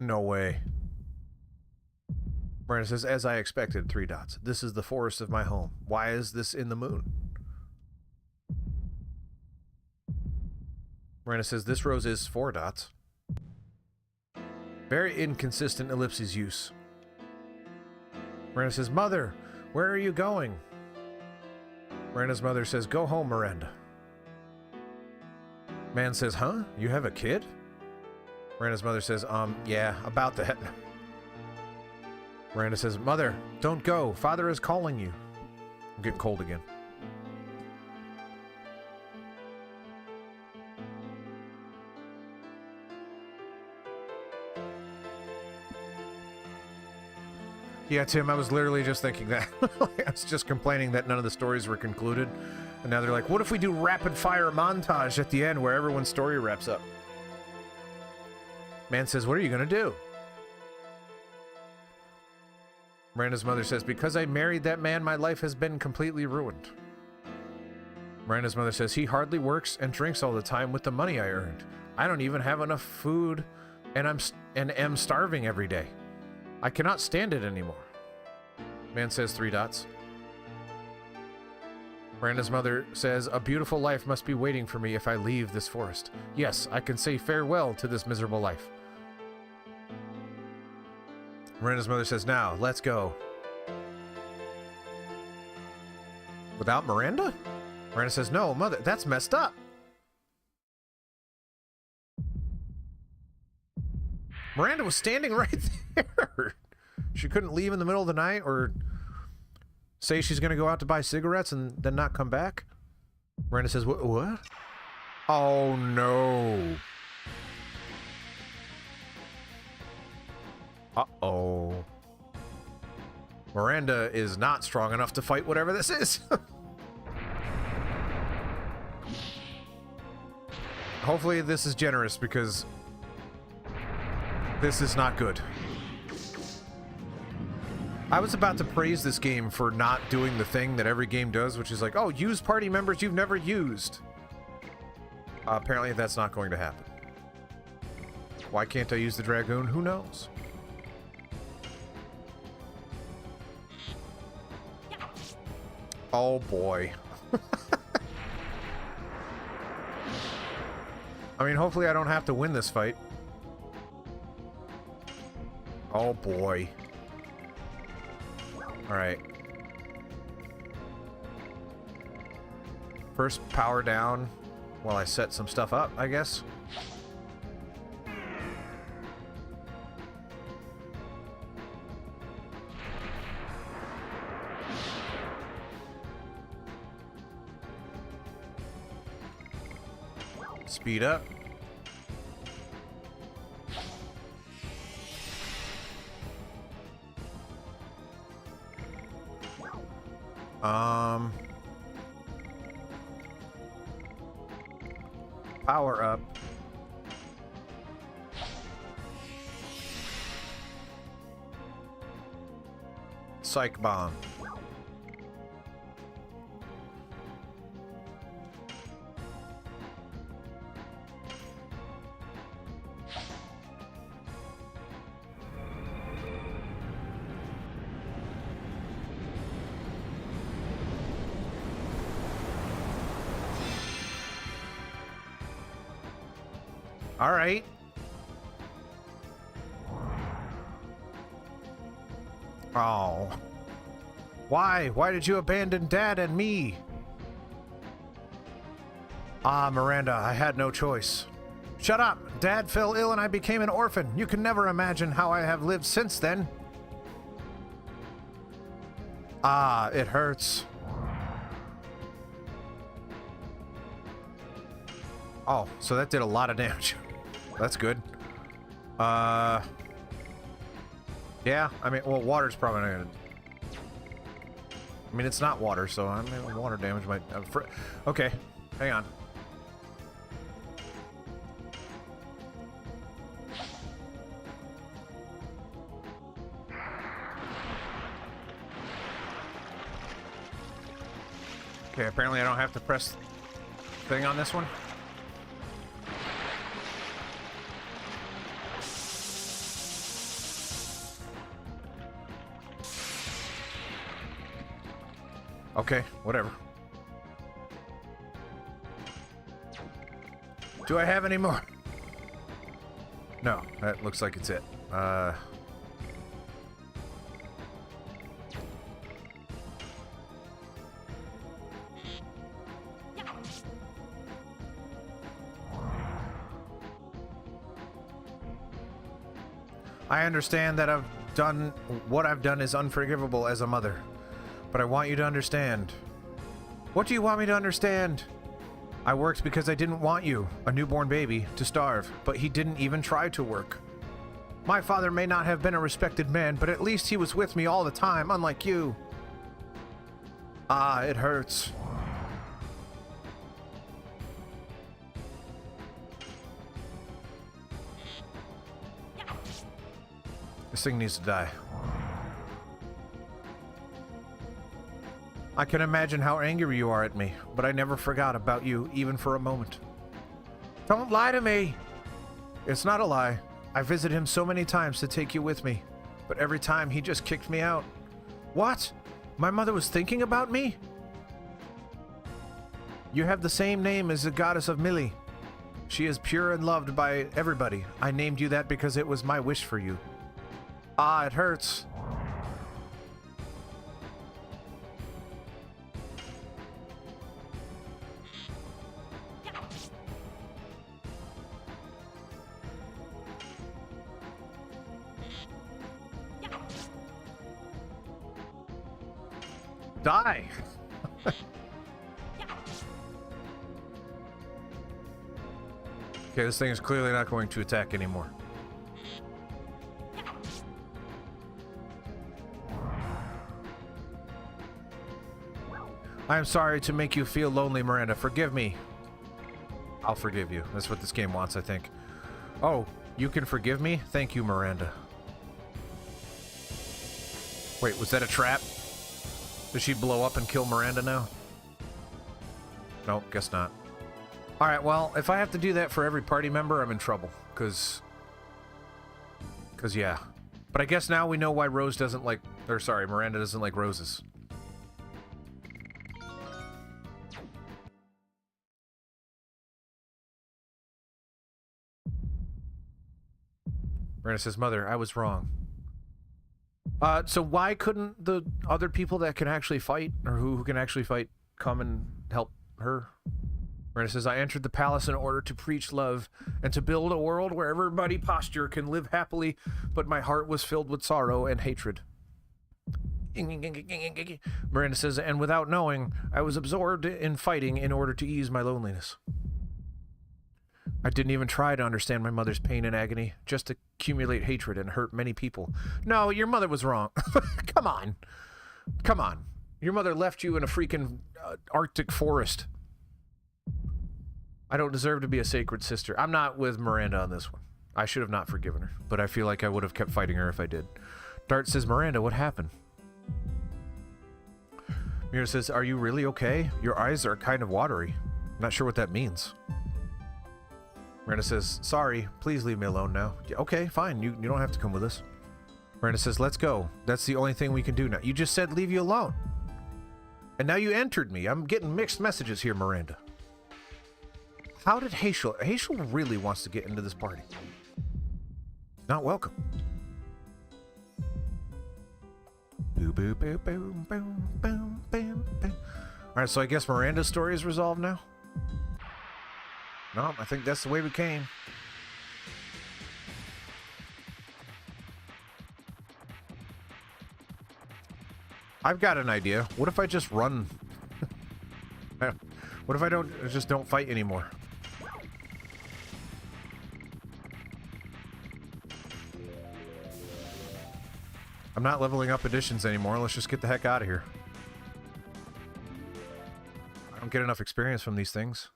Speaker 1: No way. Miranda says, as I expected, 3 dots. This is the forest of my home. Why is this in the moon? Miranda says, this rose is 4 dots. Very inconsistent ellipses use. Miranda says, Mother, where are you going? Miranda's mother says, go home, Miranda. Man says, huh? You have a kid? Miranda's mother says, yeah, about that. Miranda says, Mother, don't go. Father is calling you. I'm getting cold again. Yeah, Tim, I was literally just thinking that. I was just complaining that none of the stories were concluded. And now they're like, what if we do rapid fire montage at the end where everyone's story wraps up? Man says, what are you going to do? Miranda's mother says, because I married that man, my life has been completely ruined. Miranda's mother says, he hardly works and drinks all the time with the money I earned. I don't even have enough food and am starving every day. I cannot stand it anymore. Man says, 3 dots. Miranda's mother says, a beautiful life must be waiting for me if I leave this forest. Yes, I can say farewell to this miserable life. Miranda's mother says, now, let's go. Without Miranda? Miranda says, no, Mother, that's messed up. Miranda was standing right there. She couldn't leave in the middle of the night or say she's going to go out to buy cigarettes and then not come back. Miranda says, what? Oh, no. Uh-oh. Miranda is not strong enough to fight whatever this is. Hopefully this is generous because this is not good. I was about to praise this game for not doing the thing that every game does, which is like, oh, use party members you've never used. Apparently that's not going to happen. Why can't I use the Dragoon? Who knows? Oh boy. I mean, hopefully I don't have to win this fight. Oh boy. Alright. First power down while I set some stuff up, I guess. Speed up. Power up. Psych bomb. All right. Oh. Why? Why did you abandon Dad and me? Ah, Miranda, I had no choice. Shut up! Dad fell ill and I became an orphan. You can never imagine how I have lived since then. Ah, it hurts. Oh, so that did a lot of damage. That's good. Yeah, I mean, well, water's probably not gonna... I mean, it's not water, so I mean, water damage might... okay, hang on. Okay, apparently I don't have to press thing on this one. Okay, whatever. Do I have any more? No, that looks like it's it. I understand that what I've done is unforgivable as a mother. But I want you to understand. What do you want me to understand? I worked because I didn't want you, a newborn baby, to starve, but he didn't even try to work. My father may not have been a respected man, but at least he was with me all the time, unlike you. Ah, it hurts. This thing needs to die. I can imagine how angry you are at me, but I never forgot about you, even for a moment. Don't lie to me! It's not a lie. I visited him so many times to take you with me, but every time he just kicked me out. What? My mother was thinking about me? You have the same name as the goddess of Millie. She is pure and loved by everybody. I named you that because it was my wish for you. Ah, it hurts. Die! Okay, this thing is clearly not going to attack anymore. I am sorry to make you feel lonely, Miranda. Forgive me. I'll forgive you. That's what this game wants, I think. Oh, you can forgive me? Thank you, Miranda. Wait, was that a trap? Does she blow up and kill Miranda now? Nope, guess not. Alright, well, if I have to do that for every party member, I'm in trouble. Cause yeah. But I guess now we know why Rose doesn't like... Or sorry, Miranda doesn't like roses. Miranda says, Mother, I was wrong. So why couldn't the other people that can actually fight, or who can actually fight, come and help her? Miranda says, I entered the palace in order to preach love and to build a world where everybody posture can live happily, but my heart was filled with sorrow and hatred. Miranda says, and without knowing, I was absorbed in fighting in order to ease my loneliness. I didn't even try to understand my mother's pain and agony, just to accumulate hatred and hurt many people. No, your mother was wrong. Come on. Come on. Your mother left you in a freaking Arctic forest. I don't deserve to be a sacred sister. I'm not with Miranda on this one. I should have not forgiven her, but I feel like I would have kept fighting her if I did. Dart says, Miranda, what happened? Mira says, are you really okay? Your eyes are kind of watery. I'm not sure what that means. Miranda says, sorry, please leave me alone now. Yeah, okay, fine, you don't have to come with us. Miranda says, let's go. That's the only thing we can do now. You just said leave you alone. And now you entered me. I'm getting mixed messages here, Miranda. How did Hazel really wants to get into this party? Not welcome. Boo, boo, boo, boo, boo, boo, boo, boo. Alright, so I guess Miranda's story is resolved now? No, I think that's the way we came. I've got an idea. What if I just run? What if I just don't fight anymore? I'm not leveling up additions anymore. Let's just get the heck out of here. I don't get enough experience from these things.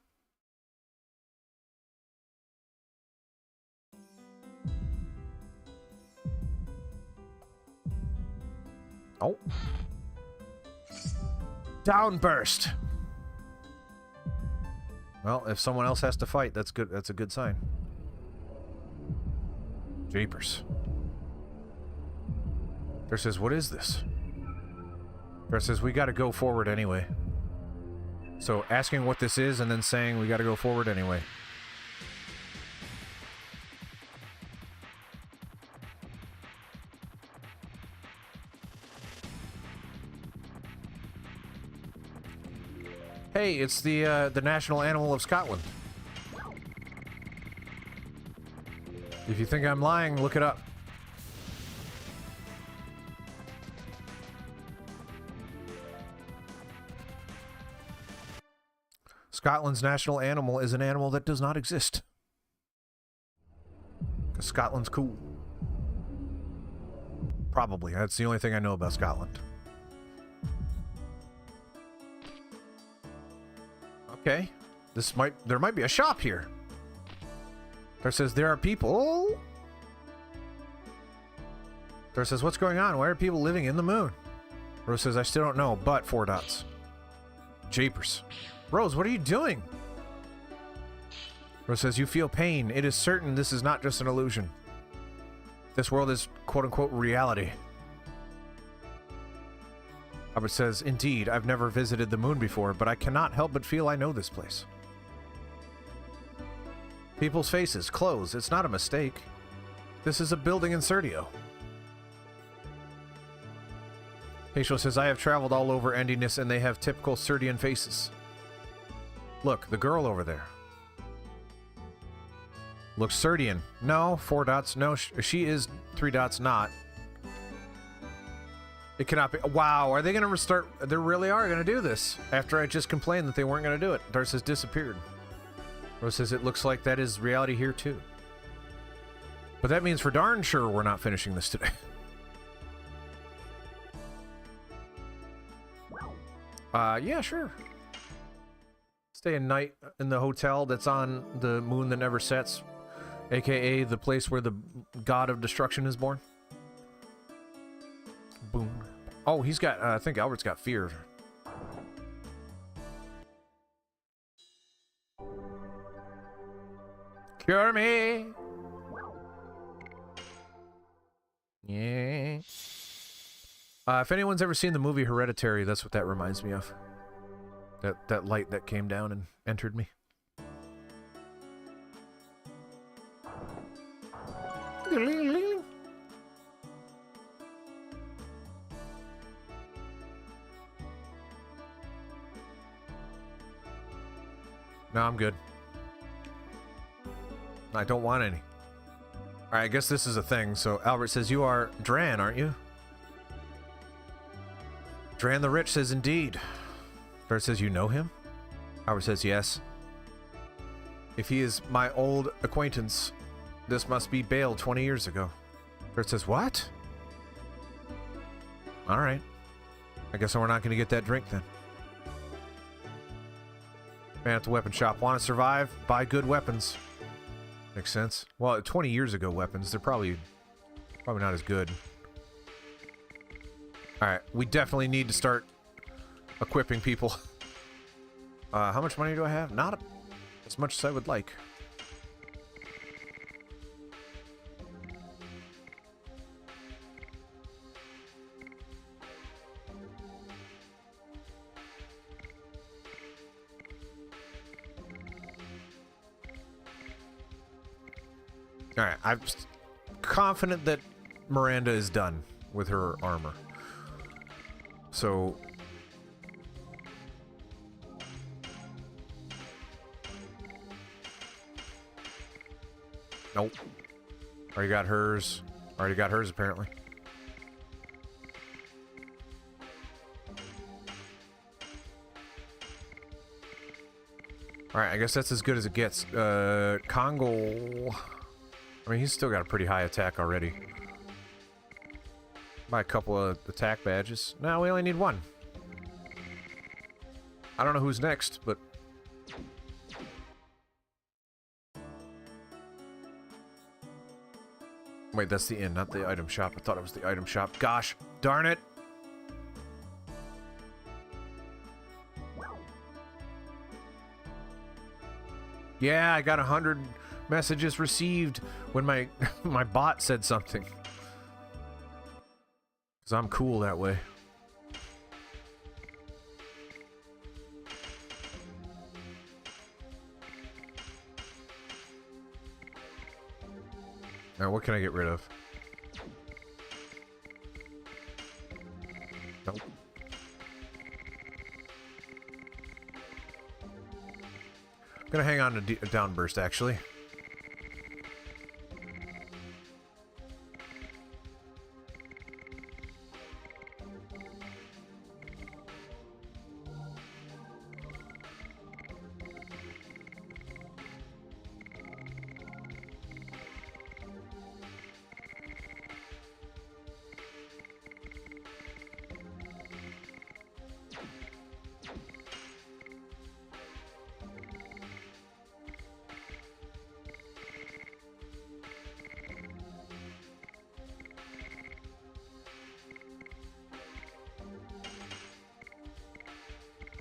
Speaker 1: Oh. Downburst. Well, if someone else has to fight, that's good. That's a good sign. Jeepers. There says, what is this? There says, we gotta go forward anyway. So asking what this is and then saying we gotta go forward anyway. Hey, it's the national animal of Scotland. If you think I'm lying, look it up. Scotland's national animal is an animal that does not exist. Because Scotland's cool. Probably. That's the only thing I know about Scotland. Okay. There might be a shop here. There says there are people. There says, what's going on? Why are people living in the moon? Rose says, I still don't know, but 4 dots. Japers. Rose, what are you doing? Rose says, you feel pain. It is certain this is not just an illusion. This world is quote-unquote reality. Albert says, indeed, I've never visited the moon before, but I cannot help but feel I know this place. People's faces, clothes, it's not a mistake. This is a building in Serdio. Hazel says, I have traveled all over Endiness and they have typical Serdian faces. Look, the girl over there. Looks Serdian. No, 4 dots. No, she is 3 dots not. It cannot be. Wow, are they going to restart? They really are going to do this. After I just complained that they weren't going to do it. Darce has disappeared. Rose says, it looks like that is reality here too. But that means for darn sure we're not finishing this today. Yeah, sure. Stay a night in the hotel that's on the moon that never sets, aka the place where the god of destruction is born. Boom. Oh, he's got, I think Albert's got fear. Cure me! Yeah. If anyone's ever seen the movie Hereditary, that's what that reminds me of. That light that came down and entered me. No, I'm good. I don't want any. Alright, I guess this is a thing. So Albert says, you are Dran, aren't you? Dran the Rich says, indeed. Dart says, you know him? Albert says, yes. If he is my old acquaintance, this must be Bale 20 years ago. It says, what? Alright. I guess we're not going to get that drink then. Man at the weapon shop. Want to survive? Buy good weapons. Makes sense. Well, 20 years ago weapons, they're probably not as good. Alright, we definitely need to start equipping people. How much money do I have? Not as much as I would like. Alright, I'm confident that Miranda is done with her armor. So... Nope. Already got hers. Already got hers, apparently. Alright, I guess that's as good as it gets. Kongol... I mean, he's still got a pretty high attack already. Buy a couple of attack badges. No, we only need one. I don't know who's next, but... Wait, that's the inn, not the item shop. I thought it was the item shop. Gosh, darn it! Yeah, I got 100 messages received when my my bot said something. Because I'm cool that way. Now, what can I get rid of? Nope. I'm gonna hang on to a downburst, actually.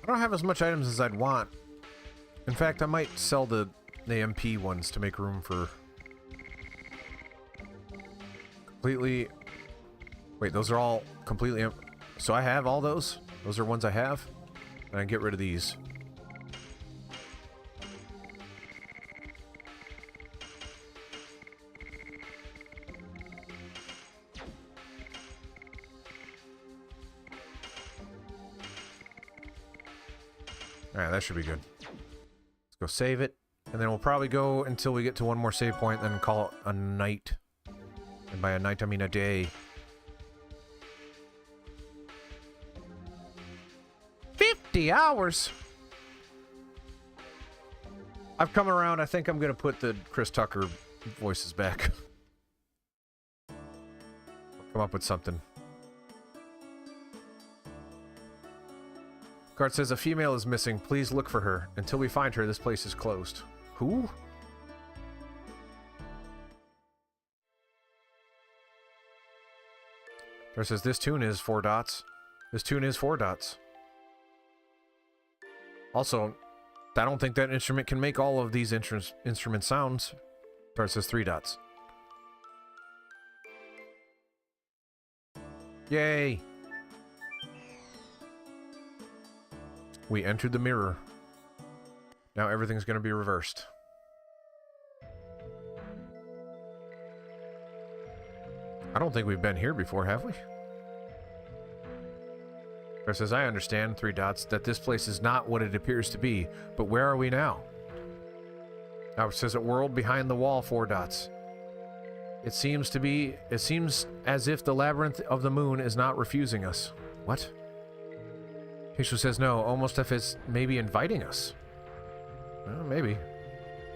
Speaker 1: I don't have as much items as I'd want. In fact, I might sell the MP ones to make room for... Completely... Wait, those are all completely... So I have all those? Those are ones I have? And I get rid of these. Alright, that should be good. Let's go save it. And then we'll probably go until we get to one more save point, then call it a night. And by a night, I mean a day. 50 hours! I've come around. I think I'm going to put the Chris Tucker voices back. Come up with something. Guard says a female is missing. Please look for her. Until we find her, this place is closed. Who? Guard says this tune is 4 dots. This tune is 4 dots. Also, I don't think that instrument can make all of these instrument sounds. Guard says 3 dots. Yay! We entered the mirror. Now everything's going to be reversed. I don't think we've been here before, have we? Chris says, I understand, 3 dots, that this place is not what it appears to be, but where are we now? Now it says a world behind the wall, 4 dots. It seems as if the labyrinth of the moon is not refusing us. What? Hishu says no, almost if it's maybe inviting us. Well, maybe.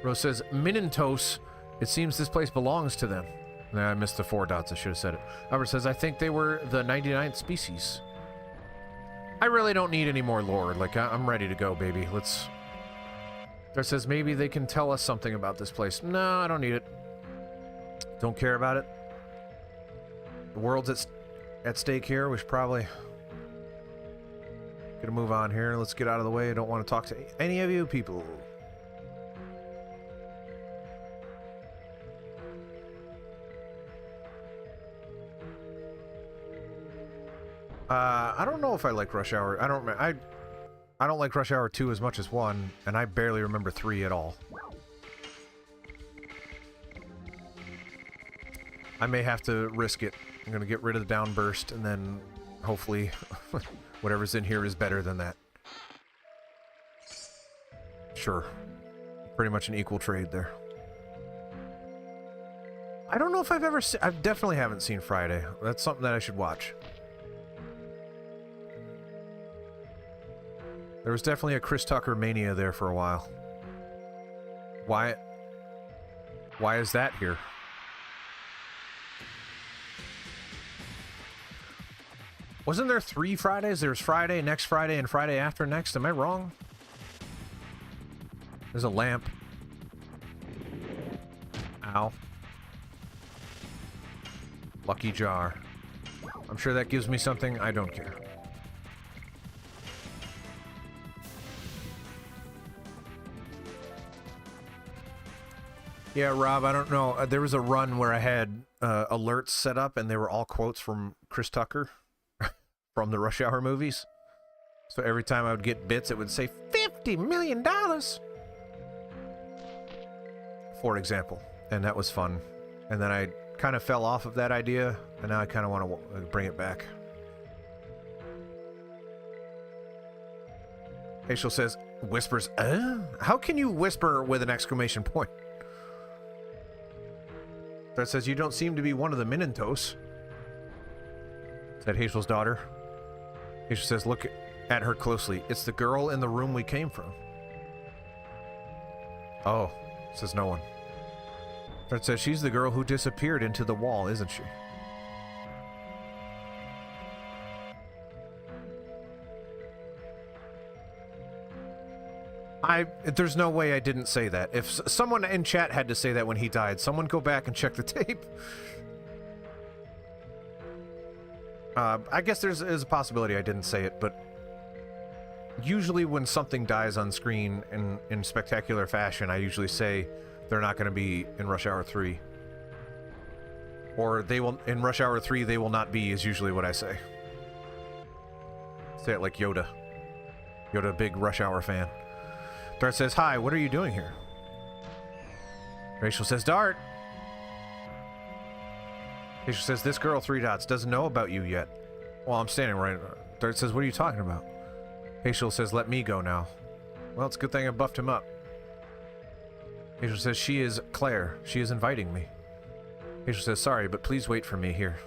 Speaker 1: Rose says, Minentos. It seems this place belongs to them. Nah, I missed the 4 dots. I should have said it. Albert says, I think they were the 99th species. I really don't need any more lore. Like, I'm ready to go, baby. Let's... There says, maybe they can tell us something about this place. No, I don't need it. Don't care about it. The world's at stake here. We should probably... Gonna move on here. Let's get out of the way. I don't want to talk to any of you people. I don't know if I like Rush Hour. I don't like Rush Hour 2 as much as 1, and I barely remember 3 at all. I may have to risk it. I'm gonna get rid of the downburst, and then hopefully whatever's in here is better than that. Sure. Pretty much an equal trade there. I don't know if I've ever seen... I definitely haven't seen Friday. That's something that I should watch. There was definitely a Chris Tucker mania there for a while. Why is that here? Wasn't there 3 Fridays? There's Friday, next Friday, and Friday after next. Am I wrong? There's a lamp. Ow. Lucky jar. I'm sure that gives me something. I don't care. Yeah, Rob, I don't know. There was a run where I had alerts set up, and they were all quotes from Chris Tucker from the Rush Hour movies. So every time I would get bits, it would say $50 million, for example. And that was fun. And then I kind of fell off of that idea, and now I kind of want to bring it back. Hazel says, whispers, How can you whisper with an exclamation point? That says, you don't seem to be one of the Minentos. Said Hazel's daughter. Hazel says, look at her closely. It's the girl in the room we came from. Oh, says no one. That says, she's the girl who disappeared into the wall, isn't she? There's no way I didn't say that. If someone in chat had to say that when he died, someone go back and check the tape. I guess there's a possibility I didn't say it, but usually when something dies on screen in spectacular fashion, I usually say they're not going to be in Rush Hour 3. Or they will, in Rush Hour 3, they will not be, is usually what I say. Say it like Yoda. Yoda, big Rush Hour fan. Dart says, hi, what are you doing here? Rachel says, Dart. Rachel says, this girl, 3 dots, doesn't know about you yet. Well, I'm standing right. Dart says, what are you talking about? Rachel says, let me go now. Well, it's a good thing I buffed him up. Rachel says, she is Claire. She is inviting me. Rachel says, sorry, but please wait for me here.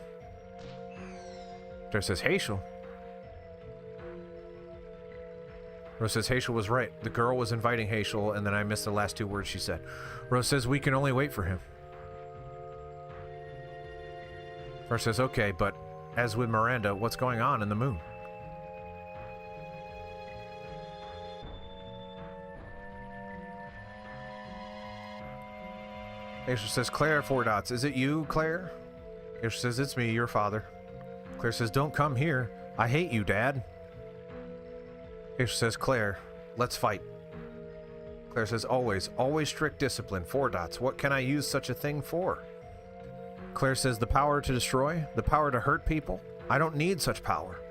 Speaker 1: Dart says, Rachel. Rose says, Hazel was right. The girl was inviting Hazel, and then I missed the last 2 words she said. Rose says, we can only wait for him. Rose says, okay, but as with Miranda, what's going on in the moon? Hazel says, Claire, 4 dots. Is it you, Claire? Hazel says, it's me, your father. Claire says, don't come here. I hate you, Dad. Hazel says, Claire, let's fight. Claire says, always strict discipline. 4 dots. What can I use such a thing for? Claire says, the power to destroy? The power to hurt people? I don't need such power.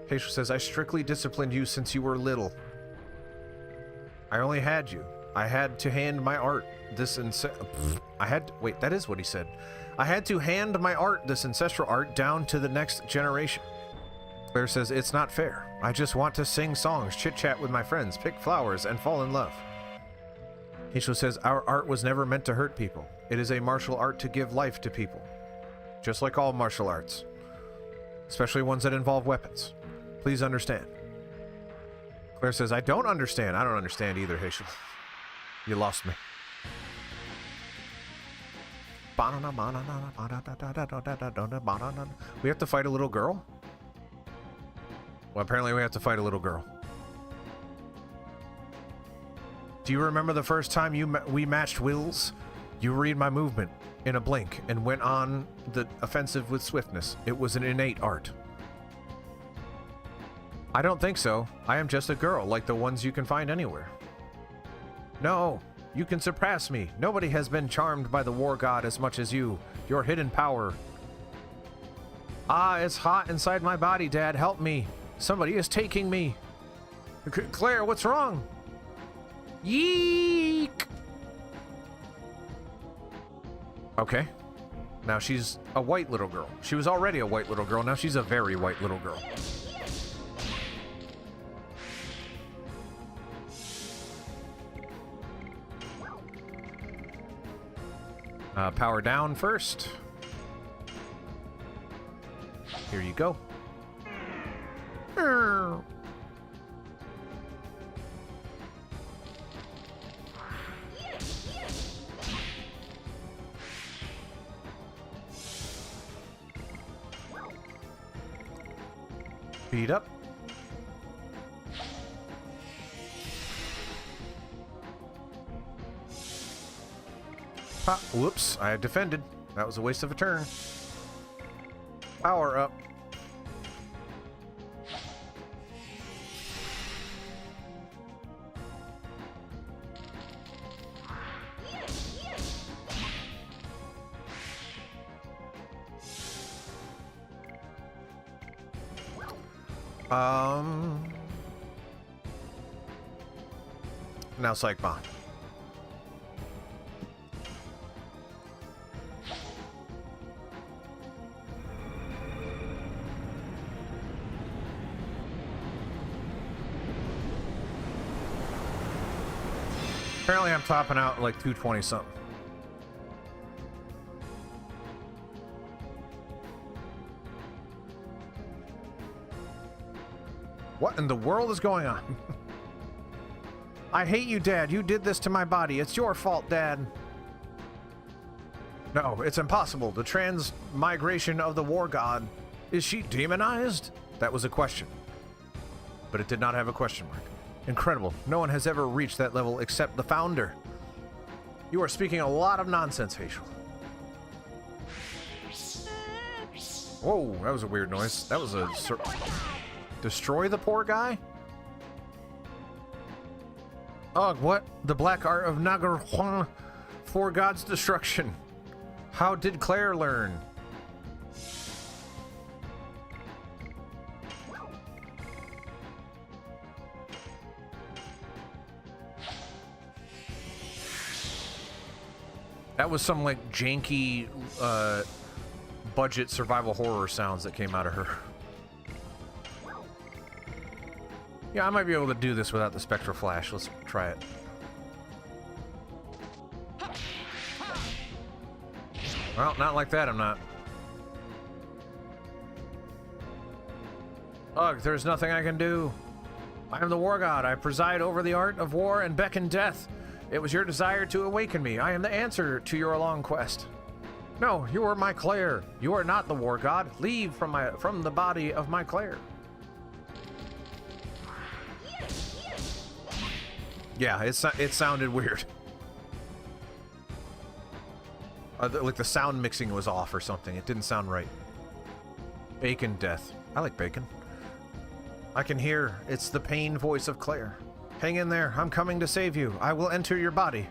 Speaker 1: Hazel says, I strictly disciplined you since you were little. I only had you. I had to hand my art this wait, that is what he said. I had to hand my art, this ancestral art, down to the next generation. Claire says, it's not fair. I just want to sing songs, chit-chat with my friends, pick flowers, and fall in love. Hazel says, our art was never meant to hurt people. It is a martial art to give life to people. Just like all martial arts. Especially ones that involve weapons. Please understand. Claire says, I don't understand. I don't understand either, Haitian. You lost me. We have to fight a little girl? Well, apparently we have to fight a little girl. Do you remember the first time we matched wills? You read my movement in a blink and went on the offensive with swiftness. It was an innate art. I don't think so. I am just a girl like the ones you can find anywhere. No, you can surpass me. Nobody has been charmed by the war god as much as you. Your hidden power. Ah, it's hot inside my body, Dad. Help me. Somebody is taking me. Claire, what's wrong? Yeek! Okay. Now she's a white little girl. She was already a white little girl. Now she's a very white little girl. Power down first. Here you go. Speed up. Pop. Whoops, I defended. That was a waste of a turn. Power up. Now Psych Bomb. Apparently I'm topping out like 220 something. What in the world is going on? I hate you, Dad. You did this to my body. It's your fault, Dad. No, it's impossible. The transmigration of the war god. Is she demonized? That was a question. But it did not have a question mark. Incredible. No one has ever reached that level except the founder. You are speaking a lot of nonsense, Hazel. Whoa, that was a weird noise. That was a... Destroy the poor guy? Ugh, what? The black art of Nagar for God's destruction. How did Claire learn? That was some like janky budget survival horror sounds that came out of her. Yeah, I might be able to do this without the spectral flash. Let's try it. Well, not like that, I'm not. Ugh, there's nothing I can do. I am the war god. I preside over the art of war and beckon death. It was your desire to awaken me. I am the answer to your long quest. No, you are my Claire. You are not the war god. Leave from the body of my Claire. Yeah, it sounded weird. Like the sound mixing was off or something. It didn't sound right. Bacon death. I like bacon. I can hear. It's the pain voice of Claire. Hang in there. I'm coming to save you. I will enter your body.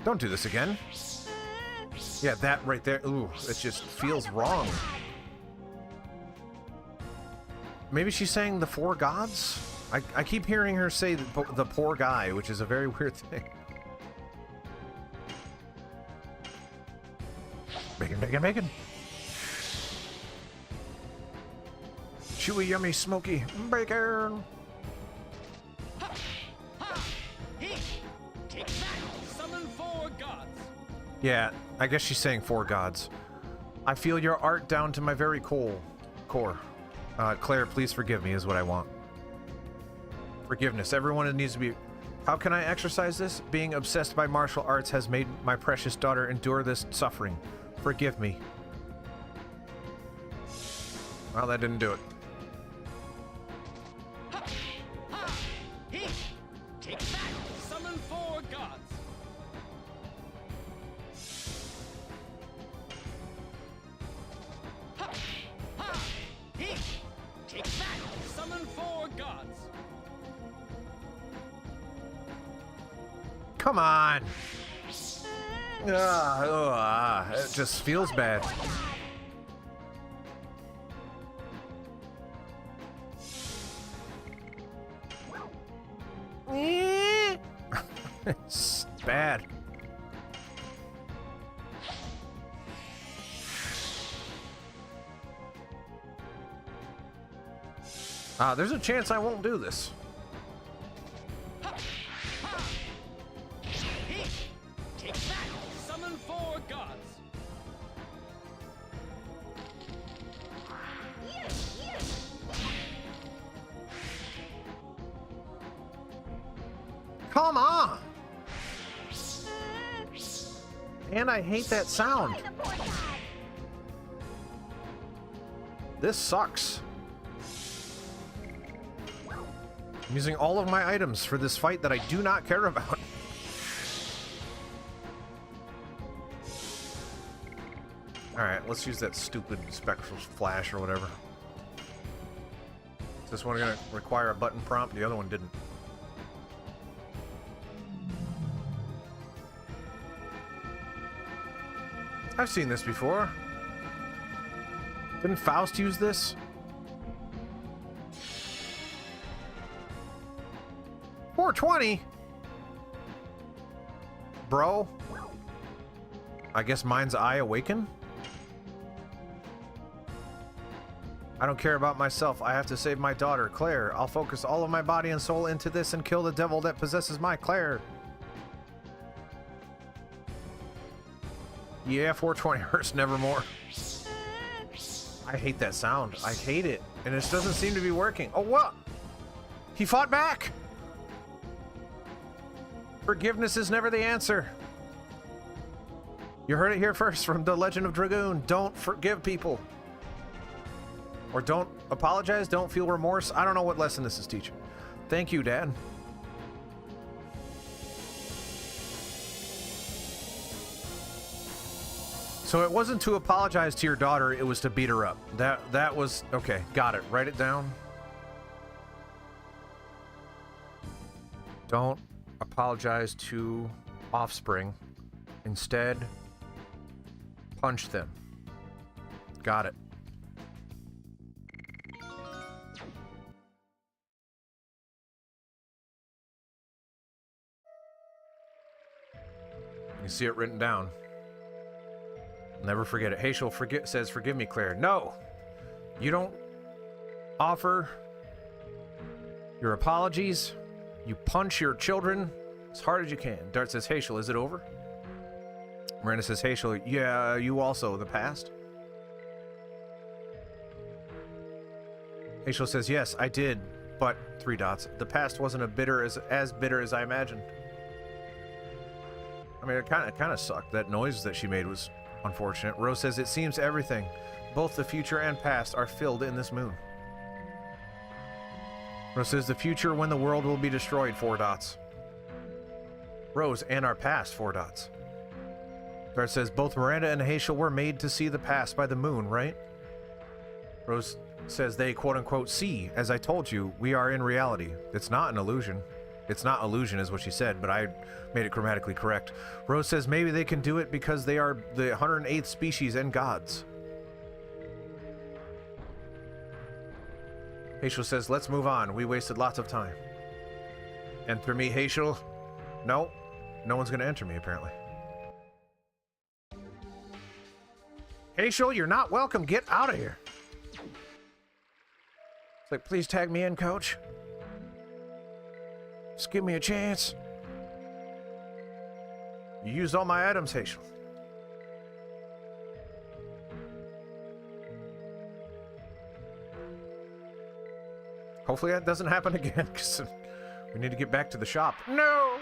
Speaker 1: Don't do this again. Yeah, that right there. Ooh, it just feels wrong. Maybe she's saying the four gods? I keep hearing her say the poor guy, which is a very weird thing. Bacon, bacon, bacon. Chewy, yummy, smoky bacon.
Speaker 3: Take that! Summon four gods!
Speaker 1: Yeah, I guess she's saying four gods. I feel your art down to my very core. Claire, please forgive me is what I want. Forgiveness. Everyone needs to be... How can I exercise this? Being obsessed by martial arts has made my precious daughter endure this suffering. Forgive me. Well, that didn't do it.
Speaker 3: Take back! Summon 4 gods! Take back! Summon 4 gods!
Speaker 1: Come on! It just feels bad. It's bad. There's a chance I won't do this.
Speaker 3: Take back! Summon 4 gods!
Speaker 1: Come on! And I hate that sound. This sucks. I'm using all of my items for this fight that I do not care about. Alright, let's use that stupid spectral flash or whatever. Is this one gonna require a button prompt? The other one didn't. I've seen this before. Didn't Faust use this? $420? Bro? I guess mine's eye awaken? I don't care about myself. I have to save my daughter, Claire. I'll focus all of my body and soul into this and kill the devil that possesses my Claire. Yeah, 420 hurts nevermore. I hate that sound. I hate it. And it doesn't seem to be working. Oh, what? He fought back! Forgiveness is never the answer. You heard it here first from the Legend of Dragoon. Don't forgive people. Or don't apologize, don't feel remorse. I don't know what lesson this is teaching. Thank you, Dad. So it wasn't to apologize to your daughter, it was to beat her up. That was... Okay, got it. Write it down. Don't apologize to offspring. Instead, punch them. Got it. You see it written down. Never forget it. Hazel says, forgive me, Claire. No! You don't offer your apologies. You punch your children as hard as you can. Dart says, Hazel, is it over? Miranda says, Hazel, yeah, you also, the past? Hazel says, yes, I did, but 3 dots. The past wasn't as bitter as I imagined. I mean, it kind of sucked. That noise that she made was unfortunate. Rose says, it seems everything, both the future and past, are filled in this moon. Rose says, the future when the world will be destroyed, 4 dots. Rose, and our past, 4 dots. Dart says, both Miranda and Hazel were made to see the past by the moon, right? Rose says, they quote-unquote see. As I told you, we are in reality. It's not an illusion. It's not illusion is what she said, but I made it grammatically correct. Rose says maybe they can do it because they are the 108th species and gods. Hazel says, let's move on. We wasted lots of time. Enter me, Hazel. No. No one's going to enter me, apparently. Hazel, you're not welcome. Get out of here. It's like, please tag me in, coach. Just give me a chance. You used all my items, Hazel. Hopefully that doesn't happen again, because we need to get back to the shop. No!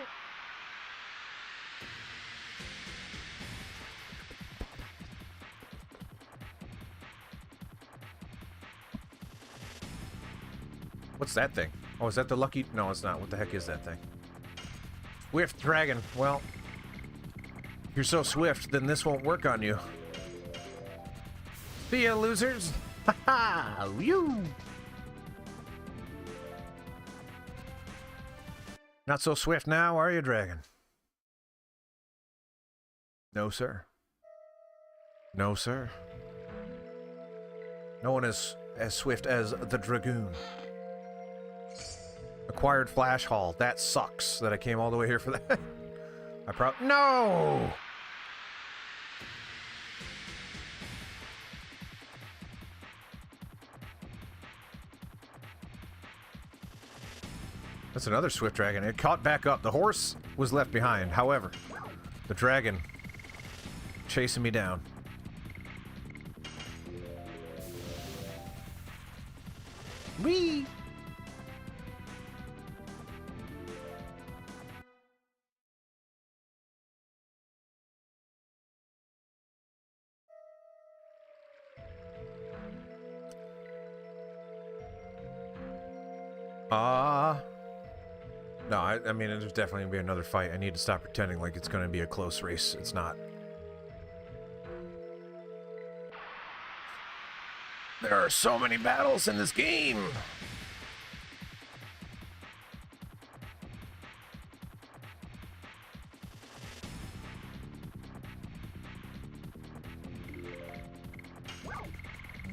Speaker 1: What's that thing? Oh, is that the lucky... No, it's not. What the heck is that thing? Swift Dragon. Well, if you're so swift, then this won't work on you. See ya, losers! Ha ha! You! Not so swift now, are you, Dragon? No, sir. No, sir. No one is as swift as the Dragoon. Acquired Flash Hall. That sucks that I came all the way here for that. No! That's another swift dragon. It caught back up. The horse was left behind. However, the dragon chasing me down. Whee! No, I mean, there's definitely going to be another fight. I need to stop pretending like it's going to be a close race. It's not. There are so many battles in this game!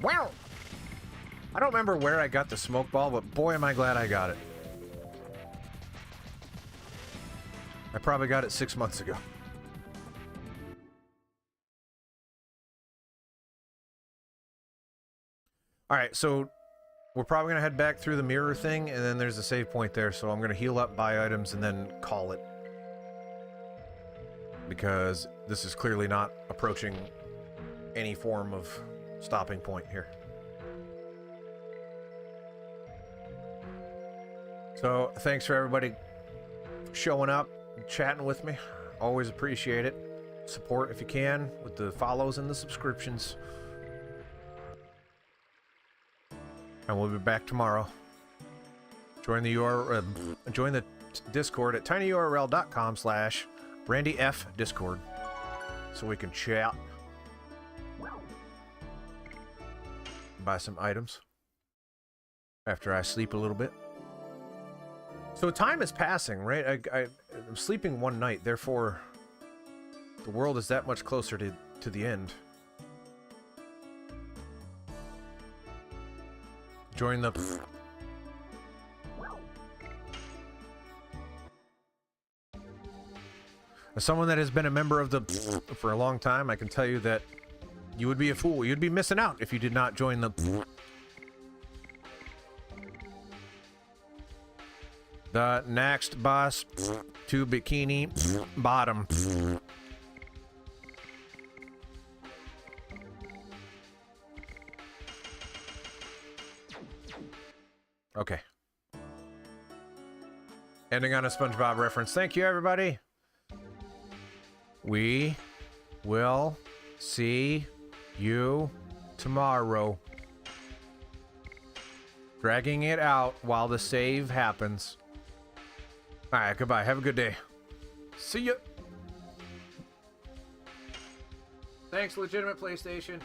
Speaker 1: Wow! I don't remember where I got the smoke ball, but boy am I glad I got it. I probably got it 6 months ago. Alright, so we're probably going to head back through the mirror thing, and then there's a save point there, so I'm going to heal up, buy items, and then call it. Because this is clearly not approaching any form of stopping point here. So, thanks for everybody showing up and chatting with me. Always appreciate it. Support if you can with the follows and the subscriptions. And we'll be back tomorrow. Join the join the Discord at tinyurl.com/RandyFDiscord so we can chat. Buy some items after I sleep a little bit. So time is passing, right? I'm sleeping one night, therefore the world is that much closer to the end. Join the... As someone that has been a member of the for a long time, I can tell you that you would be a fool. You'd be missing out if you did not join the... The next bus to Bikini Bottom. Okay. Ending on a SpongeBob reference. Thank you, everybody. We will see you tomorrow. Dragging it out while the save happens. Alright, goodbye. Have a good day. See ya. Thanks, Legitimate PlayStation.